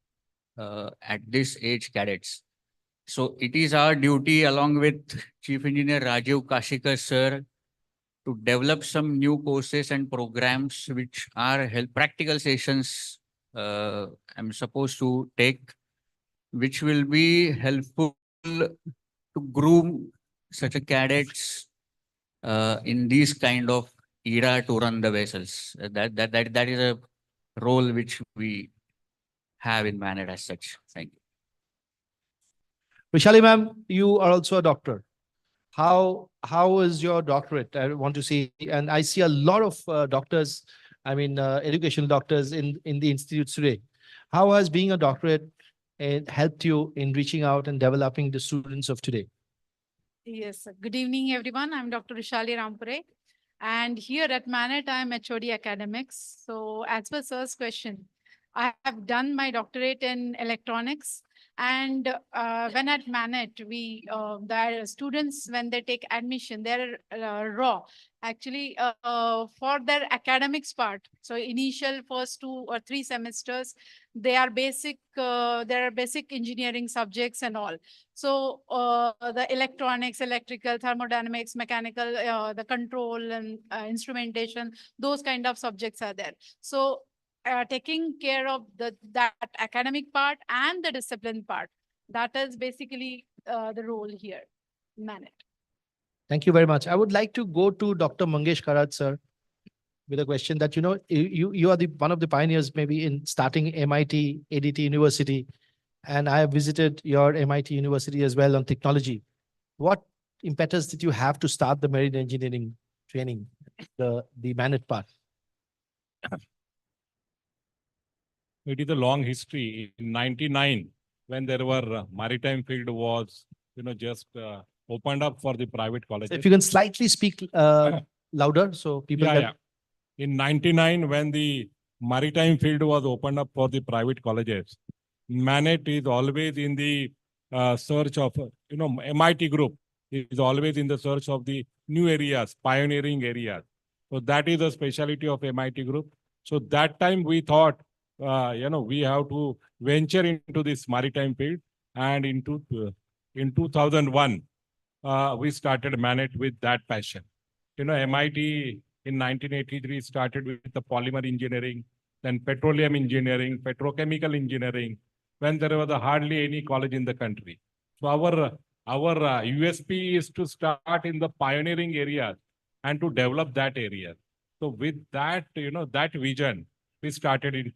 at this age, cadets. So it is our duty, along with Chief Engineer Rajiv Kashikar sir, to develop some new courses and programs which are practical sessions I'm supposed to take, which will be helpful to groom such a cadets in this kind of era to run the vessels. That is a role which we have in Manet as such. Thank you.
Vishali ma'am, you are also a doctor. How is your doctorate? I want to see, and I see a lot of doctors, I mean, educational doctors in the institutes today. How has being a doctorate helped you in reaching out and developing the students of today?
Yes, good evening, everyone. I'm Dr. Vishali Rampure. And here at Manet, I'm HOD Academics. So as per sir's question, I have done my doctorate in electronics. And when at Manet, the students, when they take admission, they're raw. Actually, for their academics part, so initial first 2 or 3 semesters, they are basic, there are basic engineering subjects and all. So the electronics, electrical, thermodynamics, mechanical, the control and instrumentation, those kind of subjects are there. So taking care of that academic part and the discipline part, that is basically the role here in Manet.
Thank you very much. I would like to go to Dr. Mangesh Karat, sir, with a question that, you are one of the pioneers maybe in starting MIT, ADT University, and I have visited your MIT University as well on technology. What impetus did you have to start the marine engineering training, the Manet part?
It is a long history. In 99, when there were maritime field was, just opened up for the private colleges.
If you can slightly speak louder so people
Yeah,
can.
yeah. In 99, when the maritime field was opened up for the private colleges, Manet is always in the search of, MIT group is always in the search of the new areas, pioneering areas. So that is the specialty of MIT group. So that time we thought, we have to venture into this maritime field. And in 2001, we started Manet with that passion. MIT in 1983 started with the polymer engineering, then petroleum engineering, petrochemical engineering, when there was hardly any college in the country. So our USP is to start in the pioneering areas and to develop that area. So with that, that vision, we started in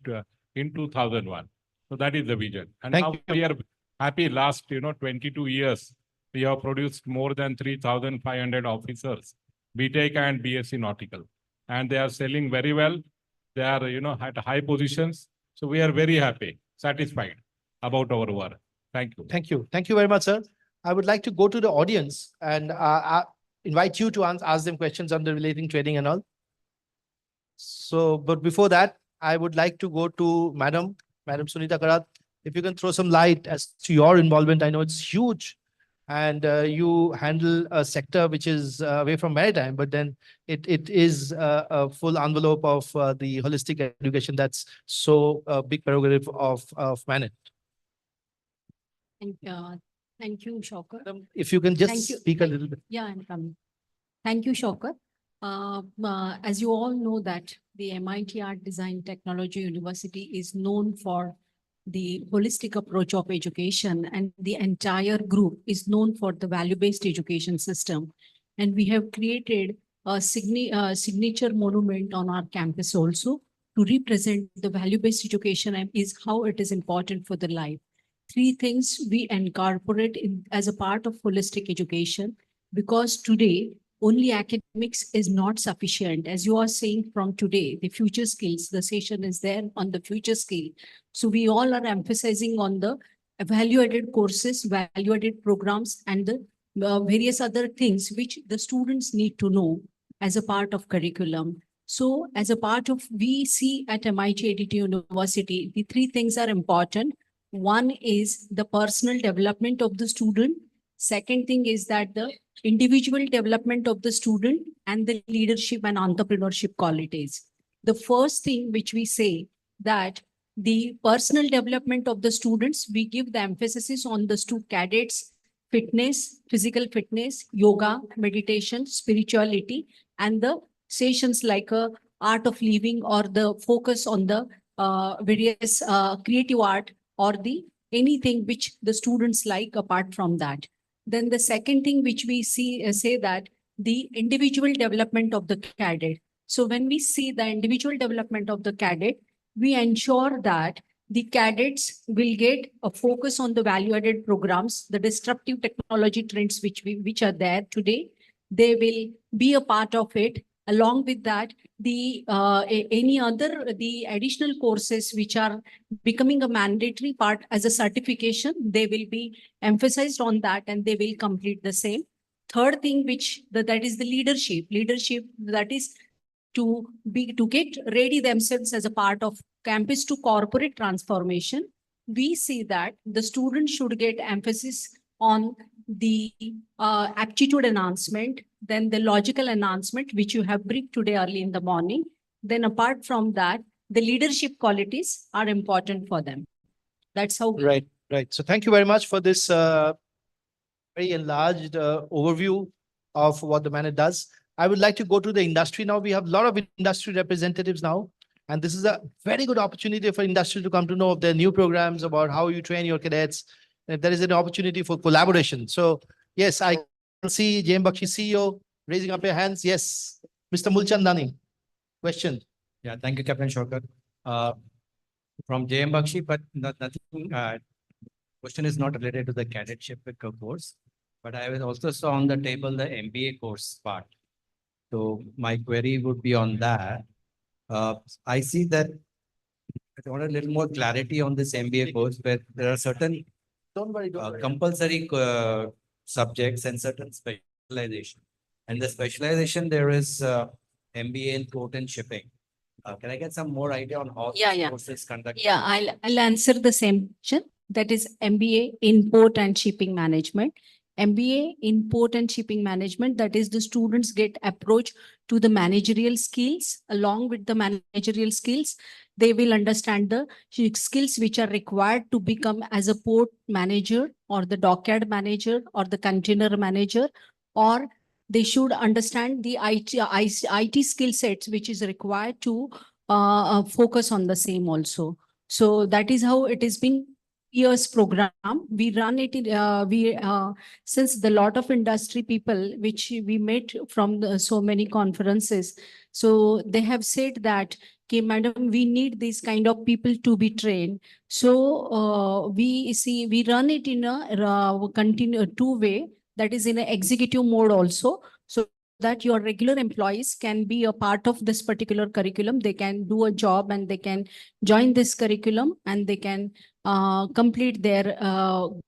2001. So that is the vision. And
Thank
now
you.
we are happy last, 22 years, we have produced more than 3,500 officers, BTech and BSc Nautical. And they are selling very well. They are, at high positions. So we are very happy, satisfied about our work. Thank you.
Thank you. Thank you very much, sir. I would like to go to the audience and invite you to ask them questions on the relating trading and all. So, but before that, I would like to go to Madam Sunita Karat. If you can throw some light as to your involvement, I know it's huge. And you handle a sector which is away from maritime, but then it is a full envelope of the holistic education that's so big prerogative of Manet.
Thank you, Shaukar.
If you can
Thank
just
you.
speak a little bit.
Yeah, I'm coming. Thank you, Shaukar. As you all know that the MIT Art Design Technology University is known for the holistic approach of education, and the entire group is known for the value-based education system. And we have created a signature monument on our campus also to represent the value-based education and is how it is important for the life. 3 things we incorporate as a part of holistic education, because today only academics is not sufficient. As you are saying from today, the future skills, the session is there on the future skill. So we all are emphasizing on the value-added courses, value-added programs, and the various other things which the students need to know as a part of curriculum. So as a part of, we see at MIT ADT University, the 3 things are important. One is the personal development of the student. Second thing is that the individual development of the student and the leadership and entrepreneurship qualities. The first thing which we say that the personal development of the students, we give the emphasis on the cadets, fitness, physical fitness, yoga, meditation, spirituality, and the sessions like art of living or the focus on the various creative art or the anything which the students like apart from that. Then the second thing which we say that the individual development of the cadet. So when we see the individual development of the cadet, we ensure that the cadets will get a focus on the value-added programs, the disruptive technology trends which are there today. They will be a part of it. Along with that, the the additional courses which are becoming a mandatory part as a certification, they will be emphasized on that and they will complete the same. Third thing, that is the leadership. Leadership, that is to get ready themselves as a part of campus to corporate transformation. We see that the students should get emphasis on the aptitude enhancement, then the logical enhancement, which you have briefed today early in the morning. Then apart from that, the leadership qualities are important for them. That's how.
Right. So thank you very much for this very enlarged overview of what the Manet does. I would like to go to the industry now. We have a lot of industry representatives now, and this is a very good opportunity for industry to come to know of their new programs, about how you train your cadets. If there is an opportunity for collaboration. So yes, I can see JM Bakshi CEO raising up your hands. Yes, Mr. Mulchandani, question.
Yeah, thank you, Captain Shaukar. From JM Bakshi, but nothing, question is not related to the cadetship course, but I will also saw on the table the MBA course part. So my query would be on that. I see that I want a little more clarity on this MBA course where there are certain
Don't worry, don't worry.
compulsory subjects and certain specialization. And the specialization there is MBA in port and shipping. Can I get some more idea on how
Yeah,
this
yeah.
course is conducted?
Yeah, I'll answer the same question. That is MBA in Port and Shipping Management. MBA in Port and Shipping Management, that is the students get approach to the managerial skills. Along with the managerial skills, they will understand the skills which are required to become as a port manager or the dockyard manager or the container manager, or they should understand the IT skill sets which is required to focus on the same also. So that is how it is being years program. We run it, since the lot of industry people which we met from so many conferences. So they have said that, okay, madam, we need these kind of people to be trained. So we run it in a continue two-way, that is in an executive mode also. So that your regular employees can be a part of this particular curriculum. They can do a job and they can join this curriculum and they can complete their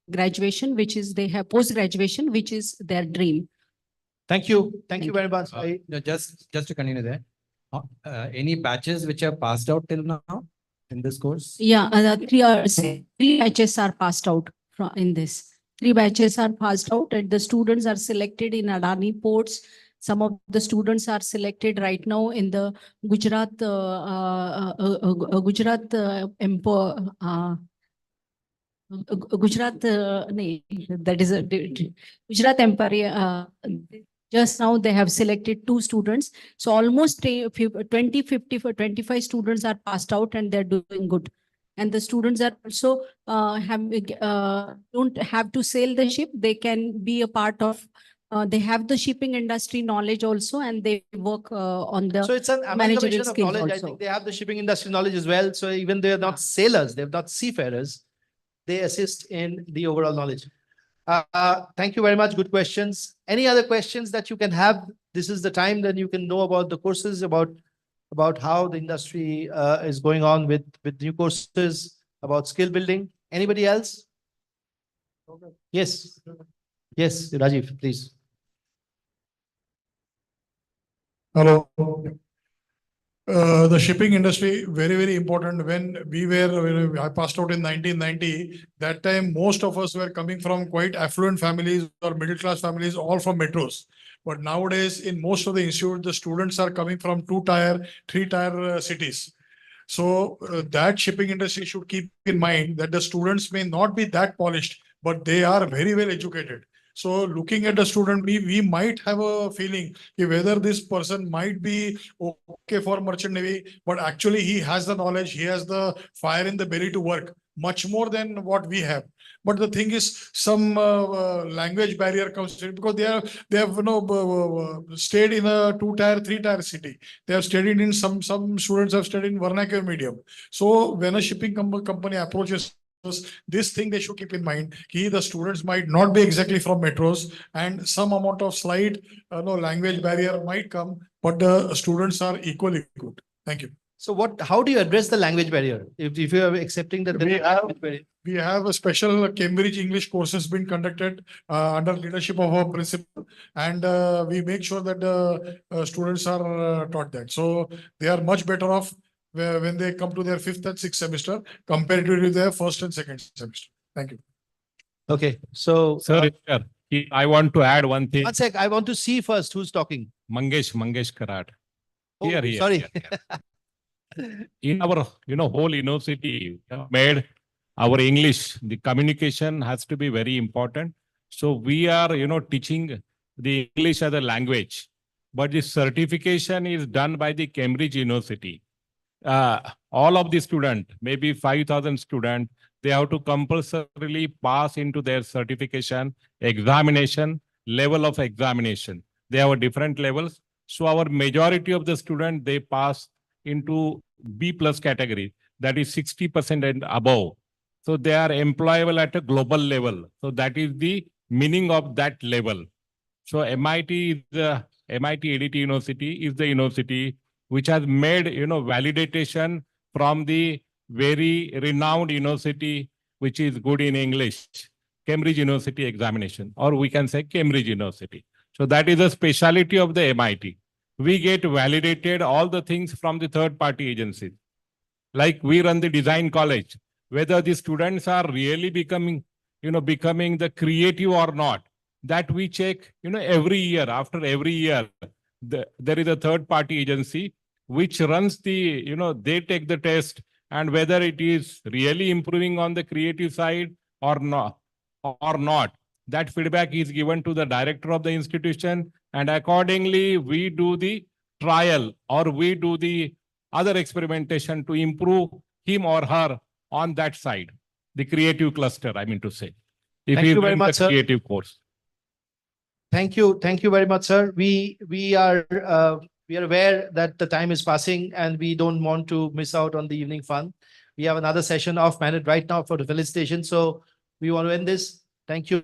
graduation, which is they have post-graduation, which is their dream.
Thank you. Thank you very much.
No, just to continue there. Any batches which are passed out till now in this course?
Yeah, three batches are passed out in this. 3 batches are passed out and the students are selected in Adani ports. Some of the students are selected right now in the Gujarat, that is a Gujarat Empire. Just now they have selected 2 students. So almost 20, 50 for 25 students are passed out and they're doing good. And the students are also don't have to sail the ship. They can be a part of, they have the shipping industry knowledge also, and they work on the
So it's an
managerial
amalgamation of
skills
knowledge. I
also.
think they have the shipping industry knowledge as well. So even they're not sailors, they're not seafarers, they assist in the overall knowledge. Thank you very much. Good questions. Any other questions that you can have? This is the time that you can know about the courses, about how the industry is going on with new courses, about skill building. Anybody else? Yes. Yes, Rajiv, please.
Hello. The shipping industry, very, very important. When I passed out in 1990, that time, most of us were coming from quite affluent families or middle-class families, all from metros. But nowadays, in most of the institutes, the students are coming from 2-tier, 3-tier cities. So that shipping industry should keep in mind that the students may not be that polished, but they are very well educated. So looking at the student, we might have a feeling whether this person might be okay for merchant navy, but actually he has the knowledge, he has the fire in the belly to work much more than what we have. But the thing is, some language barrier comes in because they have stayed in a 2-tier, 3-tier city. They have studied in some students have studied in vernacular medium. So when a shipping company approaches this thing, they should keep in mind the students might not be exactly from metros and some amount of slight language barrier might come, but the students are equally good. Thank you.
So how do you address the language barrier? If you are accepting that
we have a special Cambridge English courses been conducted under leadership of our principal, and we make sure that the students are taught that. So they are much better off when they come to their 5th and 6th semester comparatively to their 1st and 2nd semester. Thank you.
Okay, so
Sir, I want to add one thing.
one sec, I want to see first who's talking.
Mangesh Karat.
Oh,
Here.
sorry.
In our, whole university, we have made our English, the communication has to be very important. So we are, teaching the English as a language, but the certification is done by the Cambridge University. All of the students, maybe 5,000 students, they have to compulsorily pass into their certification, examination, level of examination. They have different levels. So our majority of the students, they pass into B+ category, that is 60% and above. So they are employable at a global level. So that is the meaning of that level. So MIT ADT University is the university which has made, validation from the very renowned university, which is good in English, Cambridge University examination, or we can say Cambridge University. So that is a speciality of the MIT. We get validated all the things from the third-party agencies. Like we run the design college, whether the students are really becoming the creative or not, that we check, every year, after every year, there is a third-party agency which runs the, they take the test and whether it is really improving on the creative side or not, that feedback is given to the director of the institution, and accordingly we do the trial or we do the other experimentation to improve him or her on that side, the creative cluster, I mean to say. If
Thank
he
you very
runs
much,
the
sir.
creative course.
Thank you very much, sir. We are aware that the time is passing and we don't want to miss out on the evening fun. We have another session of Minute right now for the felicitation, so we want to end this. Thank you,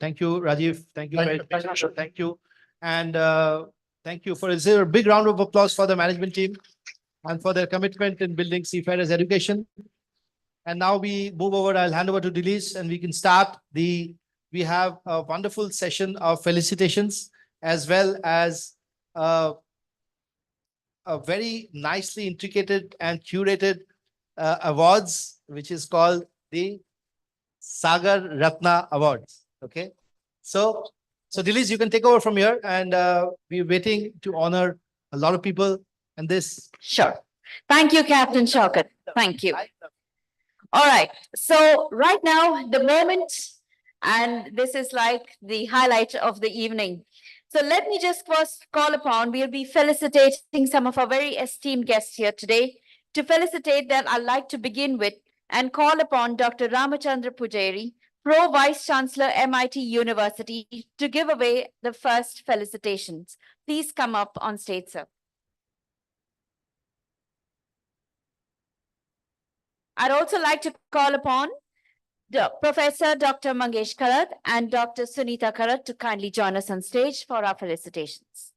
Rajiv. Thank you very much. Thank you, and thank you for a big round of applause for the management team and for their commitment in building seafarers education. And now we move over. I'll hand over to Delise and we can start the. We have a wonderful session of felicitations as well as a very nicely intricated and curated awards, which is called the Sagar Ratna Awards. Okay. So Delise, you can take over from here, and we're waiting to honor a lot of people and this.
Sure. Thank you, Captain Shaukat. Thank you. All right. So right now, the moment, and this is like the highlight of the evening. So let me just first call upon, we'll be felicitating some of our very esteemed guests here today. To felicitate them, I'd like to begin with and call upon Dr. Ramachandra Pujari, Pro Vice Chancellor, MIT University, to give away the first felicitations. Please come up on stage, sir. I'd also like to call upon Professor Dr. Mangesh Kharat and Dr. Sunita Kharat to kindly join us on stage for our felicitations.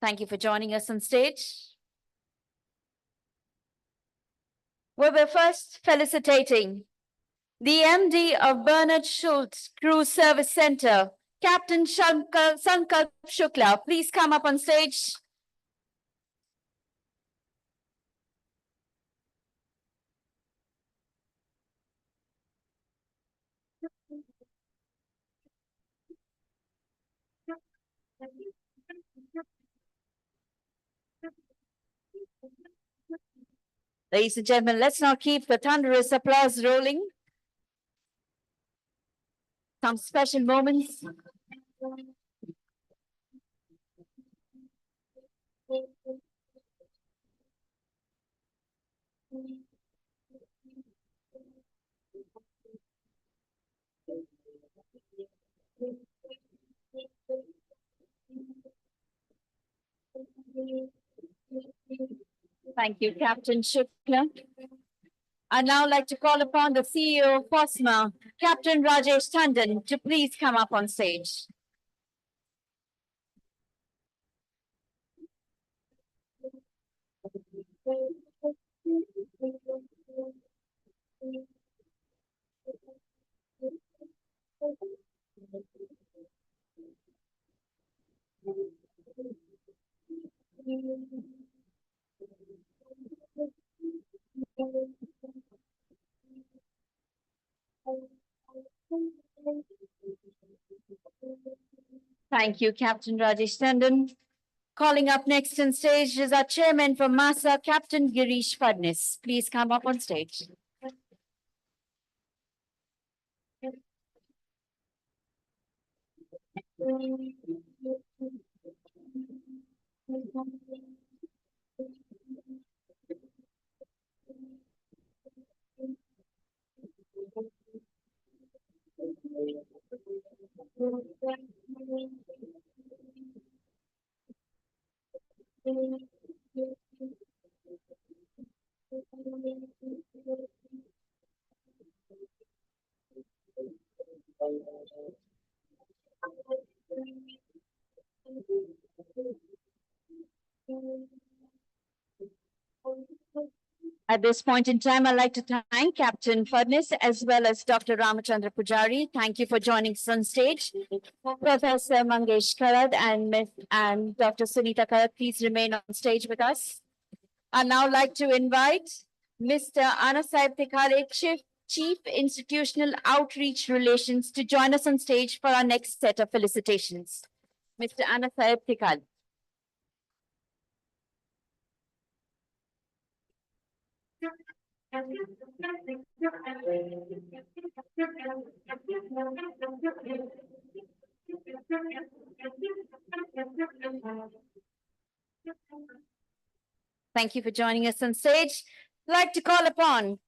Thank you for joining us on stage. We were first felicitating the MD of Bernard Schultz Cruise Service Center, Captain Sankalp Shukla. Please come up on stage. Ladies and gentlemen, let's now keep the thunderous applause rolling. Some special moments. Thank you, Captain Shukla. I'd now like to call upon the CEO of POSMA, Captain Rajesh Tandon, to please come up on stage. Thank you, Captain Rajesh Tandon. Calling up next on stage is our chairman from MASA, Captain Girish Fadnis. Please come up on stage. At this point in time, I'd like to thank Captain Fadnis as well as Dr. Ramachandra Pujari. Thank you for joining us on stage. Professor Mangesh Karad and Dr. Sunita Karad, please remain on stage with us. I'd now like to invite Mr. Anasaib Tikale, Chief Institutional Outreach Relations, to join us on stage for our next set of felicitations. Mr. Anasaib Tikale. Thank you for joining us on stage. I'd like to call upon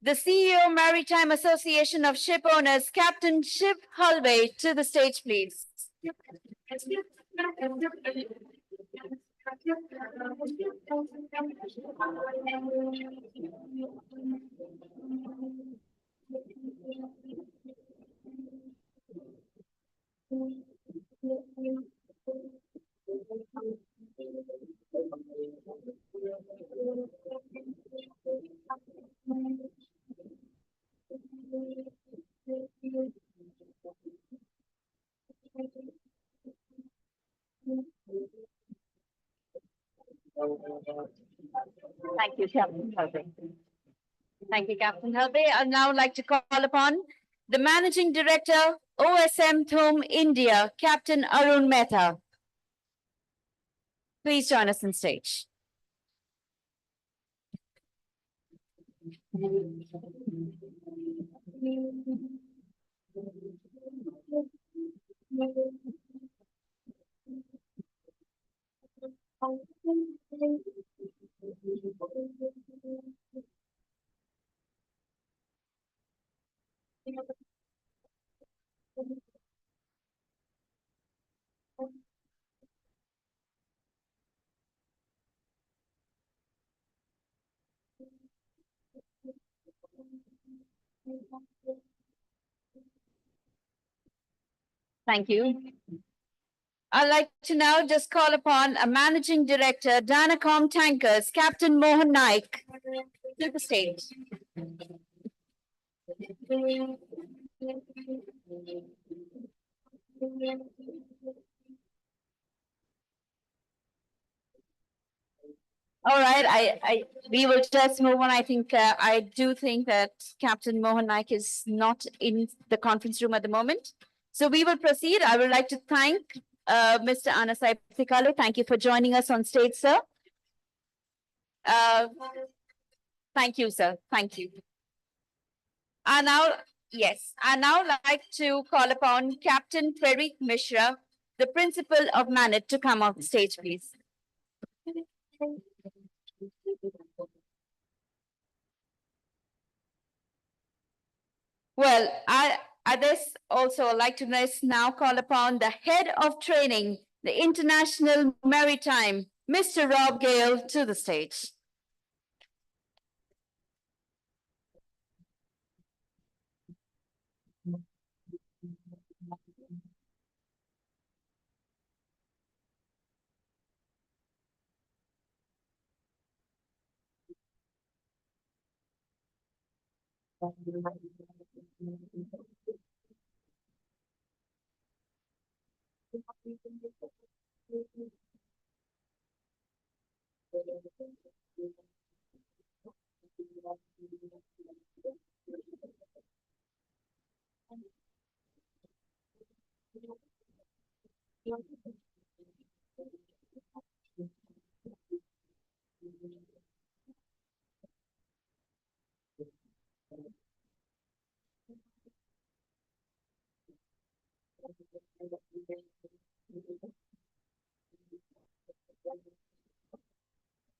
the CEO, Maritime Association of Ship Owners, Captain Shiv Halve, to the stage, please. Thank you, Captain Halve. Thank you, Captain Halve. I'd now like to call upon the Managing Director, OSM Thome India, Captain Arun Mehta. Please join us on stage. Thank you. I'd like to now just call upon a Managing Director, Danacom Tankers, Captain Mohan Naik, to the stage. All right, we will just move on. I think, I do think that Captain Mohan Naik is not in the conference room at the moment. So we will proceed. I would like to thank Mr. Anasaib Tikale. Thank you for joining us on stage, sir. Thank you, sir. Thank you. I now like to call upon Captain Prerit Mishra, the Principal of Manet, to come on stage, please. Well, I this also like to now call upon the Head of Training, the International Maritime, Mr. Rob Gale, to the stage.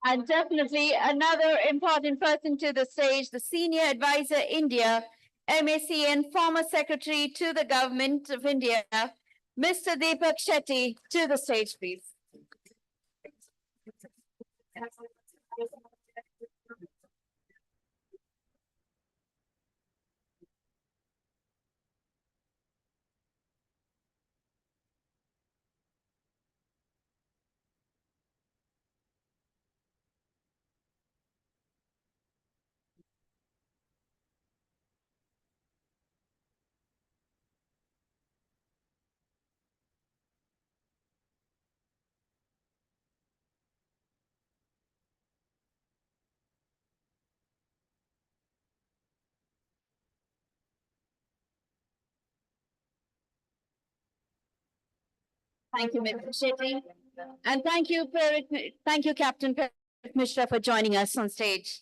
And definitely another important person to the stage, the Senior Advisor India, MACN, former Secretary to the Government of India, Mr. Deepak Shetty, to the stage, please. Thank you, Mr. Shetty. And thank you, Captain Prerit Mishra, for joining us on stage.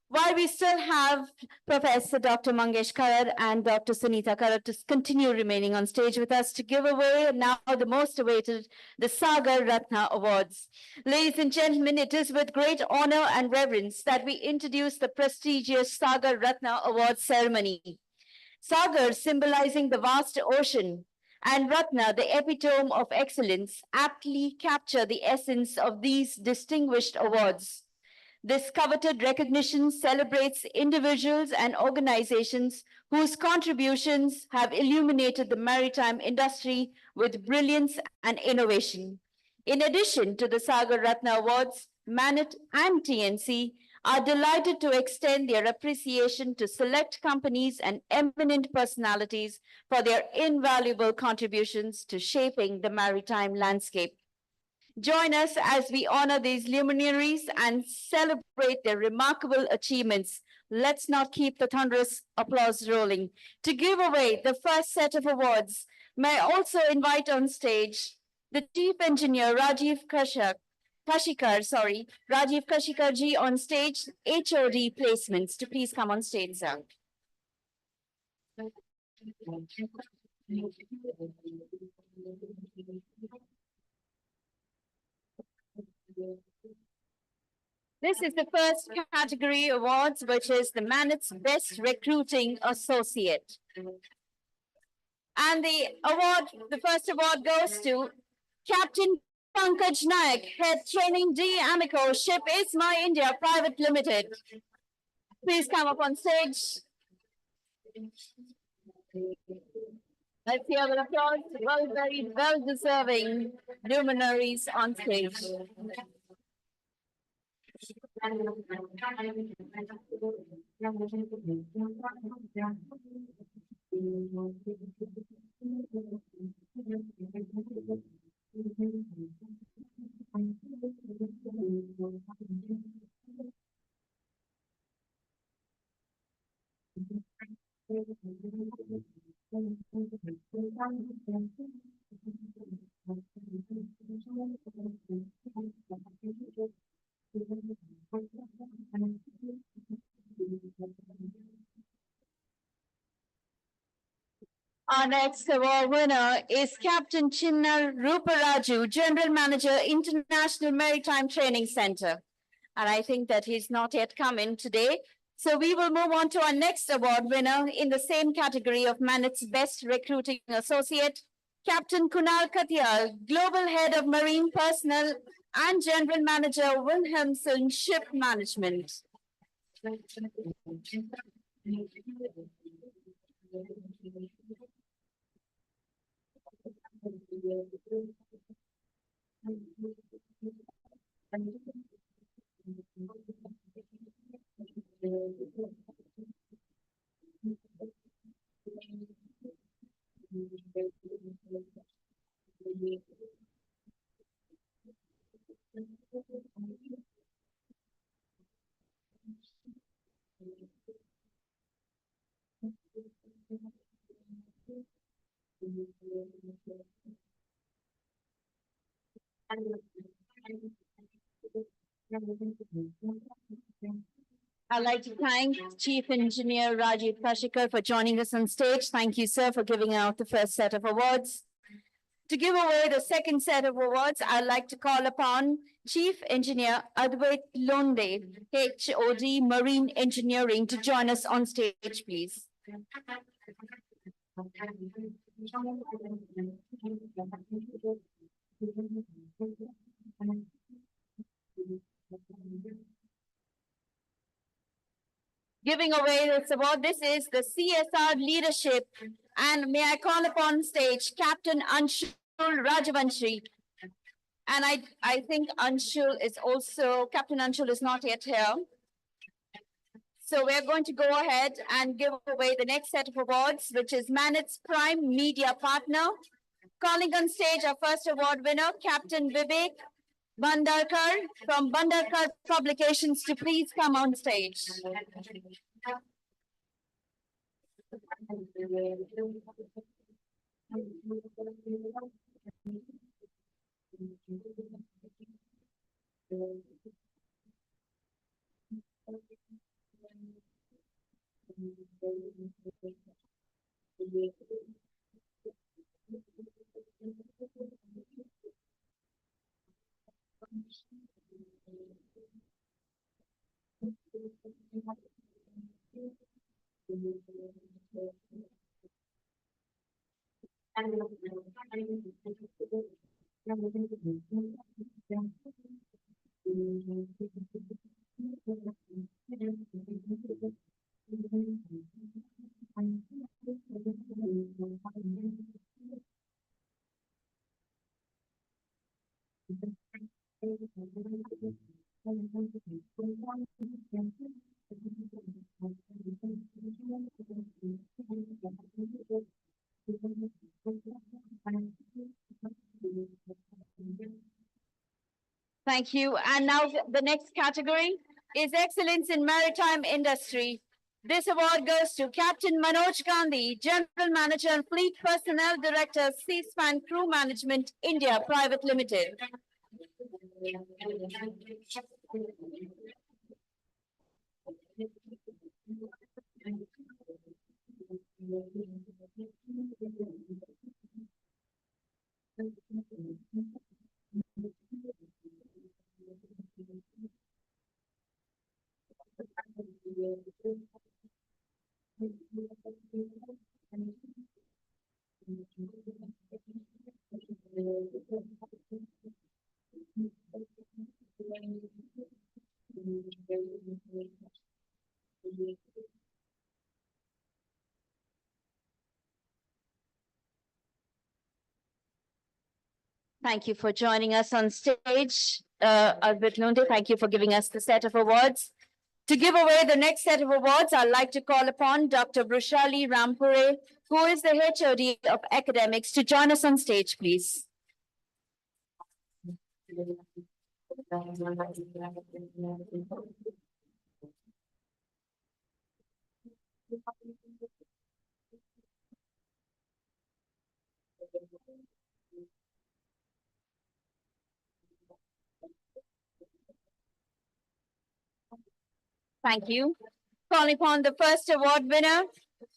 While we still have Professor Dr. Mangesh Karar and Dr. Sunita Karar to continue remaining on stage with us to give away now the most awaited, the Sagar Ratna Awards. Ladies and gentlemen, it is with great honor and reverence that we introduce the prestigious Sagar Ratna Awards ceremony. Sagar symbolizing the vast ocean, and Ratna, the epitome of excellence, aptly capture the essence of these distinguished awards. This coveted recognition celebrates individuals and organizations whose contributions have illuminated the maritime industry with brilliance and innovation. In addition to the Sagar Ratna Awards, Manet and TNC are delighted to extend their appreciation to select companies and eminent personalities for their invaluable contributions to shaping the maritime landscape. Join us as we honor these luminaries and celebrate their remarkable achievements. Let's not keep the thunderous applause rolling. To give away the first set of awards, may I also invite on stage the Chief Engineer Rajiv Kashikar, Rajiv Kashikar ji on stage, HOD placements to please come on stage, sir. This is the first category awards, which is the Manet's Best Recruiting Associate. And the first award goes to Captain Pankaj Naik, Head Training D Amico, Ship Isma India Private Limited. Please come up on stage. Let's hear the applause. Very well deserving luminaries on stage. Our next award winner is Captain Chinnar Ruparaju, General Manager, International Maritime Training Center. And I think that he's not yet come in today. So we will move on to our next award winner in the same category of Manet's Best Recruiting Associate, Captain Kunal Katiyal, Global Head of Marine Personnel and General Manager, Wilhelmsen Ship Management. I'd like to thank Chief Engineer Rajiv Kashikar for joining us on stage. Thank you, sir, for giving out the first set of awards. To give away the second set of awards, I'd like to call upon Chief Engineer Advait Londe, HOD Marine Engineering, to join us on stage, please. Giving away this award, this is the CSR Leadership, and may I call upon stage Captain Anshul Rajavanshi. And I think Anshul is also, Captain Anshul is not yet here. So we're going to go ahead and give away the next set of awards, which is Manet's Prime Media Partner. Calling on stage our first award winner, Captain Vivek Bandarkar from Bandarkar Publications, to please come on stage. Thank you. And now the next category is Excellence in Maritime Industry. This award goes to Captain Manoj Gandhi, General Manager and Fleet Personnel Director, Seaspan Crew Management, India Private Limited. Thank you for joining us on stage. Albert Lunde, thank you for giving us the set of awards. To give away the next set of awards, I'd like to call upon Dr. Brushali Rampure, who is the HOD of Academics, to join us on stage, please. Thank you. Calling upon the first award winner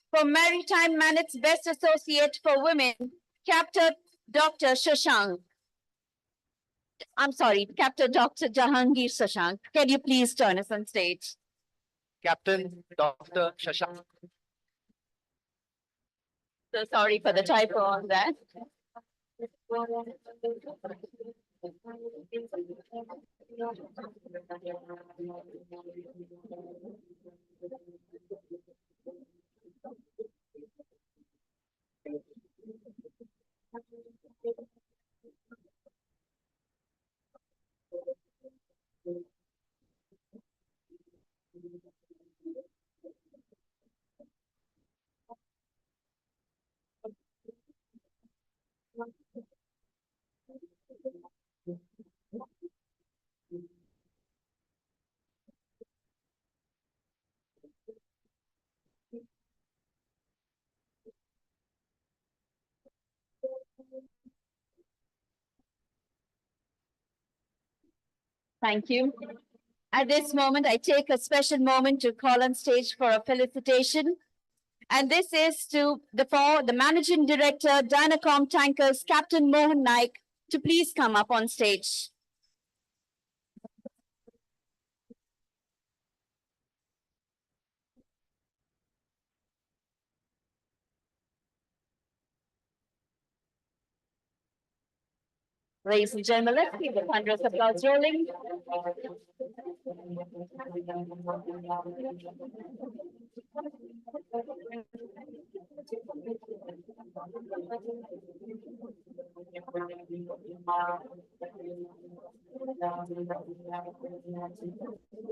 for Maritime Manit's Best Associate for Women, Captain Dr. Shashank. I'm sorry, Captain Dr. Jahangir Shashank. Can you please join us on stage?
Captain Dr. Shashank.
So sorry for the typo on that. Thank you. At this moment, I take a special moment to call on stage for a felicitation. And this is to the Managing Director, Dynacom Tankers, Captain Mohan Naik, to please come up on stage. Ladies and gentlemen, let's keep the thunderous applause rolling.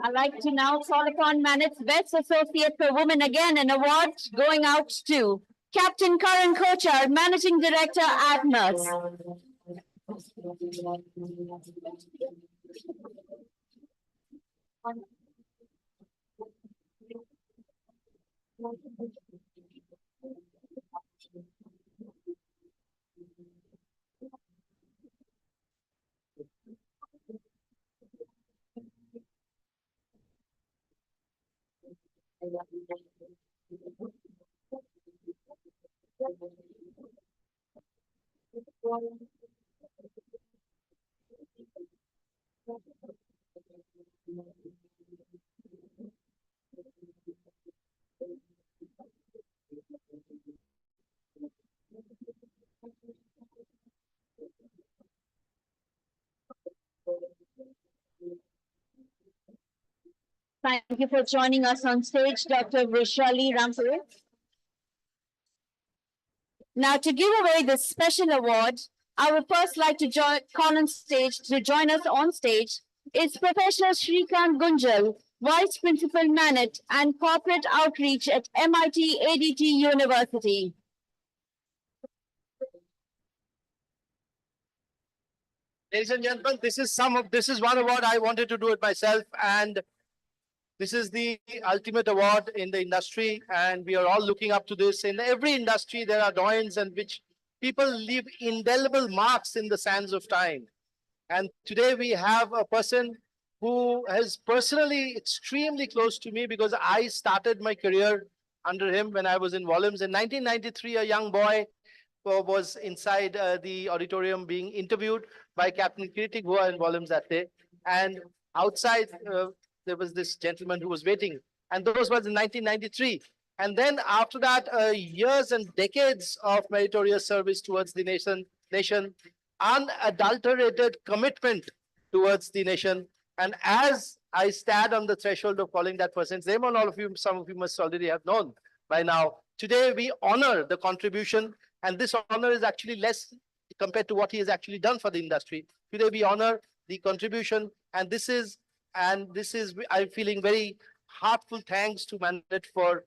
I'd like to now call upon Manit's Best Associate for Women again, an award going out to Captain Karan Kochar, Managing Director at NERS. Thank you for joining us on stage, Dr. Vishali Rampure. Now, to give away this special award, I would first like to call on stage to join us on stage is Professor Shrikant Gunjal, Vice Principal Manet and Corporate Outreach at MIT ADT University.
Ladies and gentlemen, this is one award I wanted to do it myself, and this is the ultimate award in the industry, and we are all looking up to this. In every industry, there are doyens and which people leave indelible marks in the sands of time. And today we have a person who is personally extremely close to me because I started my career under him when I was in volumes. In 1993, a young boy was inside the auditorium being interviewed by Captain Kirti Goa in volumes that day. And outside, there was this gentleman who was waiting. And those was in 1993. And then after that, years and decades of meritorious service towards the nation, unadulterated commitment towards the nation. And as I stand on the threshold of calling that person's name, and all of you, some of you must already have known by now, today we honor the contribution, and this honor is actually less compared to what he has actually done for the industry. Today we honor the contribution, and this is I'm feeling very heartful thanks to Manet for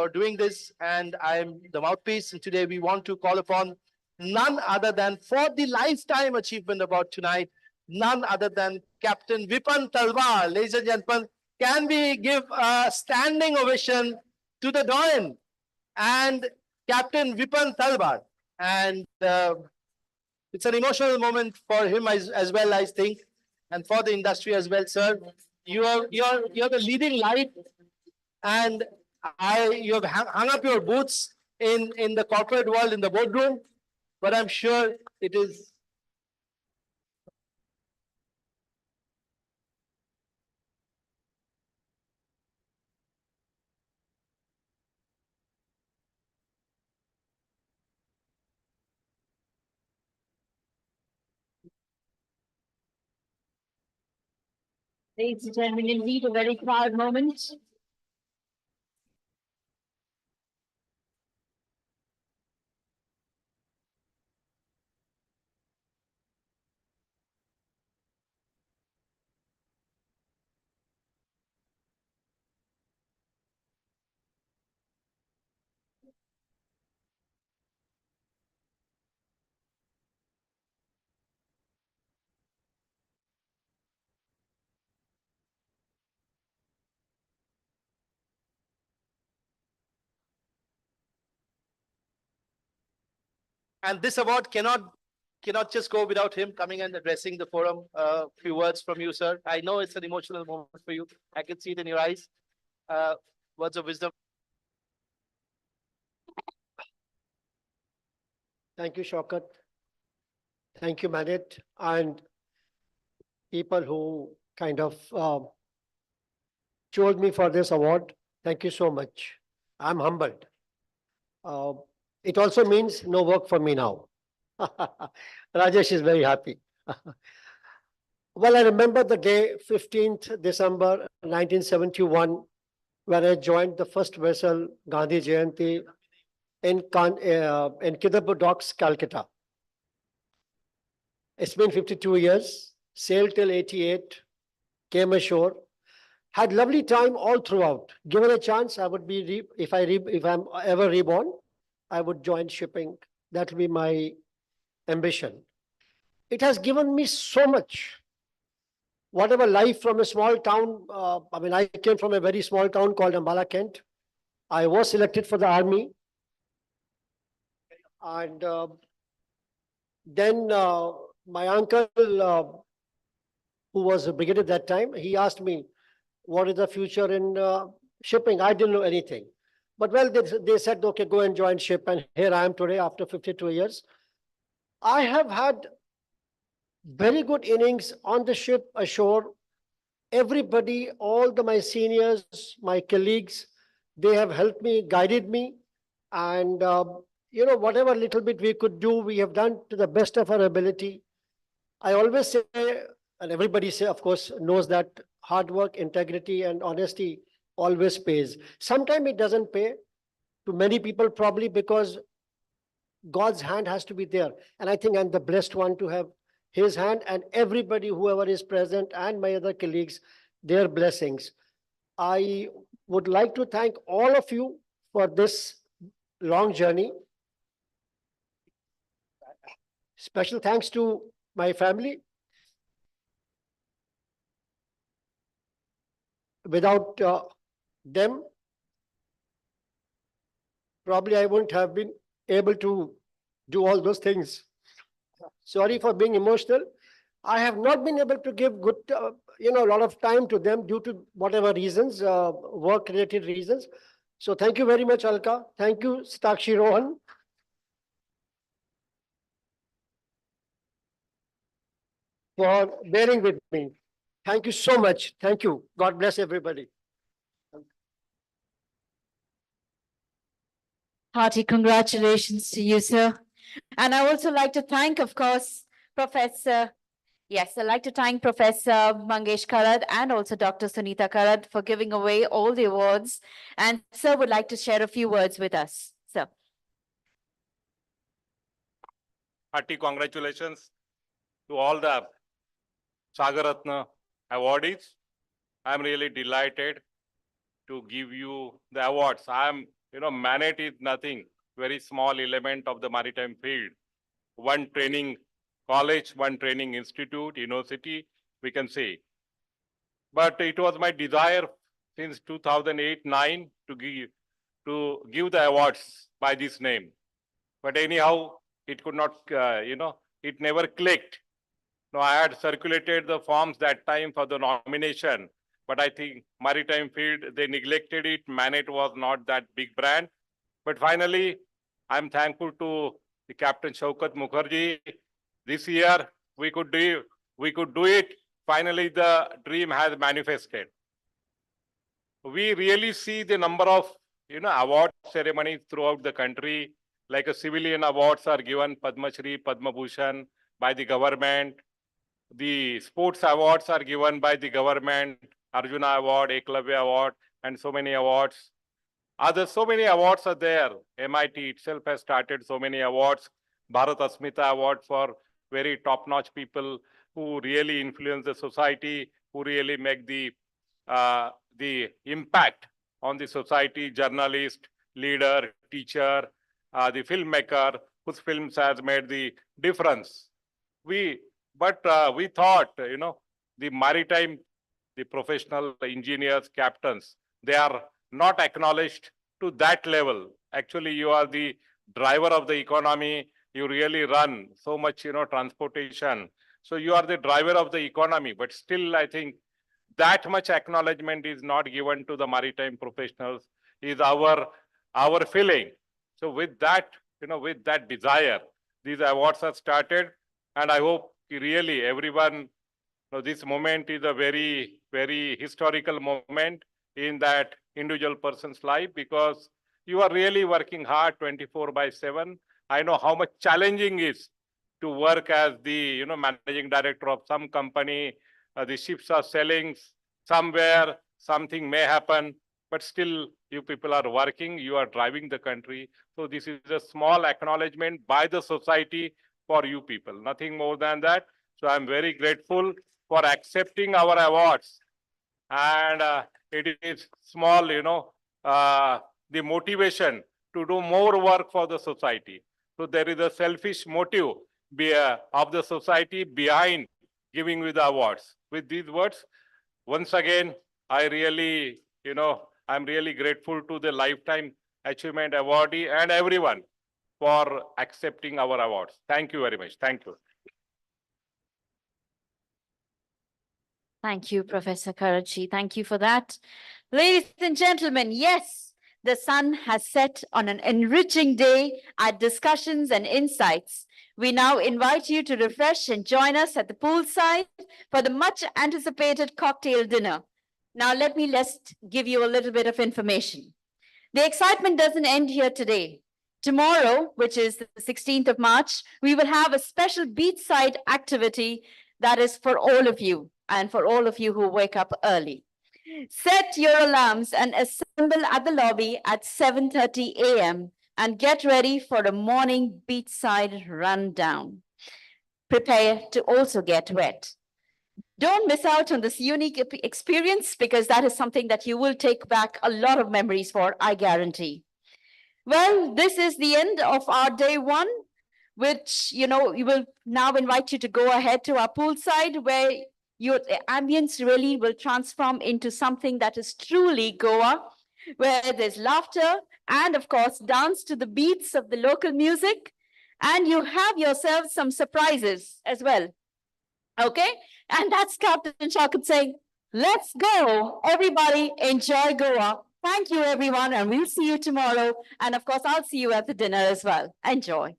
doing this, and I'm the mouthpiece. And today we want to call upon none other than, for the lifetime achievement award tonight, none other than Captain Vipan Talwar. Ladies and gentlemen, can we give a standing ovation to the doyen and Captain Vipan Talwar? And it's an emotional moment for him as well, I think, and for the industry as well, sir. You're the leading light, and you have hung up your boots in the corporate world, in the boardroom, but I'm sure it is.
Ladies and gentlemen, indeed a very proud moment.
And this award cannot just go without him coming and addressing the forum. A few words from you, sir. I know it's an emotional moment for you. I can see it in your eyes. Words of wisdom.
Thank you, Shaukat. Thank you, Manet, and people who kind of chose me for this award. Thank you so much. I'm humbled. It also means no work for me now. Rajesh is very happy. Well, I remember the day, 15th December 1971, when I joined the first vessel, Gandhi Jayanti, in Kidderpur Docks, Calcutta. It's been 52 years, sailed till 88, came ashore, had lovely time all throughout. Given a chance, I would be, if I'm ever reborn, I would join shipping. That will be my ambition. It has given me so much. Whatever life from a small town, I came from a very small town called Ambala, Kent. I was selected for the army. And then my uncle, who was a brigadier at that time, he asked me, what is the future in shipping? I didn't know anything. But well, they said, okay, go and join ship. And here I am today after 52 years. I have had very good innings on the ship, ashore, everybody, my seniors, my colleagues, they have helped me, guided me. And, whatever little bit we could do, we have done to the best of our ability. I always say, and everybody say, of course, knows that hard work, integrity, and honesty always pays. Sometimes it doesn't pay to many people, probably because God's hand has to be there. And I think I'm the blessed one to have his hand, and everybody, whoever is present, and my other colleagues, their blessings. I would like to thank all of you for this long journey. Special thanks to my family. Without them, probably I wouldn't have been able to do all those things. Sorry for being emotional. I have not been able to give good, a lot of time to them due to whatever reasons, work-related reasons. So thank you very much, Alka. Thank you, Satakshi Rohan. For bearing with me. Thank you so much. Thank you. God bless everybody.
Hearty congratulations to you, sir. And I also like to thank, of course, Professor I'd like to thank Professor Mangesh Karad and also Dr. Sunita Karad for giving away all the awards. And sir would like to share a few words with us. Sir.
Hearty congratulations to all the Sagaratna awardees. I'm really delighted to give you the awards. MANET is nothing, very small element of the maritime field. One training college, one training institute, university, we can say. But it was my desire since 2008-9 to give the awards by this name. But anyhow, it could not, it never clicked. Now, I had circulated the forms that time for the nomination, but I think maritime field, they neglected it. MANET was not that big brand. But finally, I'm thankful to the Captain Shaukat Mukherjee. This year, we could do it. Finally, the dream has manifested. We really see the number of, award ceremonies throughout the country, like a civilian awards are given, Padma Shri, Padma Bhushan by the government. The sports awards are given by the government, Arjuna Award, Eklavya Award, and so many awards. So many awards are there. MIT itself has started so many awards. Bharat Asmita Award for very top-notch people who really influence the society, who really make the impact on the society, journalist, leader, teacher, the filmmaker, whose films has made the difference. We thought, the maritime, the professional engineers, captains, they are not acknowledged to that level. Actually, you are the driver of the economy. You really run so much, transportation. So you are the driver of the economy, but still, I think that much acknowledgement is not given to the maritime professionals, is our feeling. So with that, with that desire, these awards are started, and I hope really everyone, this moment is a very, very historical moment in that individual person's life, because you are really working hard 24/7. I know how much challenging it is to work as the managing director of some company. The ships are sailing somewhere, something may happen, but still you people are working, you are driving the country. So this is a small acknowledgement by the society for you people, nothing more than that. So I'm very grateful for accepting our awards. And it is small, the motivation to do more work for the society. So there is a selfish motive of the society behind giving with the awards. With these words, once again, I really, I'm really grateful to the Lifetime Achievement Awardee and everyone for accepting our awards. Thank you very much. Thank you.
Thank you, Professor Karachi. Thank you for that. Ladies and gentlemen, yes, the sun has set on an enriching day at discussions and insights. We now invite you to refresh and join us at the poolside for the much anticipated cocktail dinner. Now, let me give you a little bit of information. The excitement doesn't end here today. Tomorrow, which is the 16th of March, we will have a special beachside activity that is for all of you and for all of you who wake up early. Set your alarms and assemble at the lobby at 7:30 a.m. and get ready for a morning beachside rundown. Prepare to also get wet. Don't miss out on this unique experience because that is something that you will take back a lot of memories for, I guarantee. Well, this is the end of our day one, which, we will now invite you to go ahead to our poolside where your ambience really will transform into something that is truly Goa, where there's laughter and of course, dance to the beats of the local music. And you have yourselves some surprises as well. Okay? And that's Captain Shaukat saying, let's go. Everybody enjoy Goa. Thank you, everyone. And we'll see you tomorrow. And of course, I'll see you at the dinner as well. Enjoy.